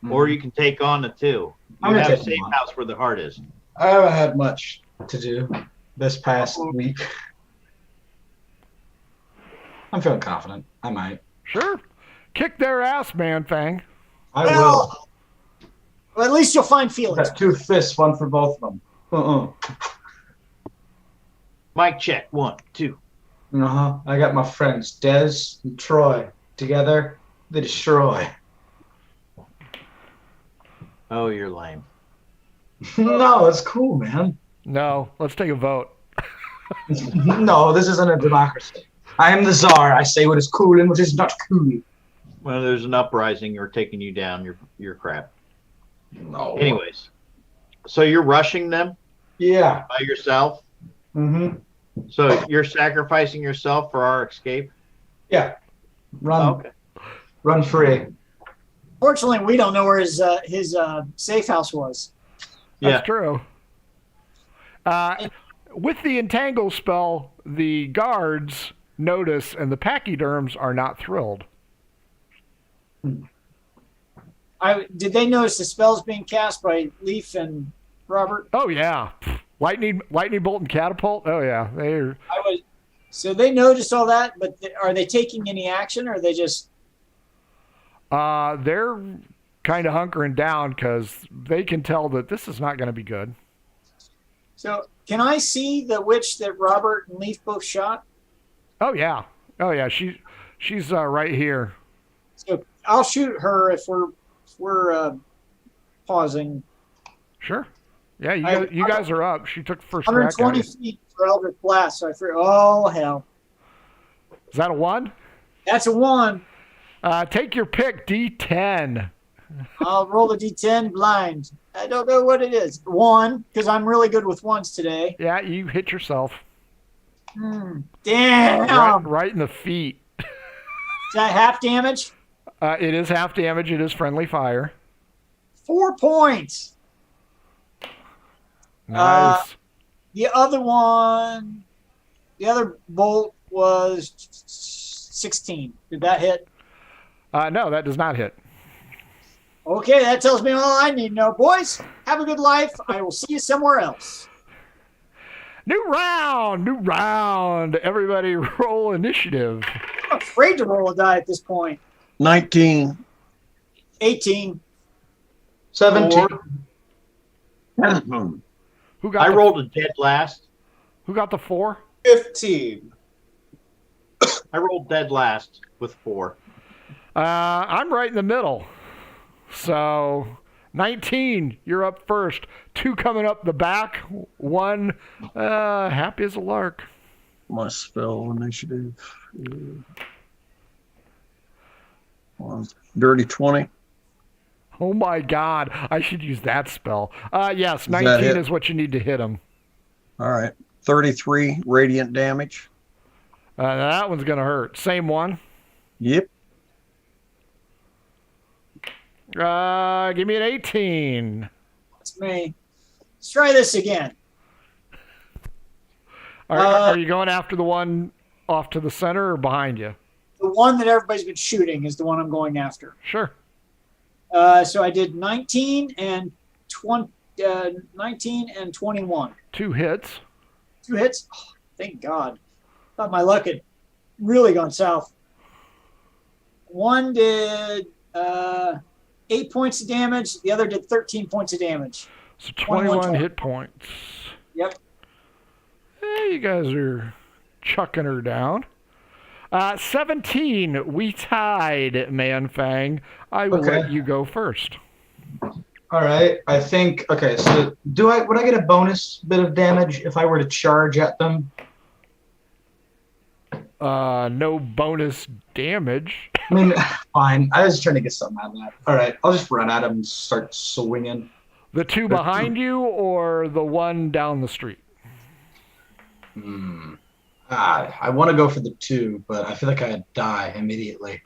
G: or you can take on the 2. You have a safe house where the heart is.
E: I haven't had much to do this past week. I'm feeling confident. I might.
B: Sure. Kick their ass, Man-Fang.
E: I will.
D: Well, at least you'll find feelings.
E: Got 2 fists, one for both of them.
G: Mic check. 1, 2.
E: I got my friends Dez and Troy. Together, they destroy.
G: Oh, you're lame.
E: No, it's cool, man.
B: No, let's take a vote.
E: No, this isn't a democracy. I am the czar. I say what is cool and what is not cool.
G: Well, there's an uprising or taking you down. You're crap.
E: No.
G: Anyways, so you're rushing them?
E: Yeah.
G: By yourself?
E: Mm-hmm.
G: So you're sacrificing yourself for our escape?
E: Yeah. Run.
G: Oh, okay.
E: Run free.
D: Fortunately, we don't know where his safe house was.
B: That's true. With the entangle spell, the guards notice, and the pachyderms are not thrilled.
D: Did they notice the spells being cast by Leaf and Robert?
B: Oh yeah, lightning bolt and catapult. Oh yeah, they're.
D: So they noticed all that, but are they taking any action, or are they just?
B: They're kind of hunkering down because they can tell that this is not going to be good.
D: So can I see the witch that Robert and Leaf both shot?
B: Oh yeah. She's right here.
D: So I'll shoot her if we're pausing.
B: Sure. Yeah, you guys are up. She took the first
D: 120 feet for Eldritch Blast. So I figured, oh hell.
B: Is that a 1?
D: That's a 1.
B: Take your pick, D10.
D: I'll roll the d10 blind. I don't know what it is. 1, because I'm really good with ones today.
B: Yeah, you hit yourself.
D: Damn!
B: Right in the feet.
D: Is that half damage?
B: It is half damage. It is friendly fire.
D: 4 points.
B: Nice.
D: The other one, the other bolt was 16. Did that hit?
B: No, that does not hit.
D: Okay, that tells me all I need to know. Boys, have a good life. I will see you somewhere else.
B: New round. Everybody roll initiative.
D: I'm afraid to roll a die at this point.
I: 19.
D: 18.
E: 17.
B: Who got
G: I
B: the,
G: rolled a dead last.
B: Who got the 4?
F: 15.
G: I rolled dead last with 4.
B: I'm right in the middle. So 19, you're up first. 2 coming up the back. 1 happy as a lark.
I: My spell initiative. Dirty 20.
B: Oh my God, I should use that spell. Yes,
I: Does that
B: 19
I: hit?
B: is what you need to hit him.
I: All right. 33 radiant damage.
B: That one's going to hurt. Same one.
I: Yep.
B: Give me an 18.
D: That's me. Let's try this again.
B: Are you going after the one off to the center or behind you?
D: The one that everybody's been shooting is the one I'm going after.
B: Sure.
D: So I did 19 and 20, 19 and 21.
B: 2 hits.
D: 2 hits? Oh, thank God. Thought my luck had really gone south. One did 8 points of damage. The other did 13 points of damage.
B: So 21 hit points.
D: Yep.
B: Hey, you guys are chucking her down. 17, we tied, Manfang. I will let you go first.
E: All right. I think. Okay. So would I get a bonus bit of damage if I were to charge at them?
B: No bonus damage.
E: I mean, fine. I was trying to get something out of that. All right. I'll just run at him and start swinging.
B: The 2 behind you or the one down the street?
E: I want to go for the 2, but I feel like I'd die immediately.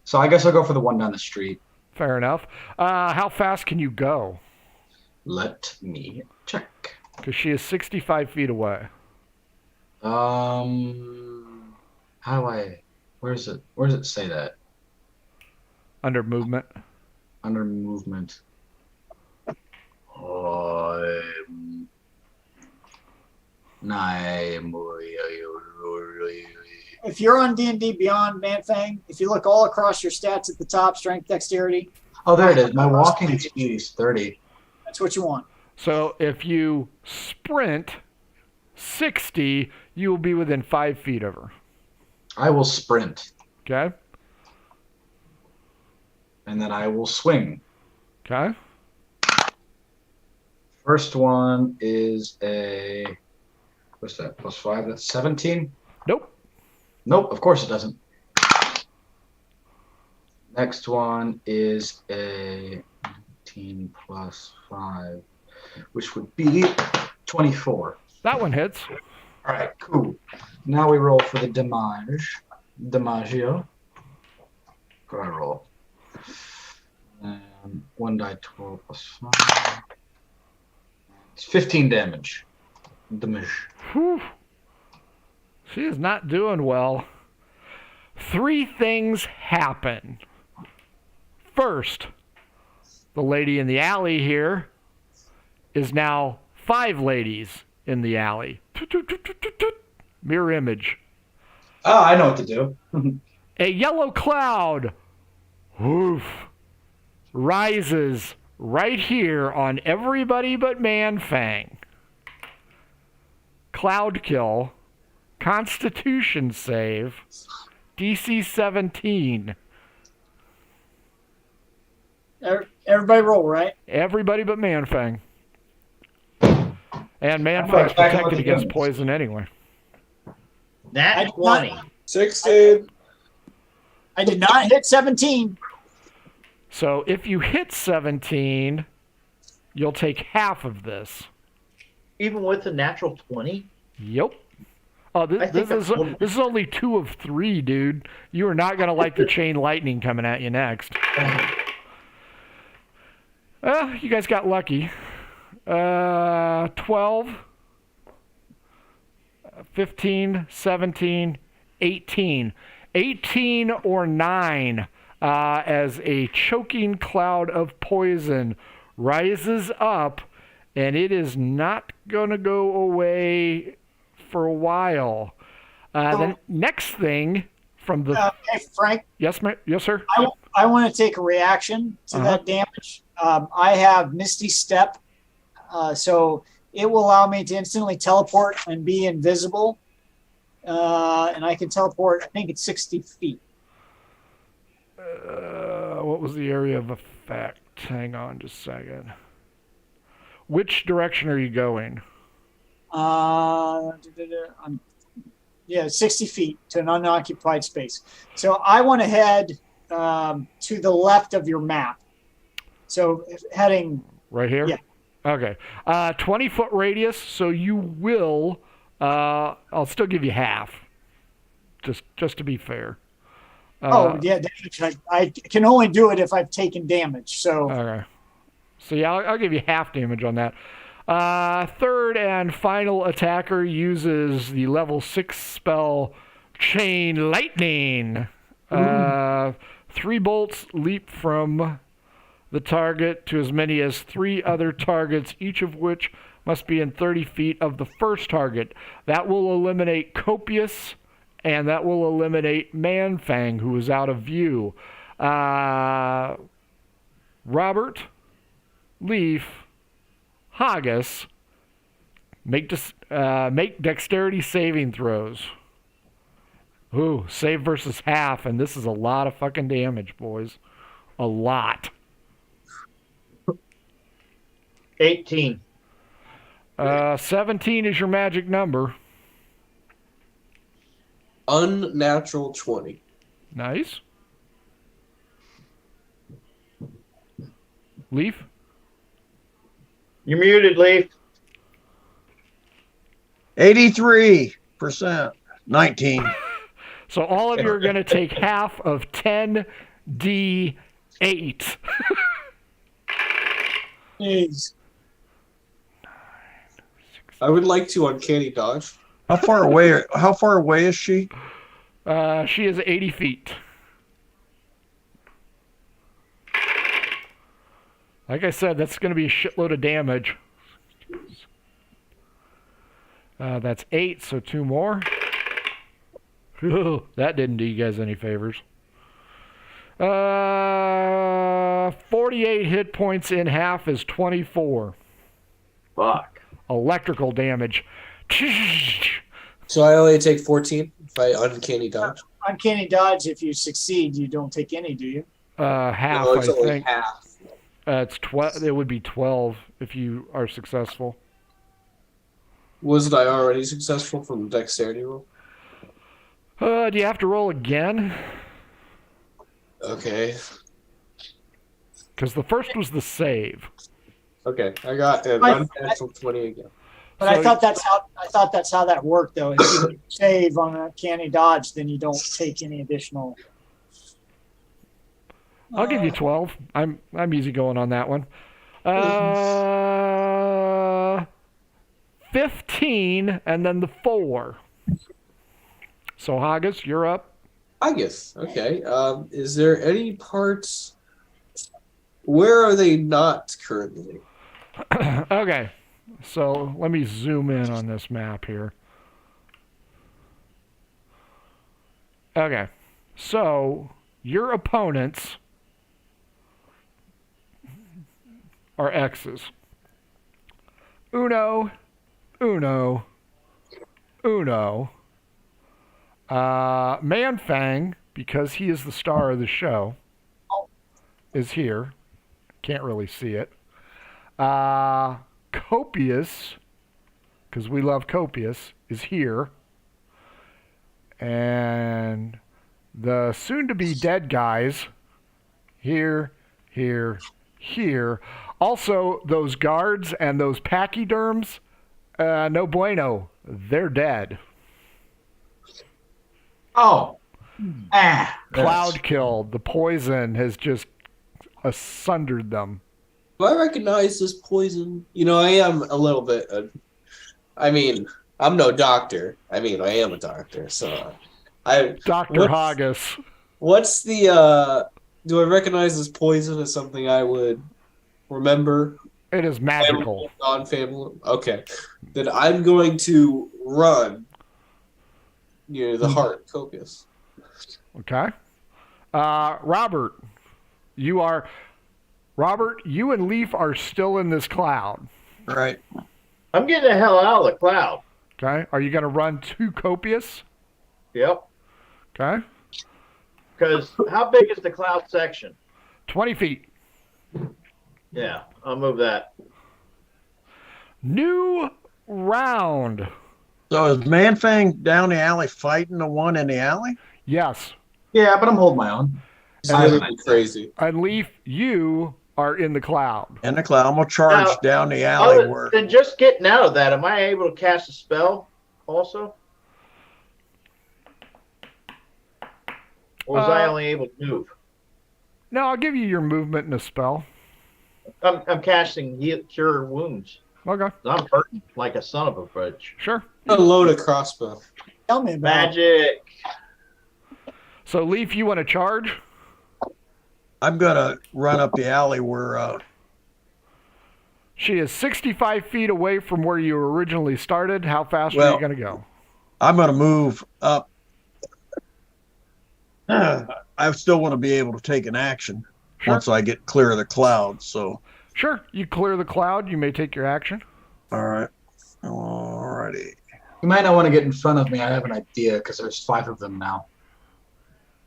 E: So I guess I'll go for the one down the street.
B: Fair enough. How fast can you go?
E: Let me check.
B: Because she is 65 feet away.
E: How do I? Where does it say that?
B: Under movement.
E: Under movement.
D: If you're on D&D Beyond, Manfang, if you look all across your stats at the top, strength, dexterity.
E: Oh, there it is. My walking speed is 30.
D: That's what you want.
B: So if you sprint 60, you will be within 5 feet of her.
E: I will sprint.
B: Okay?
E: And then I will swing.
B: Okay?
E: First one is a... What's that? +5? That's 17?
B: Nope.
E: Nope, of course it doesn't. Next one is a 19 plus 5, which would be 24.
B: That one hits.
E: All right, cool. Now we roll for the damage. Damagio. What do I roll? 1 die 12 plus 5. It's 15 damage. Damage.
B: Whew. She is not doing well. 3 things happen. First, the lady in the alley here is now 5 ladies in the alley. Mirror image.
E: Oh, I know what to do.
B: A yellow cloud woof, rises right here on everybody but Manfang. Cloud kill. Constitution save. DC 17.
D: Everybody roll, right?
B: Everybody but Manfang. And Manfang's protected against poison anyway.
G: Nat 20.
F: 16.
D: I did not hit 17.
B: So if you hit 17, you'll take half of this.
G: Even with a natural 20?
B: Yep. Oh, this is only 2 of 3, dude. You are not going to like the chain lightning coming at you next. Well, you guys got lucky. 12, 15, 17, 18. 18 or 9 as a choking cloud of poison rises up, and it is not going to go away for a while. The next thing from the...
D: Hey, Frank?
B: Yes, yes, sir?
D: I want to take a reaction to that damage. I have Misty Step, so it will allow me to instantly teleport and be invisible. And I can teleport, I think it's 60 feet.
B: What was the area of effect? Hang on just a second. Which direction are you going?
D: 60 feet to an unoccupied space. So I want to head to the left of your map. So heading...
B: Right here?
D: Yeah.
B: Okay. 20-foot radius, so you will... I'll still give you half, just to be fair.
D: Damage. I can only do it if I've taken damage. So
B: okay. So yeah, I'll give you half damage on that. Third and final attacker uses the level 6 spell Chain Lightning. 3 bolts leap from the target to as many as 3 other targets, each of which must be in 30 feet of the first target. That will eliminate Copious, and that will eliminate Manfang, who is out of view. Robert, Leaf, Haggis, make dexterity saving throws. Ooh, save versus half, and this is a lot of fucking damage, boys. A lot.
G: 18.
B: 17 is your magic number.
F: Unnatural 20.
B: Nice. Leaf?
G: You're muted, Leaf.
I: 83%. 19.
B: So all of you are going to take half of 10d8.
D: Jeez.
F: I would like to uncanny dodge.
I: How far away is she?
B: She is 80 feet. Like I said, that's going to be a shitload of damage. That's 8, so 2 more. That didn't do you guys any favors. 48 hit points in half is 24.
G: Fuck.
B: Electrical damage.
F: So I only take 14 if I uncanny dodge.
D: Uncanny dodge, if you succeed, you don't take any, do you?
B: Half,
F: No, it's
B: I
F: only
B: think.
F: half.
B: It's 12. It would be 12 if you are successful.
F: Wasn't I already successful from the dexterity roll?
B: Do you have to roll again?
F: Okay.
B: Because the first was the save.
F: Okay, I got an unnatural 20 again.
D: But I thought that's how that worked, though. If you save on a uncanny dodge, then you don't take any additional.
B: I'll give you 12. I'm easy going on that one. 15 and then the 4. So Haggis, you're up.
F: Haggis, okay. Is there any parts? Where are they not currently?
B: Okay, so let me zoom in on this map here. Okay, so your opponents are X's. Uno. Manfang, because he is the star of the show, is here. Can't really see it. Copious, because we love Copious, is here. And the soon-to-be dead guys, here, here, here. Also, those guards and those pachyderms, no bueno. They're dead.
E: Oh.
B: Cloud killed. The poison has just sundered them.
F: Do I recognize this poison? You know, I am a little bit. I mean, I'm no doctor. I mean, I am a doctor, so
B: Dr. Haggis.
F: What's the? Do I recognize this poison as something I would remember?
B: It is magical.
F: Non-family. Okay, then I'm going to run near the heart, Copious.
B: Okay. Robert, you and Leaf are still in this cloud.
I: Right.
G: I'm getting the hell out of the cloud.
B: Okay. Are you going to run to Copious?
G: Yep.
B: Okay.
G: Because how big is the cloud section?
B: 20 feet.
G: Yeah, I'll move that.
B: New round.
H: So is Manfang down the alley fighting the one in the alley?
B: Yes.
E: Yeah, but I'm holding my own.
F: It's really crazy.
B: And Leaf, you are in the cloud.
H: In the cloud. I'm going to charge
G: Now,
H: down the alley where...
G: Then just getting out of that, am I able to cast a spell also? Or was I only able to move?
B: No, I'll give you your movement and a spell.
G: I'm casting Cure Wounds.
B: Okay.
G: I'm hurting like a son of a bitch.
B: Sure.
F: Unload a crossbow.
D: Tell me about
G: Magic.
B: So, Leaf, you want to charge?
H: I'm going to run up the alley where...
B: She is 65 feet away from where you originally started. How fast are
H: Well,
B: you going to go?
H: I'm going to move up. I still want to be able to take an action once I get clear of the cloud. So,
B: Sure. You clear the cloud. You may take your action.
H: all right. Alrighty.
E: You might not want to get in front of me. I have an idea because there's 5 of them now.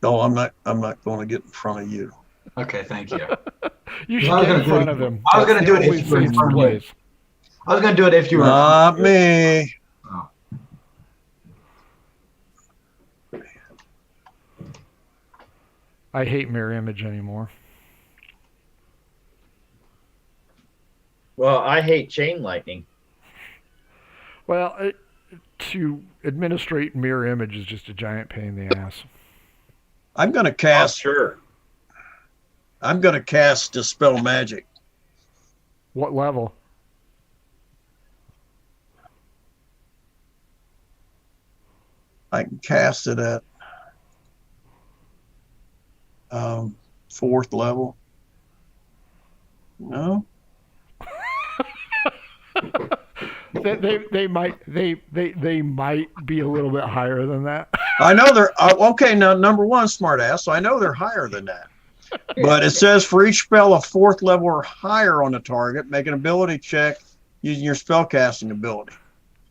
H: No, I'm not going to get in front of you.
E: Okay, thank you.
B: You should
E: I was
B: get in
E: gonna do
B: front
E: it-
B: of him.
E: I was going to do it
B: That's
E: if
B: the
E: you were
B: only
E: in front of me.
B: place.
E: I was going to do it if you were.
H: Not me.
E: Oh.
B: I hate mirror image anymore.
G: Well, I hate chain lightning.
B: Well, to administrate mirror image is just a giant pain in the ass.
H: I'm going to
G: Oh,
H: cast.
G: sure.
H: I'm going to cast Dispel Magic.
B: What level?
H: I can cast it at 4th level. No.
B: They might be a little bit higher than that.
H: I know they're okay. Now, number one, smartass. So I know they're higher than that. But it says for each spell of 4th level or higher on the target, make an ability check using your spellcasting ability.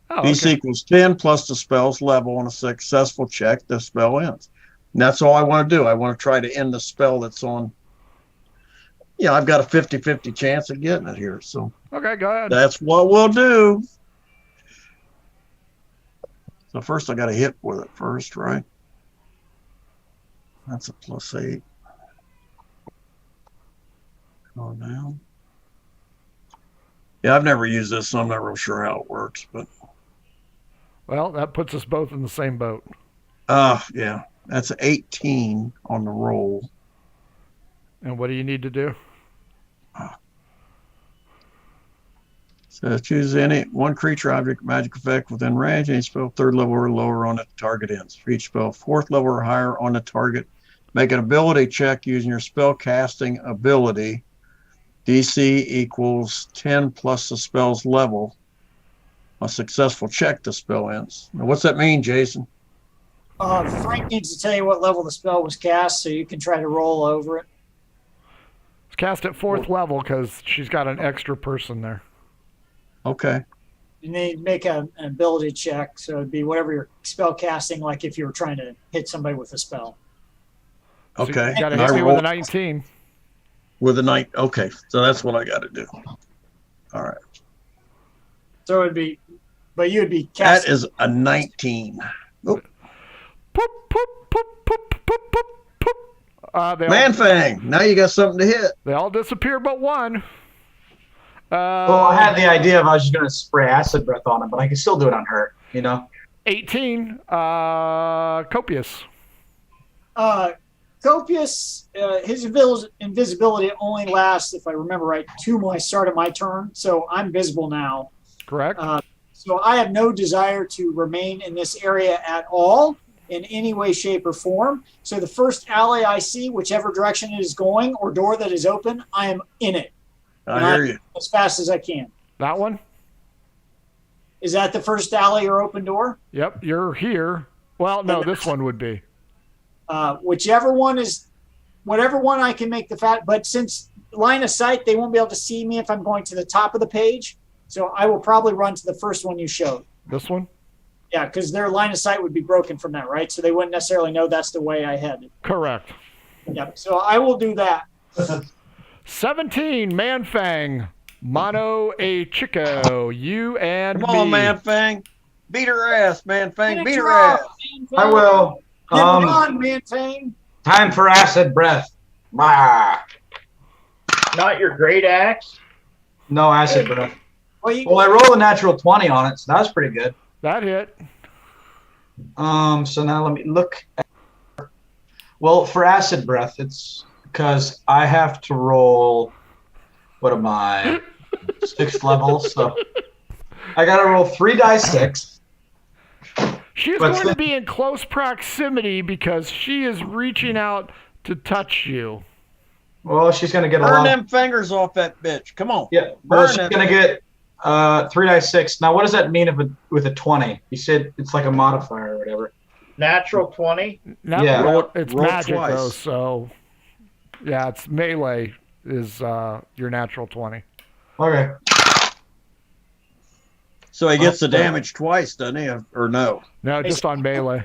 B: Oh,
H: DC
B: okay.
H: equals 10 plus the spell's level. On a successful check, the spell ends. And that's all I want to do. I want to try to end the spell that's on. Yeah, I've got a 50-50 chance of getting it here. So
B: Okay, go ahead.
H: that's what we'll do. So first I got to hit with it first, right? That's a +8. Go down. Yeah, I've never used this, so I'm not real sure how it works, but
B: Well, that puts us both in the same boat.
H: yeah, that's 18 on the roll.
B: And what do you need to do?
H: So choose any one creature, object, magic effect within range. Any spell 3rd level or lower on the target ends. For each spell 4th level or higher on the target, make an ability check using your spell casting ability. DC equals 10 plus the spell's level. A successful check, the spell ends. Now, what's that mean, Jason?
D: Frank needs to tell you what level the spell was cast so you can try to roll over it.
B: It's cast at 4th level because she's got an extra person there.
H: Okay.
D: You need to make an ability check, so it'd be whatever you're spell casting, like if you were trying to hit somebody with a spell.
B: So
H: Okay.
B: you got to
H: And
B: hit
H: I
B: me with
H: roll
B: a 19.
H: with a 9. Okay, so that's what I got to do. All right.
D: So it'd be, but you'd be
H: That
D: casting.
H: is a 19.
B: Poop, poop, poop, poop, poop, poop.
I: Man-Fang, now you got something to hit.
B: They all disappear but one.
E: Well, I had the idea of I was just going to spray acid breath on him, but I can still do it on her,
B: 18. Copious.
D: Copious, his invisibility only lasts, if I remember right, 2 when I started my turn, so I'm visible now.
B: Correct.
D: So I have no desire to remain in this area at all in any way, shape, or form. So the first alley I see, whichever direction it is going or door that is open, I am in it.
I: I hear you.
D: As fast as I can.
B: That one?
D: Is that the first alley or open door?
B: Yep, you're here. Well, no, this one would be.
D: Whichever one is, whatever one I can make but since line of sight, they won't be able to see me if I'm going to the top of the page. So I will probably run to the first one you showed.
B: This one?
D: Yeah, because their line of sight would be broken from that, right? So they wouldn't necessarily know that's the way I headed.
B: Correct.
D: Yep. So I will do that.
B: 17, Man-Fang. Mono a Chico. You and
I: Come
B: me.
I: on, Man-Fang. Beat her ass, Man-Fang. Beat her
D: Drop,
I: ass.
D: Man-Fang.
E: I will.
D: Get on, Man-Fang.
E: Time for acid breath. Bah.
G: Not your great axe.
E: No acid breath.
D: Well,
E: I rolled a natural 20 on it, so that was pretty good.
B: That hit.
E: So now let me look. Well, for acid breath, it's because I have to roll. What am I? 6th level, so I got to roll 3 dice 6.
B: She's going to be in close proximity because she is reaching out to touch you.
E: Well, she's going to get a
I: Burn
E: lot.
I: them fingers off that bitch. Come on.
E: Yeah, well, she's going to get 3 dice 6. Now, what does that mean with a 20? You said it's like a modifier or whatever.
G: Natural 20?
E: Yeah.
B: It's
I: roll
B: magic,
I: twice.
B: though, so... Yeah, it's melee is your natural 20.
E: Okay.
I: So he gets the damage twice, doesn't he? Or no?
B: No, just on melee.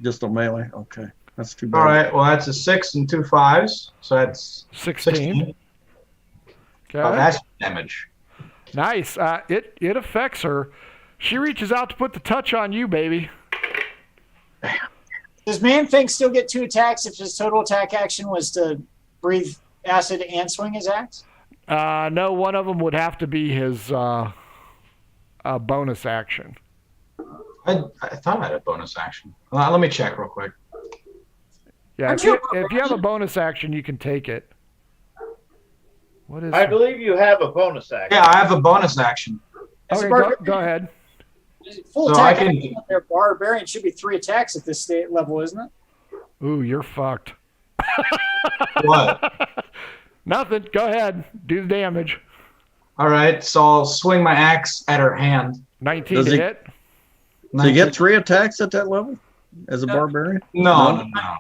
I: Just on melee? Okay. That's too bad.
E: All right. Well, that's a 6 and 2 5s. So that's
B: 16. Okay.
E: That's damage.
B: Nice. It affects her. She reaches out to put the touch on you, baby.
D: Does Man-Fang still get 2 attacks if his total attack action was to breathe acid and swing his axe?
B: No, one of them would have to be his bonus action.
E: I thought I had a bonus action. Let me check real quick.
B: Yeah, if you have a bonus action, you can take it. What is?
G: I believe you have a bonus action.
E: Yeah, I have a bonus action.
B: Okay, go ahead.
D: Full
E: So
D: attack
E: I can-
D: action on their barbarian should be 3 attacks at this state level, isn't it?
B: Ooh, you're fucked.
E: What?
B: Nothing. Go ahead. Do the damage.
E: All right, so I'll swing my axe at her hand.
B: 19
I: Does
B: to
I: he-
B: hit.
I: So you get 3 attacks at that level as a barbarian?
E: No.
D: If
E: Not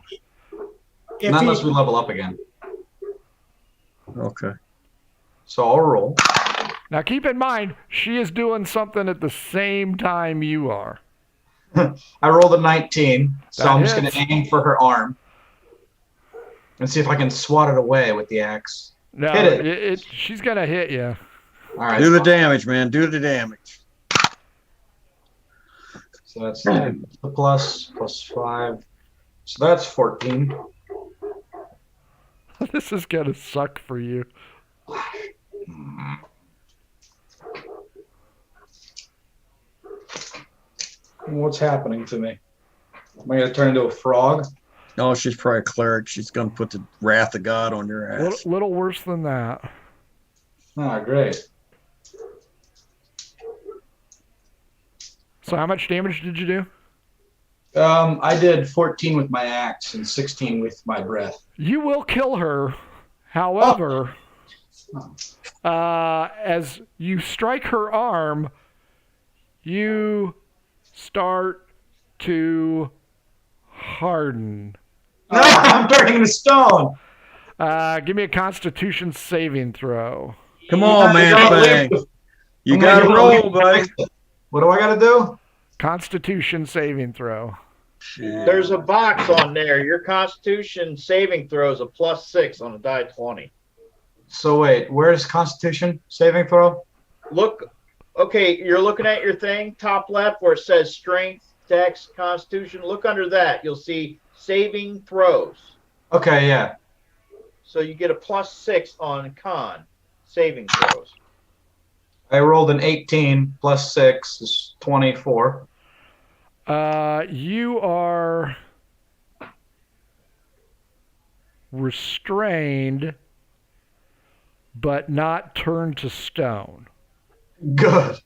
D: he-
E: unless we level up again.
I: Okay.
E: So I'll roll.
B: Now keep in mind, she is doing something at the same time you are.
E: I rolled a 19, so
B: That
E: I'm just going
B: hits.
E: to aim for her arm and see if I can swat it away with the axe.
B: No,
E: Hit it.
B: she's gonna hit you.
E: All right.
I: Do the damage, man. Do the damage.
E: So that's 10 plus 5. So that's 14.
B: This is gonna suck for you.
E: What's happening to me? Am I going to turn into a frog?
I: Oh, she's probably a cleric. She's going to put the wrath of God on your ass.
B: Little worse than that.
E: Ah, great.
B: So how much damage did you do?
E: I did 14 with my axe and 16 with my breath.
B: You will kill her. However, as you strike her arm, you start to harden.
E: I'm turning into stone.
B: Give me a Constitution saving throw.
I: Come on, man. Fang. You got to roll, buddy.
E: What do I got to do?
B: Constitution saving throw.
G: There's a box on there. Your Constitution saving throw is a +6 on a die 20.
E: So wait, where's Constitution saving throw?
G: Look, okay, you're looking at your thing, top left, where it says Strength, Dex, Constitution. Look under that. You'll see saving throws.
E: Okay, yeah.
G: So you get a +6 on con saving throws.
E: I rolled an 18 plus 6 is 24.
B: You are restrained, but not turned to stone.
E: Good.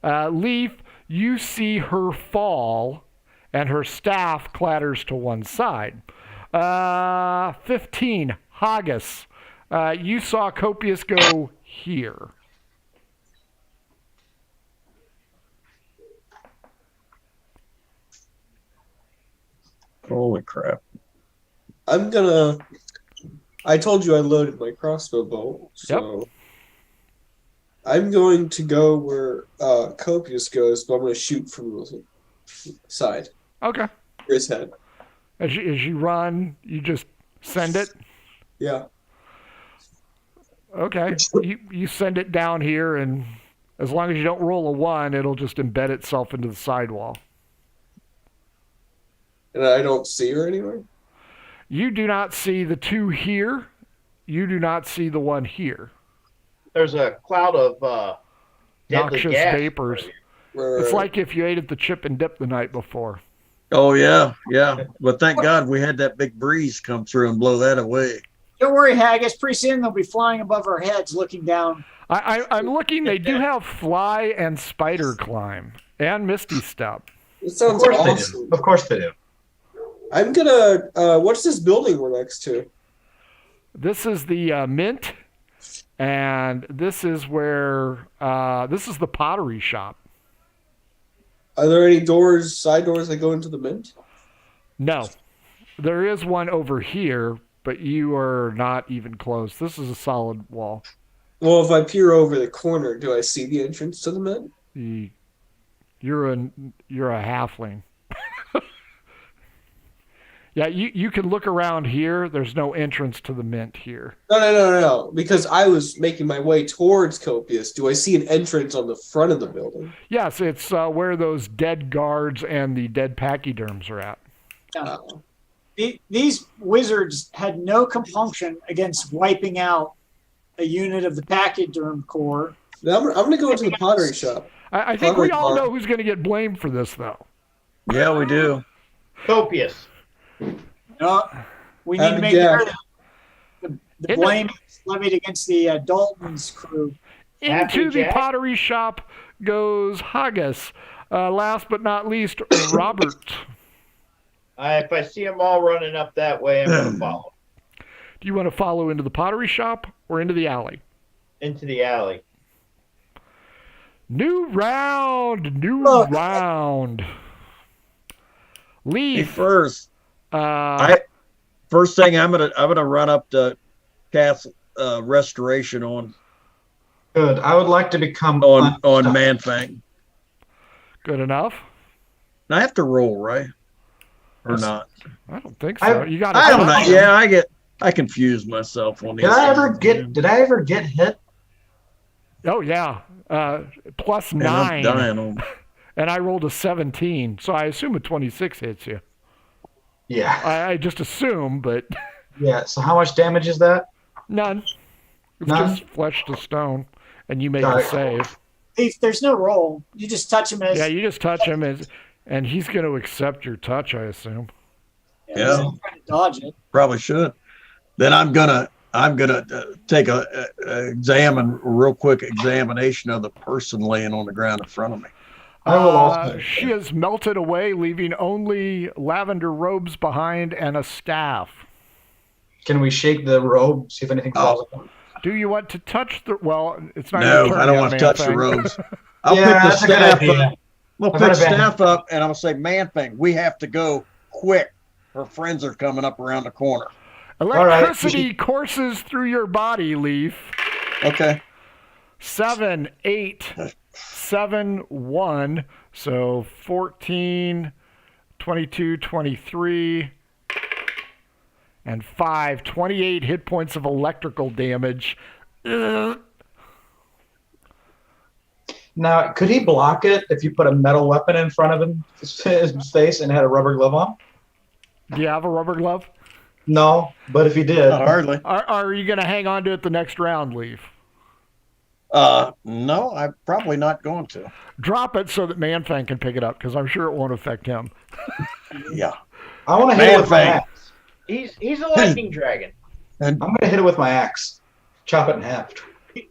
B: Leaf, you see her fall, and her staff clatters to one side. 15, Haggis. You saw Copious go here.
H: Holy crap.
F: I told you I loaded my crossbow bolt, so I'm going to go where Copious goes, but I'm going to shoot from the side.
B: Okay.
F: For his head.
B: As you run, you just send it?
F: Yeah.
B: Okay. You send it down here, and as long as you don't roll a 1, it'll just embed itself into the sidewall.
F: And I don't see her anywhere?
B: You do not see the 2 here. You do not see the 1 here.
G: There's a cloud of deadly
B: Noxious
G: gas.
B: vapors.
F: Right.
B: It's like if you ate at the Chip and Dip the night before.
H: Oh, yeah. But thank God we had that big breeze come through and blow that away.
D: Don't worry, Haggis. Pretty soon they'll be flying above our heads, looking down.
B: I'm looking. They do have fly and spider climb and misty step.
F: It sounds
E: Of course they
F: awesome.
E: do. Of course they do.
F: I'm gonna. What's this building we're next to?
B: This is the Mint, and this is where this is the pottery shop.
F: Are there any doors, side doors that go into the Mint?
B: No, there is one over here, but you are not even close. This is a solid wall.
F: Well, if I peer over the corner, do I see the entrance to the Mint?
B: You're a halfling. Yeah, you can look around here. There's no entrance to the Mint here.
F: No. Because I was making my way towards Copious. Do I see an entrance on the front of the building?
B: Yes, it's where those dead guards and the dead pachyderms are at.
D: These wizards had no compunction against wiping out a unit of the Pachyderm Corps.
F: Now I'm going to go into the pottery shop.
B: I think we all know who's going to get blamed for this, though.
H: Yeah, we do.
G: Copious.
D: No, we need to make sure that the blame is levied against the Dalton's crew.
B: Into the pottery shop goes Haggis. Last but not least, Robert.
G: If I see them all running up that way, I'm going to follow.
B: Do you want to follow into the pottery shop or into the alley?
G: Into the alley.
B: New round. Leaf.
H: Hey, first thing I'm gonna run up to cast restoration on
E: Good. I would like to become
H: on Manfang.
B: Good enough.
H: I have to roll, right? Or not?
B: I don't think so. You got.
H: I don't know. Yeah, I confuse myself on these.
E: Did I ever get hit?
B: Oh yeah. +9.
H: And I'm dying on.
B: And I rolled a 17, so I assume a 26 hits you.
E: Yeah.
B: I just assume, but
E: Yeah. So how much damage is that?
B: none. It's
E: None?
B: just flesh to stone, and you make
E: All
B: a
E: right.
B: save.
D: If there's no roll, you just touch him as.
B: Yeah, you just touch him, and he's going to accept your touch, I assume.
D: He's trying to dodge it.
H: Probably should. Then I'm gonna take a real quick examination of the person laying on the ground in front of me.
E: I will also.
B: She has melted away, leaving only lavender robes behind and a staff.
E: Can we shake the robe, see if anything falls apart?
B: Do you want to touch the? Well, it's not.
H: No,
B: your turn
H: I don't
B: yet,
H: want to touch the
B: Man-Thing.
H: robes. I'll
E: Yeah,
H: pick the
E: that's a good
H: staff
E: idea.
H: up. We'll
E: I've
H: pick
E: got a bad-
H: staff up, and I'll say, "Man-Thing, we have to go quick. Her friends are coming up around the corner."
B: Electricity courses through your body, Leaf.
H: Okay.
B: 7, 8, 7, 1. So 14, 22, 23, and 5. 28 hit points of electrical damage.
E: Now, could he block it if you put a metal weapon in front of his face and had a rubber glove on?
B: Do you have a rubber glove?
E: No, but if he did,
I: Not hardly.
B: Are you going to hang on to it the next round, Leaf?
I: No, I'm probably not going to.
B: Drop it so that Manfang can pick it up, because I'm sure it won't affect him.
I: Yeah.
E: I want to hit it with my
I: Man-Fang.
E: axe.
G: He's a lightning dragon.
E: I'm going to hit it with my axe. Chop it in half.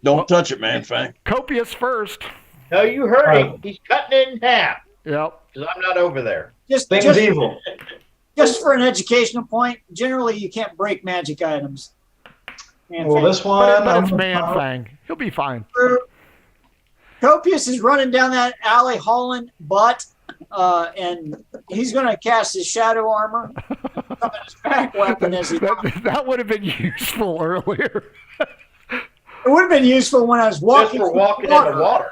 I: Don't touch it, man, Fang.
B: Copious first.
G: No, you heard him. He's cutting it in half.
B: Yep.
G: Because I'm not over there.
D: Just
E: evil.
D: Just for an educational point, generally you can't break magic items.
E: Well, this one,
B: But it's Manfang. He'll be fine.
D: Copious is running down that alley hauling butt, and he's going to cast his shadow armor. His back weapon as he
B: that would have been useful earlier.
D: It would have been useful when I was walking.
G: Just for walking in the water.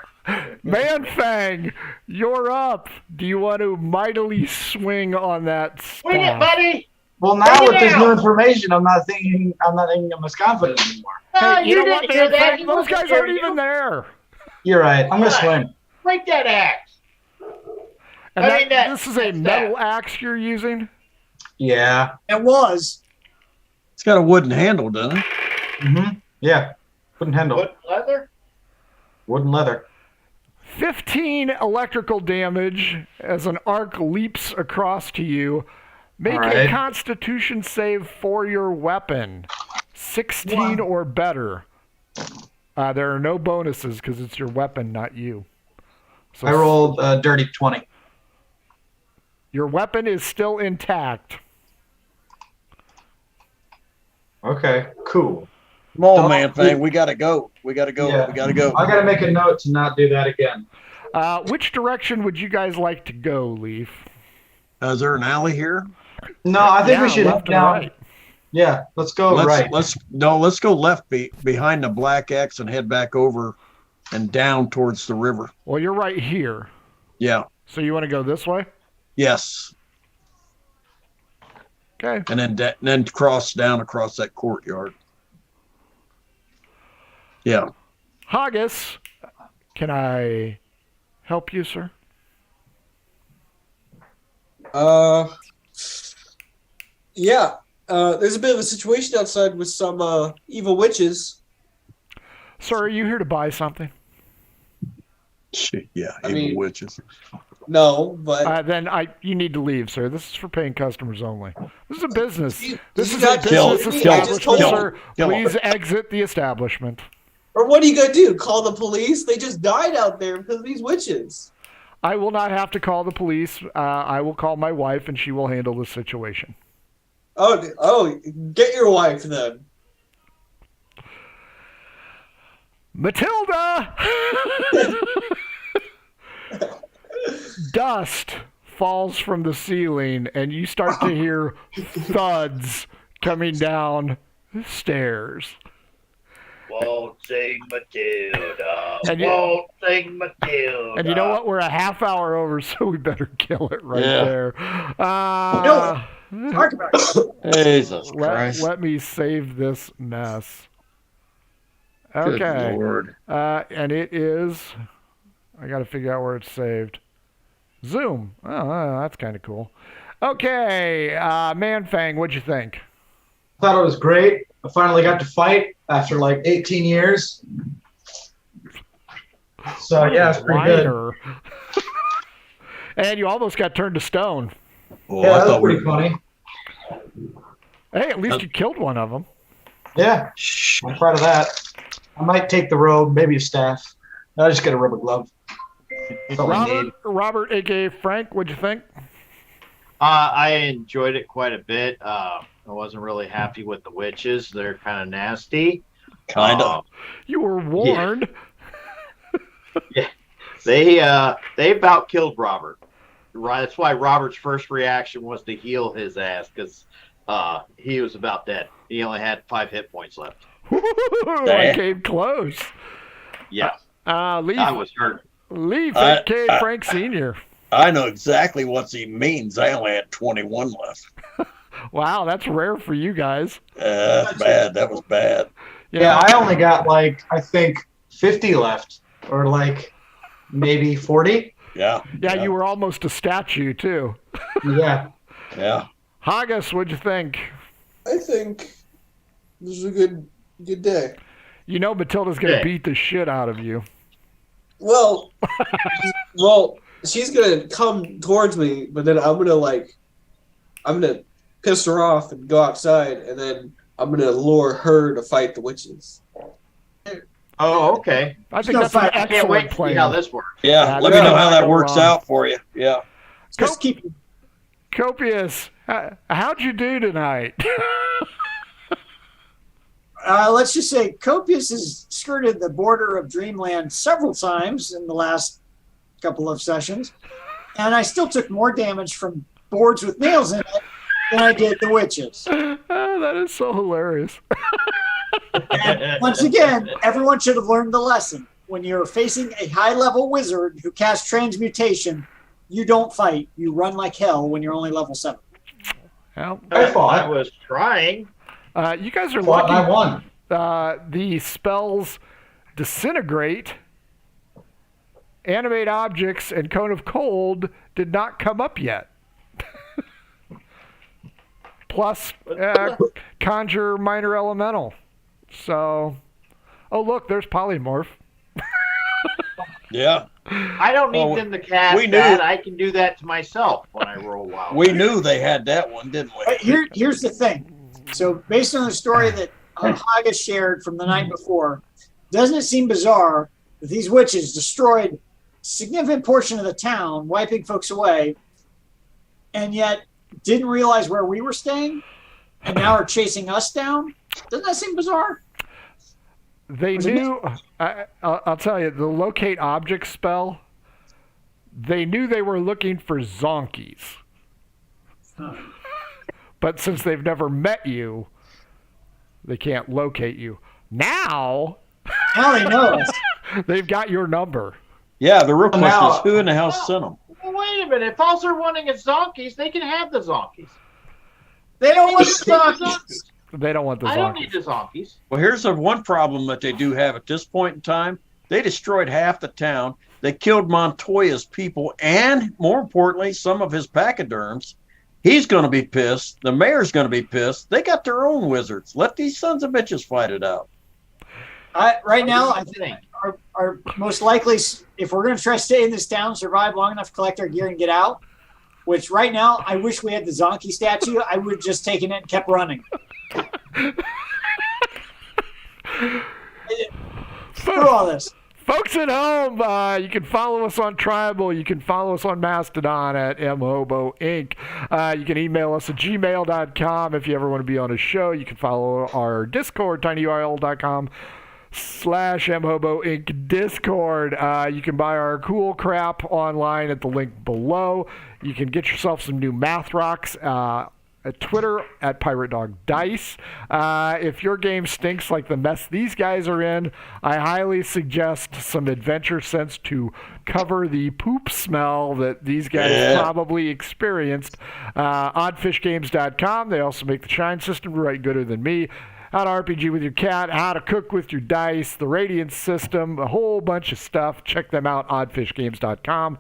B: Manfang, you're up. Do you want to mightily swing on that staff?
G: Swing it, buddy.
E: Well, now
G: Bring
E: with
G: it
E: this
G: out.
E: new information, I'm not thinking I'm as confident anymore.
G: No,
B: Hey,
G: you
B: know
G: didn't
B: what,
G: hear that.
B: Manfang?
G: He
B: Those
G: wasn't
B: guys
G: there.
B: aren't even there.
E: You're right. I'm going to
G: Right.
E: swing.
G: Break that axe.
B: And
G: I mean,
B: this is a
G: that's
B: metal axe you're using?
E: Yeah.
D: It was.
H: It's got a wooden handle, doesn't it?
E: Mm-hmm. Yeah. Wooden handle.
G: What, leather?
E: Wooden leather.
B: 15 electrical damage as an arc leaps across to you. Make
E: All
B: a
E: right.
B: constitution save for your weapon. 16 or better. There are no bonuses because it's your weapon, not you. So
E: I rolled a dirty 20.
B: your weapon is still intact.
E: Okay, cool.
I: Come on,
E: Don't-
I: man, Fang. We gotta go. We gotta go.
E: Yeah.
I: We gotta go.
E: I got to make a note to not do that again.
B: Which direction would you guys like to go, Leaf?
H: Is there an alley here?
E: No, I think we
B: Yeah,
E: should head
B: left or
E: down.
B: right.
E: Yeah, let's go right.
H: Let's go left behind the black X and head back over and down towards the river.
B: Well, you're right here.
H: Yeah.
B: So you want to go this way?
H: Yes.
B: Okay.
H: And then cross down across that courtyard. Yeah.
B: Haggis, can I help you, sir?
F: Yeah. There's a bit of a situation outside with some evil witches.
B: Sir, are you here to buy something?
H: Yeah.
F: I
H: Evil
F: mean-
H: witches.
F: No, but
B: Then you need to leave, sir. This is for paying customers only. This is a business. This is a
F: got
B: business
F: killed.
B: establishment,
F: Kill him.
B: sir.
H: Kill him.
B: Please exit the establishment.
F: or what are you gonna do? Call the police? They just died out there because of these witches.
B: I will not have to call the police. I will call my wife, and she will handle the situation.
F: Oh, get your wife then.
B: Matilda! Dust falls from the ceiling, and you start to hear thuds coming down the stairs.
G: Won't sing Matilda.
B: And you-
G: Won't sing Matilda.
B: And you know what? We're a half hour over, so we better kill it right
I: Yeah.
B: there.
D: Talk about it.
I: Jesus Christ.
B: Let me save this mess.
I: Good
B: Okay.
I: Lord.
B: And it is... I got to figure out where it's saved. Zoom. Oh, that's kind of cool. Okay, Manfang, what'd you think?
E: I thought it was great. I finally got to fight after like 18 years. So yeah, it's pretty good.
B: Whiner. And you almost got turned to stone.
H: Oh,
E: Yeah,
H: I
E: that was
H: thought we
E: pretty funny.
B: Hey, at least you killed one of them.
E: Yeah, I'm proud of that. I might take the robe, maybe a staff. I'll just get a rubber glove. That's all I need.
B: Robert, a.k.a. Frank, what'd you think?
G: I enjoyed it quite a bit. I wasn't really happy with the witches. They're kind of nasty.
I: Kind of.
B: You were warned.
G: They about killed Robert. Right. That's why Robert's first reaction was to heal his ass because he was about dead. He only had 5 hit points left.
B: I came close.
G: Yeah,
B: Leaf,
G: I was hurt.
B: Leaf,
I: I-
B: a.k.a. Frank Sr.
I: I know exactly what he means. I only had 21 left.
B: Wow, that's rare for you guys.
I: That's bad. That was bad.
E: Yeah, I only got like, I think 50 left or like maybe 40.
I: Yeah.
B: Yeah, you were almost a statue, too.
E: Yeah.
I: Yeah.
B: Haggis, what'd you think?
F: I I think this was a good day.
B: You know Matilda's going to
G: Okay.
B: beat the shit out of you.
F: Well, she's gonna come towards me, but then I'm gonna piss her off and go outside, and then I'm gonna lure her to fight the witches.
G: Oh, okay.
B: I think
D: No
B: that's an
D: fight.
G: I can't wait
B: excellent
G: to see
B: plan.
G: how this works.
C: Yeah,
B: Yeah,
C: let me
B: this
C: know
B: is
C: how
B: not
C: that works
B: wrong.
C: out for you. Yeah.
D: Just keep.
B: Copious, how'd you do tonight?
D: Let's just say Copious has skirted the border of Dreamland several times in the last couple of sessions, and I still took more damage from boards with nails in it than I did the witches.
B: Oh, that is so hilarious.
D: And once again, everyone should have learned the lesson. When you're facing a high-level wizard who casts transmutation, you don't fight. You run like hell when you're only level 7.
B: Well,
E: I fought.
G: I was trying.
B: you guys are
E: Fought and I
B: lucky.
E: won.
B: The spells Disintegrate, Animate Objects, and Cone of Cold did not come up yet. Plus, Conjure Minor Elemental. So, oh look, there's Polymorph.
C: Yeah.
G: I don't need
C: Oh,
G: them to cast
C: we knew-
G: that. I can do that to myself when I roll wild.
C: We knew they had that one, didn't we?
D: But here's the thing. So based on the story that Haga shared from the night before, doesn't it seem bizarre that these witches destroyed a significant portion of the town, wiping folks away, and yet didn't realize where we were staying, and now are chasing us down? Doesn't that seem bizarre?
B: They knew, I'll tell you, the locate object spell, they knew they were looking for zonkies. But since they've never met you, they can't locate you. Now,
D: Now they know us.
B: they've got your number.
C: Yeah, the real question
E: Now-
C: is who in the house sent them?
G: Well, wait a minute. If all they're wanting is zonkies, they can have the zonkies.
D: They don't want
G: They
D: the
G: can have the
D: zonkies.
G: zonkies.
B: They don't want the
G: I don't need
B: zonkies.
G: the zonkies.
C: Well, here's the one problem that they do have at this point in time. They destroyed half the town. They killed Montoya's people and, more importantly, some of his pachyderms. He's going to be pissed. The mayor's going to be pissed. They got their own wizards. Let these sons of bitches fight it out.
D: Right now, I
G: What do you
D: think our most likely, if we're going to try to stay in this town, survive long enough to collect our gear and get out, which right now, I wish we had the Zonky statue. I would have just taken it and kept running. Screw all this.
B: Folks at home, you can follow us on Tribal. You can follow us on Mastodon at mhobo inc. You can email us at gmail.com if you ever want to be on a show. You can follow our Discord, tinyurl.com/mhobo inc Discord. You can buy our cool crap online at the link below. You can get yourself some new math rocks. At Twitter at Pirate Dog Dice. If your game stinks like the mess these guys are in, I highly suggest some Adventure Sense to cover the poop smell that these guys probably experienced. Oddfishgames.com. They also make the Shine system to write gooder than me. How to RPG with your cat, how to cook with your dice, the Radiance system, a whole bunch of stuff. Check them out, oddfishgames.com.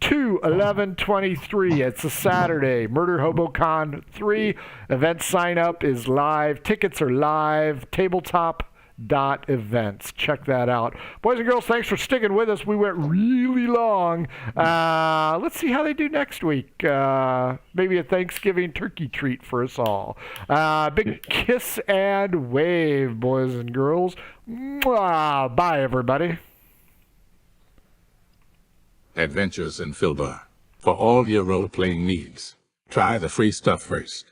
B: 2/11/23. It's a Saturday. Murder HoboCon 3. Event sign up is live. Tickets are live. Tabletop.events. Check that out. Boys and girls, thanks for sticking with us. We went really long. Let's see how they do next week. Maybe a Thanksgiving turkey treat for us all. Big kiss and wave, boys and girls. Mwah. Bye, everybody.
A: Adventures in Filbar. For all your role-playing needs, try the free stuff first.